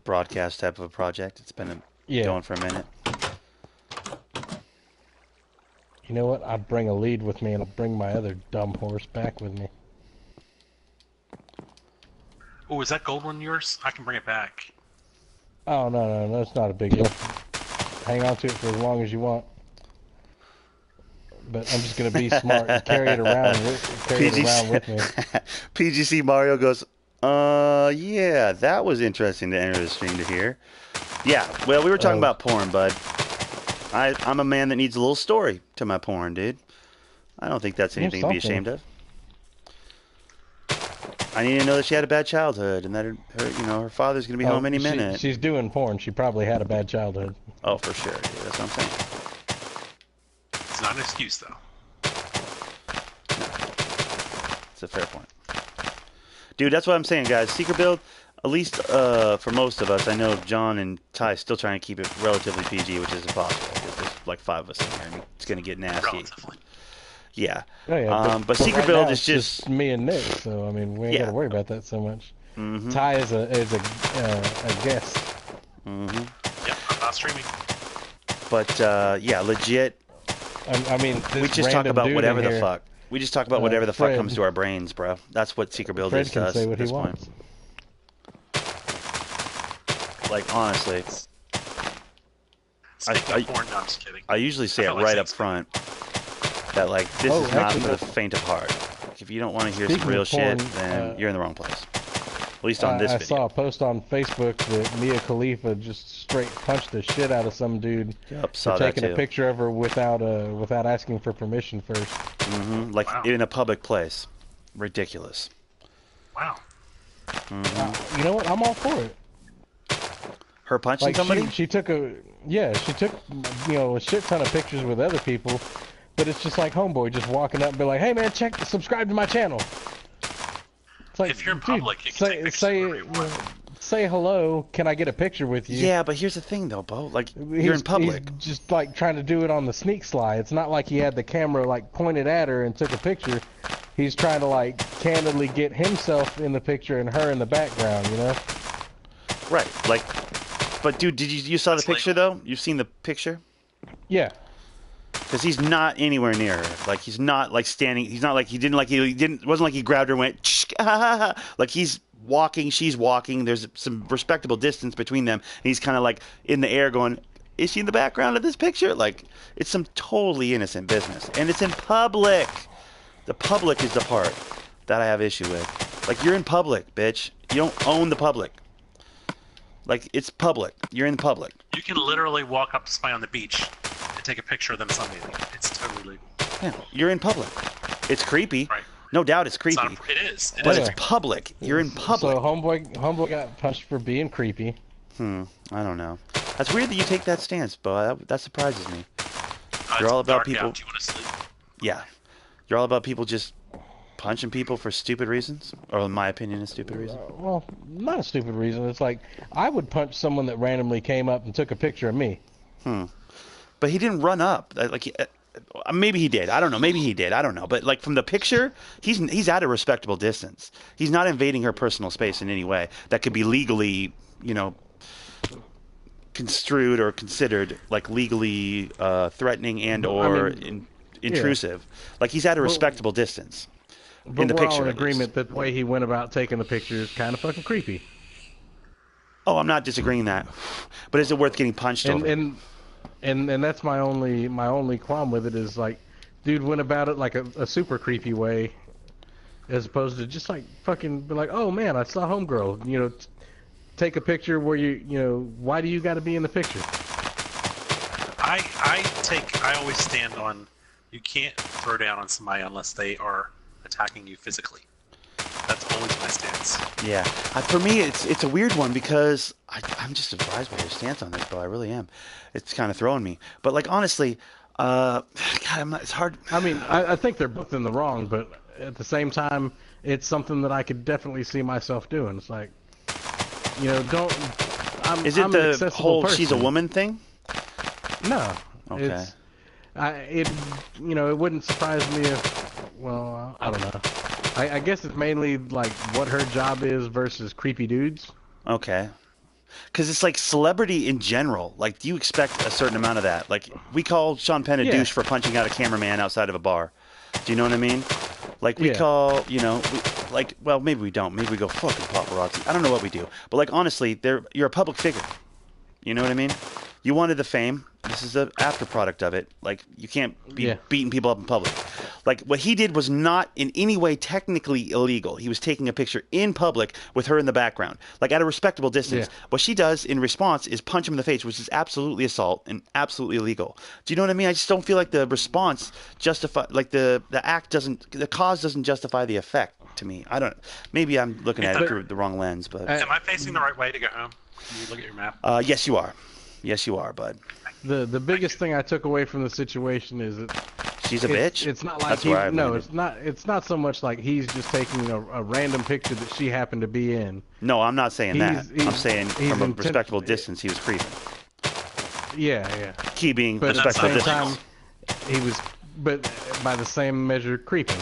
broadcast type of a project. It's been Yeah. going for a minute. You know what? I'll bring a lead with me, and I'll bring my other dumb horse back with me. Oh, is that gold one yours? I can bring it back. Oh, no, it's not a big deal. Hang on to it for as long as you want. But I'm just gonna be smart and carry it around with me. PGC Mario goes, yeah, that was interesting to enter the stream to hear. Yeah, well, we were talking about porn, bud. I'm a man that needs a little story to my porn, dude. I don't think that's anything to be ashamed of. I need to know that she had a bad childhood and that her father's gonna be home any minute. She's doing porn. She probably had a bad childhood. Oh, for sure, dude. That's what I'm saying. It's not an excuse, though. It's a fair point. Dude, that's what I'm saying, guys. Secret build, at least for most of us, I know John and Ty still trying to keep it relatively PG, which is impossible. Because there's like 5 of us in here, and it's going to get nasty. Relatively. Yeah. Oh, yeah, but Secret right build now is it's just... me and Nick, so I mean we ain't Yeah. gotta worry about that so much. Mm-hmm. Ty is a guest. Mm-hmm. Yeah, I'm not streaming. But, yeah, legit, I mean, this we just talk random about dude whatever in the here, fuck. We just talk about whatever the fuck Fred. comes to our brains, bro. That's what Secret Build Fred is to can us say at what he this point. wants. Like, honestly, Speaking of porn, no, I'm just kidding. I usually say I it felt like right saying up front that, like, this Oh, is not actually, for the faint of heart. Like, if you don't want to hear some speaking real of porn, shit, then you're in the wrong place. At least on this I video. saw a post on Facebook that Mia Khalifa just straight punched the shit out of some dude Yep, for saw that taking too. a picture of her without asking for permission first. Like, Wow. in a public place. Ridiculous. Wow. You know what? I'm all for it. Her punching Like somebody? she took a shit ton of pictures with other people, but it's just like homeboy just walking up and be like, "Hey man, subscribe to my channel." It's like, If you're in dude, public, you can take pictures wherever you want. say hello. Can I get a picture with you? Yeah, but here's the thing, though, Bo. Like, you're in He's public. just like trying to do it on the sneak slide. It's not like he had the camera like pointed at her and took a picture. He's trying to like candidly get himself in the picture and her in the background, you know? Right. Like, but dude, you saw the That's picture legal. though? You've seen the picture? Yeah. Because he's not anywhere near her. Like, he's not like standing. He's not like he didn't. It wasn't like he grabbed her and went. "Shh, ah, ha, ha." Like, he's walking. She's walking. There's some respectable distance between them. And he's kind of like in the air, going, "Is she in the background of this picture?" Like, it's some totally innocent business, and it's in public. The public is the part that I have issue with. Like, you're in public, bitch. You don't own the public. Like, it's public. You're in public. You can literally walk up to somebody on the beach and take a picture of them sunbathing. It's totally legal. Yeah, you're in public. It's creepy. Right. No doubt it's It's creepy. not, it is. It But is. it's public. You're in public. So homeboy got punched for being creepy. I don't know. That's weird that you take that stance, Bo. That surprises me. It's You're all about dark people. out. Do you want to sleep? Yeah. You're all about people just punching people for stupid reasons? Or, in my opinion, a stupid reason? Well, not a stupid reason. It's like I would punch someone that randomly came up and took a picture of me. But he didn't run up. Maybe he did. I don't know. Maybe he did. I don't know. But, like, from the picture, he's at a respectable distance. He's not invading her personal space in any way that could be legally, construed or considered, like, legally threatening and or intrusive. Like, he's at a respectable distance. But In the we're picture, all in at least. agreement that the way he went about taking the picture is kind of fucking creepy. Oh, I'm not disagreeing that. But is it worth getting punched over? And that's my only qualm with it is like, dude went about it like a super creepy way, as opposed to just like fucking be like, oh man, I saw homegirl, take a picture where why do you got to be in the picture? I always stand on, you can't throw down on somebody unless they are attacking you physically. That's always my stance. Yeah. For me, it's a weird one because I'm just surprised by your stance on this, bro. I really am. It's kind of throwing me. But, like, honestly, God, it's hard. I mean, I think they're both in the wrong, but at the same time, it's something that I could definitely see myself doing. It's like, Is it I'm an the accessible whole person. she's a woman thing? No. Okay. It wouldn't surprise me if, I don't know. I guess it's mainly like what her job is versus creepy dudes. Okay. Because it's like celebrity in general. Like, do you expect a certain amount of that? Like, we call Sean Penn a douche for punching out a cameraman outside of a bar. Do you know what I mean? Like, we call, maybe we don't. Maybe we go, fucking paparazzi. I don't know what we do. But, like, honestly, you're a public figure. You know what I mean? You wanted the fame. This is the after product of it. Like, you can't be beating people up in public. Like, what he did was not in any way technically illegal. He was taking a picture in public with her in the background, like at a respectable distance. Yeah. What she does in response is punch him in the face, which is absolutely assault and absolutely illegal. Do you know what I mean? I just don't feel like the response the cause doesn't justify the effect to me. I don't. Maybe I'm looking at it through the wrong lens, but. Am I facing the right way to go home? Can you look at your map? Yes, you are. Yes, you are, bud. The biggest thing I took away from the situation is that she's a bitch. It's not like That's where I landed. it's not so much like he's just taking a random picture that she happened to be in. No, I'm not saying that. I'm saying from a intent- respectable distance, he was creeping. Yeah. Key being But at the respectable same distance. time, he was, but by the same measure, creeping.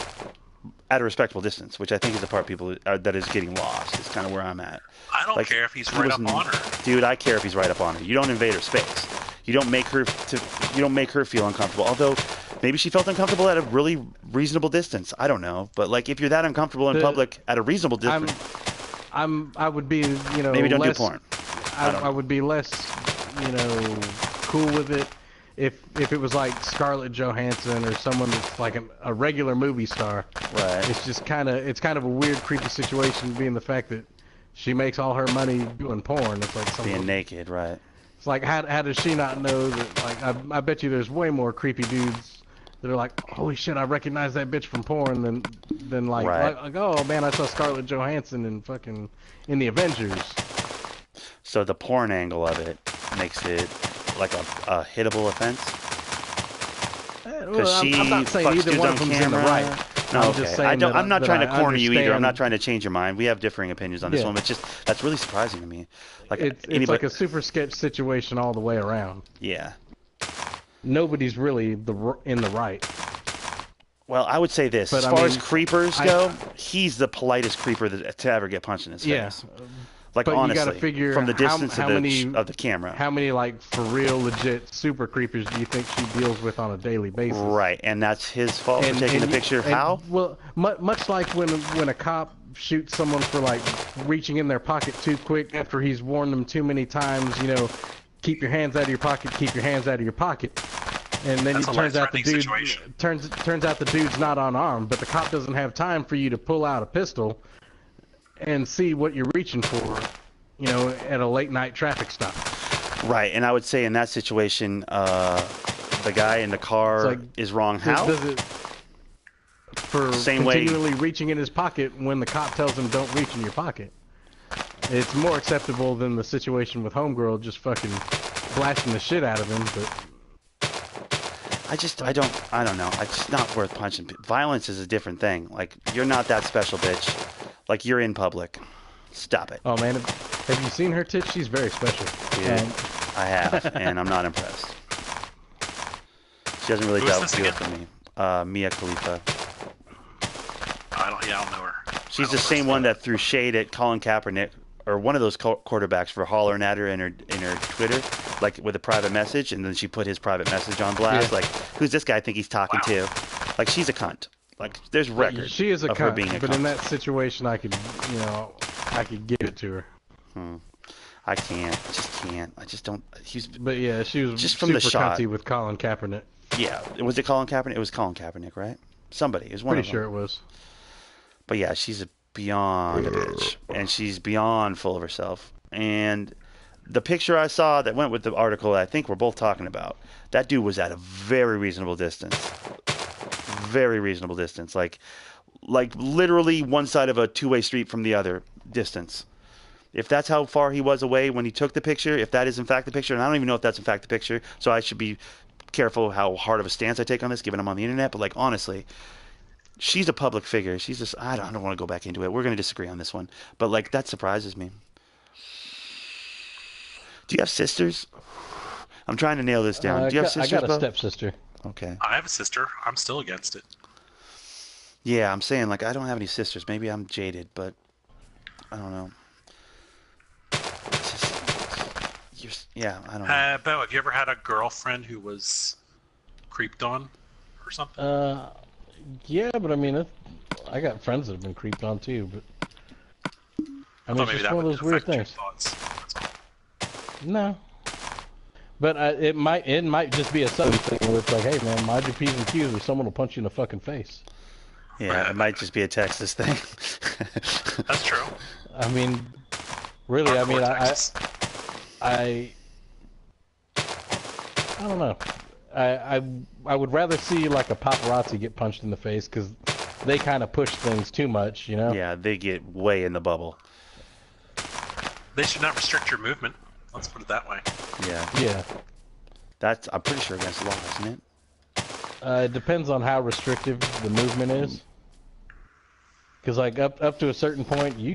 At a respectable distance, which I think is the part people that is getting lost. Is kind of where I'm at. I don't care if he's right up on her. Dude, I care if he's right up on her. You don't invade her space. You don't make her feel uncomfortable. Although Maybe she felt uncomfortable at a really reasonable distance. I don't know, but like if you're that uncomfortable in public at a reasonable distance, I would be, you know, maybe don't less, do porn. I would be less, you know, cool with it if it was like Scarlett Johansson or someone that's like a regular movie star. Right. It's just kind of a weird, creepy situation, being the fact that she makes all her money doing porn. It's like Being naked, right? It's like, how does she not know that? Like, I bet you there's way more creepy dudes that are like, holy shit, I recognize that bitch from porn than like, right. like, oh man, I saw Scarlett Johansson in the Avengers. So the porn angle of it makes it like a hittable offense. Well, I'm not saying either one of them's in the right. No, I'm okay. just saying I'm not trying to corner you either. I'm understand. not trying to change your mind. We have differing opinions on this one, but that's really surprising to me. Like it's like a super sketch situation all the way around. Yeah. Nobody's really in the right. Well, I would say this: but, as far as creepers go, he's the politest creeper to ever get punched in his face. Like, but honestly, you gotta figure from the distance of the camera. How many, like, for real, legit super creepers do you think she deals with on a daily basis? Right, and that's his fault for taking the picture. How? Well, much like when a cop shoots someone for, like, reaching in their pocket too quick after he's warned them too many times, you know, keep your hands out of your pocket, keep your hands out of your pocket. And then it turns out the dude turns out the dude's not unarmed, but the cop doesn't have time for you to pull out a pistol and see what you're reaching for, you know, at a late night traffic stop. Right, and I would say in that situation, the guy in the car is wrong. How? For continually reaching in his pocket when the cop tells him don't reach in your pocket. It's more acceptable than the situation with Homegirl just fucking blasting the shit out of him, but I don't know. It's just not worth punching. Violence is a different thing. Like, you're not that special, bitch. Like, you're in public. Stop it. Oh, man. Have you seen her tits? She's very special. Yeah, I have, and I'm not impressed. She doesn't really do it for me. Mia Khalifa. I don't know her. She's the same one that threw shade at Colin Kaepernick, or one of those quarterbacks, for hollering at her in her Twitter, like with a private message, and then she put his private message on blast. Yeah. Like, who's this guy think he's talking to? Like, she's a cunt. Like, there's record. She is a of cunt, her being a but cunt. In that situation, I could give it to her. I can't. I just can't. I just don't. But yeah, she was just from the shot cunty with Colin Kaepernick. Yeah, was it Colin Kaepernick? It was Colin Kaepernick, right? Somebody. It was one Pretty of them. sure it was. But yeah, she's beyond a bitch, and she's beyond full of herself. And the picture I saw that went with the article that I think we're both talking about, that dude was at a very reasonable distance. Very reasonable distance. Like literally one side of a two-way street from the other distance. If that's how far he was away when he took the picture, if that is in fact the picture, and I don't even know if that's in fact the picture, so I should be careful how hard of a stance I take on this, given I'm on the internet, but like, honestly, she's a public figure. She's just, I don't want to go back into it. We're going to disagree on this one. But, like, that surprises me. Do you have sisters? I'm trying to nail this down. Do you have sisters, I got a stepsister. Okay. I have a sister. I'm still against it. Yeah, I'm saying, like, I don't have any sisters. Maybe I'm jaded, but I don't know. Yeah, I don't know. Bo, have you ever had a girlfriend who was creeped on or something? Yeah, but I mean, I got friends that have been creeped on too, but I mean, it's just one of those weird things. No, but it might just be a sudden thing where it's like, hey man, mind your P's and Q's, or someone will punch you in the fucking face. Yeah, it might just be a Texas thing. That's true. I mean, really, I mean, I don't know. I would rather see like a paparazzi get punched in the face, because they kind of push things too much, you know? Yeah, they get way in the bubble. They should not restrict your movement. Let's put it that way. Yeah. Yeah. That's, I'm pretty sure, against the law, isn't it? It depends on how restrictive the movement is. Because like up to a certain point, you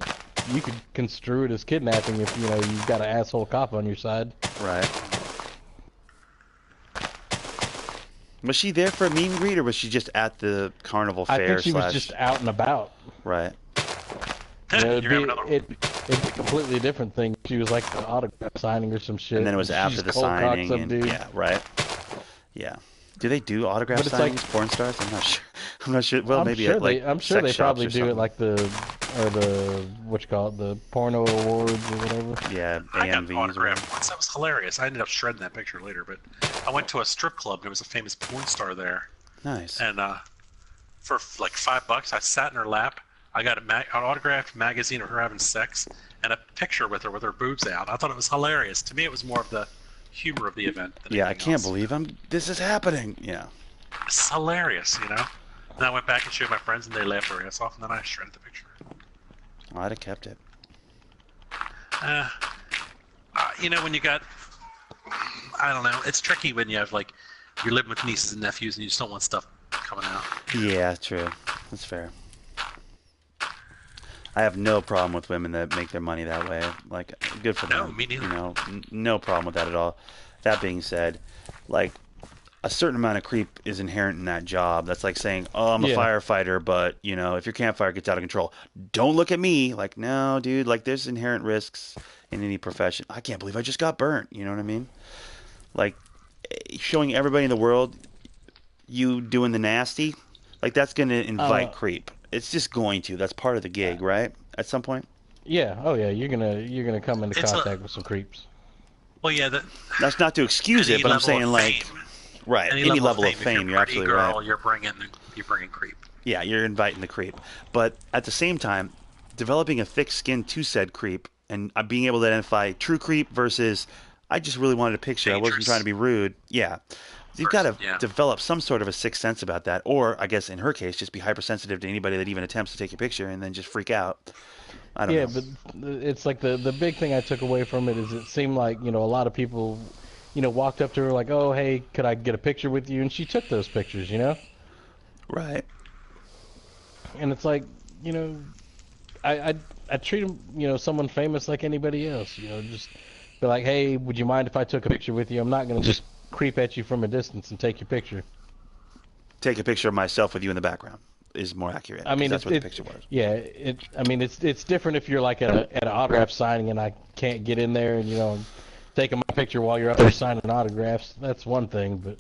could construe it as kidnapping if you know you've got an asshole cop on your side. Right. Was she there for a meet and greet, or was she just at the carnival fair? I think she was just out and about. Right. You know, it'd be a completely different thing. She was like the autograph signing or some shit. And then it was after the signing. And, yeah, right. Yeah. Do they do autograph But it's signings, like- porn stars? I'm not sure. I'm not sure. Well, I'm maybe sure at, like, I'm sure sex they probably shops or do it something. like the what you call it, the porno awards or whatever. Yeah, I got AMVs or autographed whatever. once. That was hilarious. I ended up shredding that picture later, but I went to a strip club and there was a famous porn star there, Nice. and for like $5, I sat in her lap. I got an autographed magazine of her having sex and a picture with her boobs out. I thought it was hilarious. To me, it was more of the humor of the event. Than Yeah, I anything can't else. believe this is happening. Yeah. It's hilarious, you know. And I went back and showed my friends, and they laughed their ass off. And then I shredded the picture. I'd have kept it. You know, when you got, I don't know, it's tricky when you have like you're living with nieces and nephews, and you just don't want stuff coming out. Yeah, true. That's fair. I have no problem with women that make their money that way. Like, good for them. No, me neither. You know, no problem with that at all. That being said, like, a certain amount of creep is inherent in that job. That's like saying, "Oh, I'm a Yeah. firefighter, but you know, if your campfire gets out of control, don't look at me." Like, no, dude. Like, there's inherent risks in any profession. I can't believe I just got burnt. You know what I mean? Like, showing everybody in the world you doing the nasty, like, that's gonna invite creep. It's just going to. That's part of the gig, right? At some point. Yeah. Oh yeah. You're gonna come into It's contact with some creeps. Well, yeah, That's not to excuse any it, but I'm level saying, of like, fame, right, any level of fame, if you're you're a pretty absolutely girl, right. you're bringing creep. Yeah, you're inviting the creep. But at the same time, developing a thick skin to said creep and being able to identify true creep versus I just really wanted a picture. I wasn't Dangerous. trying to be rude. Yeah. You've got to Yeah. develop some sort of a sixth sense about that. Or, I guess in her case, just be hypersensitive to anybody that even attempts to take your picture and then just freak out. I don't Yeah, know. but it's like the big thing I took away from it is it seemed like, you know, a lot of people, you know, walked up to her like, "Oh, hey, could I get a picture with you?" And she took those pictures, you know? Right. And it's like, you know, I treat them, you know, someone famous like anybody else, you know, just be like, "Hey, would you mind if I took a picture with you? I'm not going to just creep at you from a distance and take your picture." Take a picture of myself with you in the background is more accurate. I mean, 'cause that's what the picture was. Yeah, I mean, it's different if you're like at an autograph signing and I can't get in there and, you know, taking my picture while you're up there signing autographs. That's one thing, but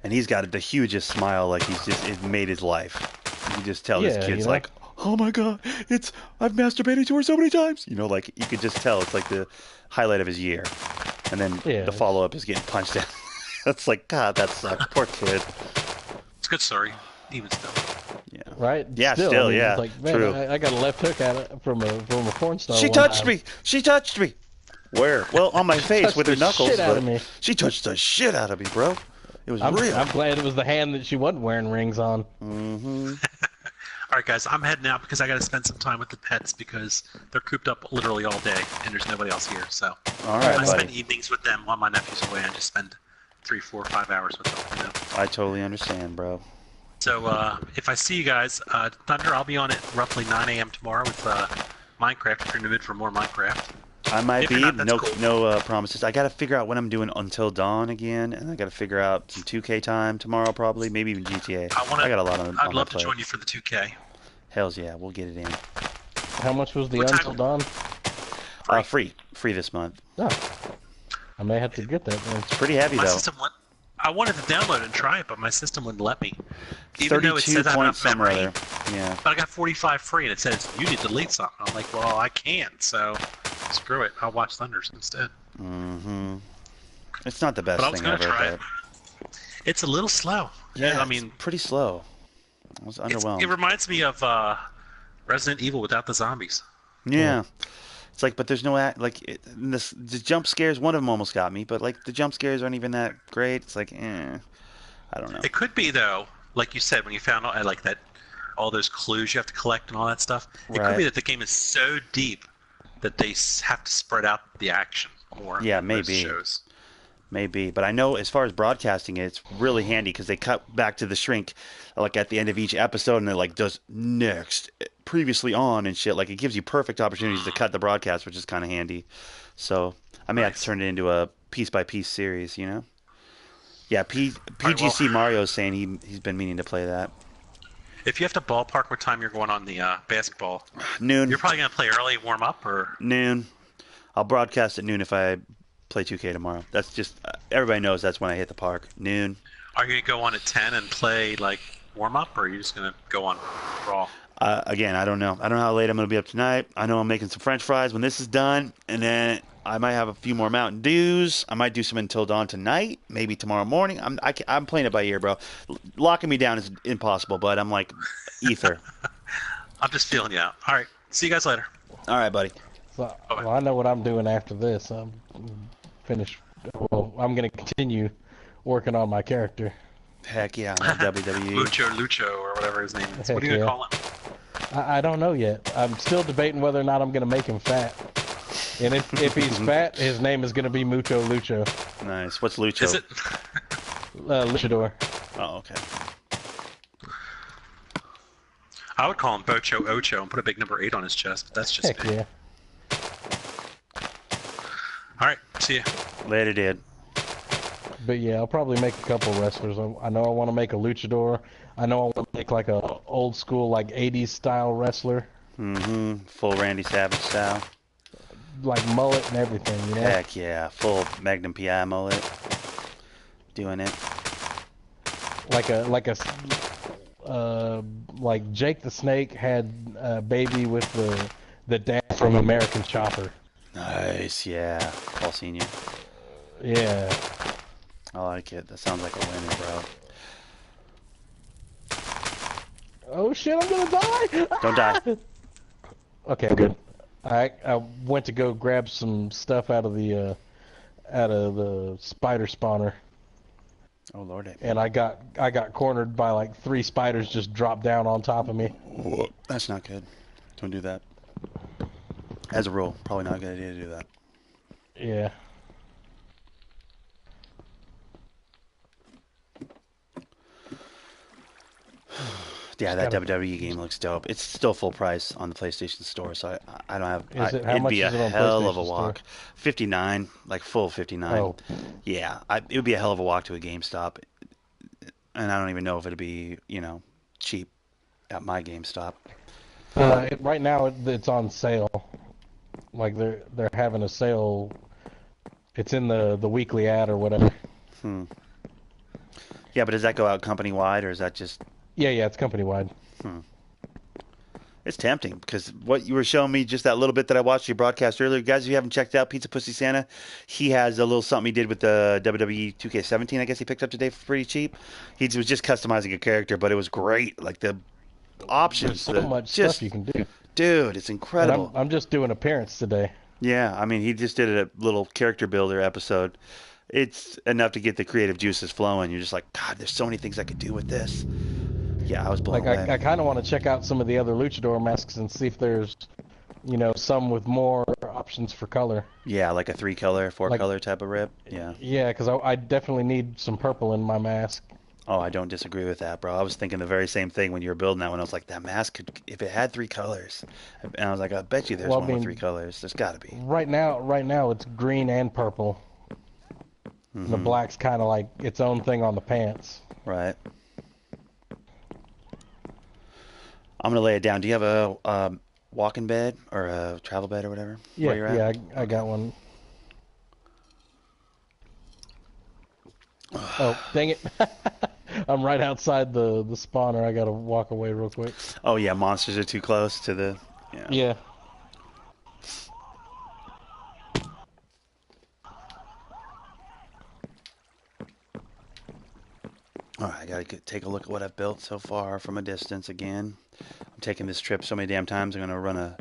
And he's got the hugest smile, like it made his life. You just tell this Yeah, kid's you know? like, "Oh my god, I've masturbated to her so many times." You know, like you could just tell it's like the highlight of his year. And then Yeah. the follow up is getting punched out. That's like, God, that sucks. Poor kid. It's a good story, even still. Yeah. right? Yeah, still, I mean, yeah, It's like, man, true. I got a left hook at it from a porn star. She one touched time. me. She touched me. Where? Well, on my face touched with her the knuckles. shit out but of me. She touched the shit out of me, bro. It was I'm real. glad it was the hand that she wasn't wearing rings on. Mm-hmm. All right, guys, I'm heading out because I got to spend some time with the pets because they're cooped up literally all day and there's nobody else here. So All right, I buddy. spend evenings with them while my nephew's away. I just spend 3, 4, 5 hours with them. You know? I totally understand, bro. So if I see you guys, Thunder, I'll be on at roughly 9 a.m. tomorrow with Minecraft. If you're in the mood for more Minecraft. I might If be. you're not, that's No, cool. no promises. I got to figure out when I'm doing Until Dawn again, and I got to figure out some 2K time tomorrow, probably, maybe even GTA. I got a lot on. I'd on love my to plate. join you for the 2K. Hells yeah, we'll get it in. How much was the What time- Until Dawn? Free this month. Oh, I may have to get that. Then. It's pretty heavy My though. system went. I wanted to download it and try it, but my system wouldn't let me. Even though it 32 says I have point enough some or memory, other. Yeah. but I got 45 free, and it says you need to delete something. I'm like, well, I can't, so screw it. I'll watch Thunders instead. Mm-hmm. It's not the best But I was thing gonna ever, try but it. It's a little slow. yeah, I mean, it's pretty slow. I was underwhelmed. it reminds me of Resident Evil without the zombies. Yeah. It's like, but there's no the jump scares. One of them almost got me, but like the jump scares aren't even that great. It's like, I don't know. It could be though, like you said, when you found out like that, all those clues you have to collect and all that stuff. It Right. could be that the game is so deep that they have to spread out the action more. Yeah, than most maybe. shows. Maybe, but I know as far as broadcasting, it's really handy because they cut back to the shrink, like at the end of each episode, and it like does next, previously on, and shit. Like it gives you perfect opportunities to cut the broadcast, which is kind of handy. So I may have to turn it into a piece by piece series, you know? Yeah, PGC Mario is saying he's been meaning to play that. If you have to ballpark what time you're going on the basketball, Noon. you're probably gonna play early, warm up, or Noon. I'll broadcast at noon if I play 2K tomorrow. That's just everybody knows that's when I hit the park. Noon. Are you going to go on at 10 and play, like, warm-up, or are you just going to go on Raw? Again, I don't know. I don't know how late I'm going to be up tonight. I know I'm making some French fries when this is done, and then I might have a few more Mountain Dews. I might do some Until Dawn tonight, maybe tomorrow morning. I'm playing it by ear, bro. Locking me down is impossible, but I'm like ether. I'm just feeling you out. All right. See you guys later. All right, buddy. So, well, I know what I'm doing after this. I'm finished. Well, I'm going to continue working on my character. Heck yeah, WWE. Lucho, or whatever his name is. Heck What are you going to yeah. call him? I don't know yet. I'm still debating whether or not I'm going to make him fat. And if he's fat, his name is going to be Mucho Lucho. Nice. What's Lucho? Is it? Luchador. Oh, okay. I would call him Bocho Ocho and put a big number 8 on his chest, but that's just Heck me. yeah. All right. See ya. Later, dude. But yeah, I'll probably make a couple wrestlers. I know I want to make a luchador. I know I want to make like a old school, like 80s style wrestler. Mm-hmm. Full Randy Savage style. Like mullet and everything, you know? Heck yeah. Full Magnum PI mullet. Doing it. Like Jake the Snake had a baby with the dad from American Chopper. Nice, yeah. Paul Senior. Yeah. I like it. That sounds like a winner, bro. Oh shit, I'm gonna die! Don't die. Okay, good. I went to go grab some stuff out of the spider spawner, Oh Lord. and I got cornered by like 3 spiders just dropped down on top of me. That's not good. Don't do that. As a rule, probably not a good idea to do that. Yeah. Yeah, that WWE game looks dope. It's still full price on the PlayStation Store, so I don't have. How it'd much be a is it on hell of a PlayStation walk. Store? 59, like full 59. Oh. Yeah, it would be a hell of a walk to a GameStop, and I don't even know if it'd be cheap at my GameStop. Right now it's on sale. Like they're having a sale. It's in the weekly ad or whatever. Yeah, but does that go out company wide, or is that just? Yeah, it's company wide. It's tempting because what you were showing me, just that little bit that I watched your broadcast earlier, guys. If you haven't checked out Pizza Pussy Santa, he has a little something he did with the WWE 2K17. I guess he picked up today for pretty cheap. He was just customizing a character, but it was great. Like the options, There's so much stuff you can do. Dude, it's incredible. I'm just doing appearance today. Yeah, I mean, he just did a little character builder episode. It's enough to get the creative juices flowing. You're just like, God, there's so many things I could do with this. Yeah, I was blown away. I kind of want to check out some of the other luchador masks and see if there's, some with more options for color. Yeah, like a 3-color, 4-color type of rip. Yeah. Yeah, because I definitely need some purple in my mask. Oh, I don't disagree with that, bro. I was thinking the very same thing when you were building that one. I was like, that mask could, if it had 3 colors. And I was like, I bet you there's one with 3 colors. There's got to be. Right now it's green and purple. And the black's kind of like its own thing on the pants. Right. I'm going to lay it down. Do you have a walk-in bed or a travel bed or whatever? Yeah, where you're at? I got one. Oh, dang it. I'm right outside the spawner. I got to walk away real quick. Oh, yeah, monsters are too close to the... Yeah. All right, I got to take a look at what I've built so far from a distance again. I'm taking this trip so many damn times, I'm going to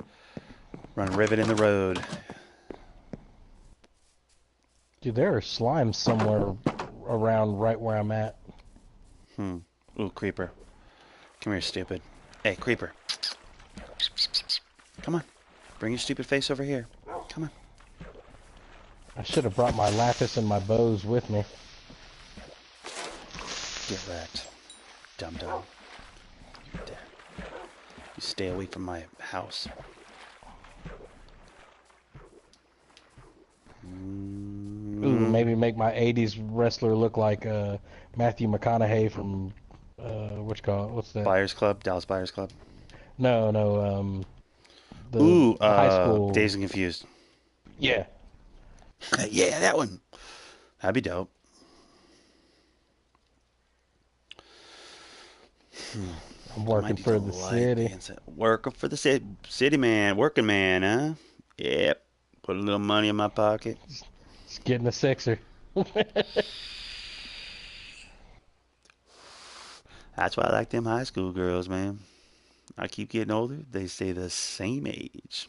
run a rivet in the road. Dude, there are slimes somewhere around right where I'm at. Ooh, creeper. Come here, stupid. Hey, creeper. Come on. Bring your stupid face over here. Come on. I should have brought my lapis and my bows with me. Get wrecked. Dum-dum. You're dead. You stay away from my house. Ooh, maybe make my 80s wrestler look like Matthew McConaughey from, what's that? Buyers Club? Dallas Buyers Club? No, the high school. Dazed and Confused. Yeah. Yeah, that one. That'd be dope. I'm working for the city. Working for the city man. Working man, huh? Yep. Put a little money in my pocket. Just getting a sixer. That's why I like them high school girls, man. I keep getting older. They stay the same age.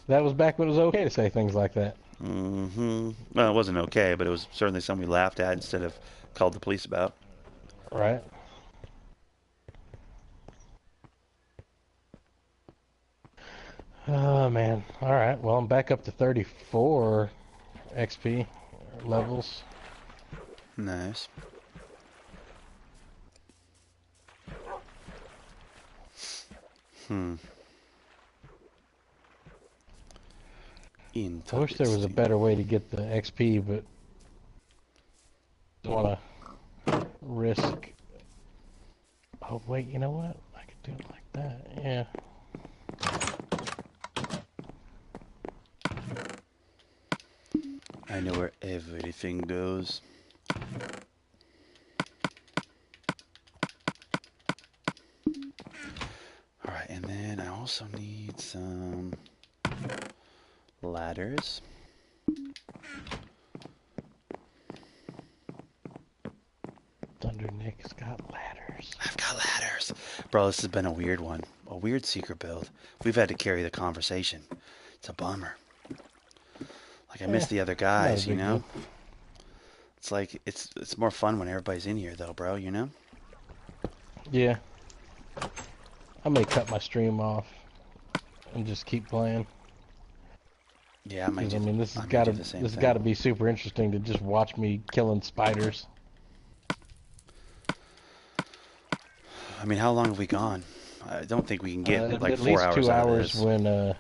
That was back when it was okay to say things like that. Mm-hmm. Well, it wasn't okay, but it was certainly something we laughed at instead of called the police about. Right. Oh, man. All right. Well, I'm back up to 34 XP levels. Nice. I wish there was a better way to get the XP, but don't want to risk. Oh, wait, you know what? I could do it like that. Yeah. I know where everything goes. Alright, and then I also need some ladders. Thundernick's got ladders. I've got ladders. Bro, this has been a weird one. A weird secret build. We've had to carry the conversation. It's a bummer. Like, I miss the other guys, you know? Deal. It's like, it's more fun when everybody's in here, though, bro, you know? Yeah. I may cut my stream off and just keep playing. Yeah, I might. I mean, this has got to be super interesting to just watch me killing spiders. I mean, how long have we gone? I don't think we can get like at 4 hours. At least 2 out hours of this.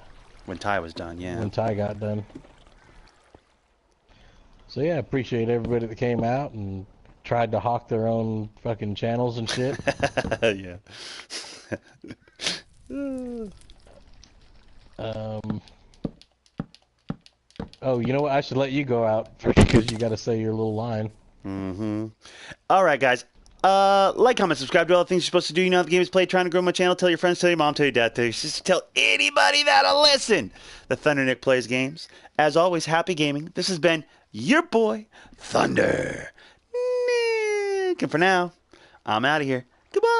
When Ty was done, yeah. When Ty got done. So yeah, I appreciate everybody that came out and tried to hawk their own fucking channels and shit. Yeah. Oh, you know what? I should let you go out because you got to say your little line. Mm-hmm. All right, guys. Like, comment, subscribe to all the things you're supposed to do. You know how the game is played. Trying to grow my channel. Tell your friends, tell your mom, tell your dad, tell your sister, tell anybody that'll listen. The Thundernick plays games. As always, happy gaming. This has been your boy, Thundernick. And for now, I'm out of here. Goodbye.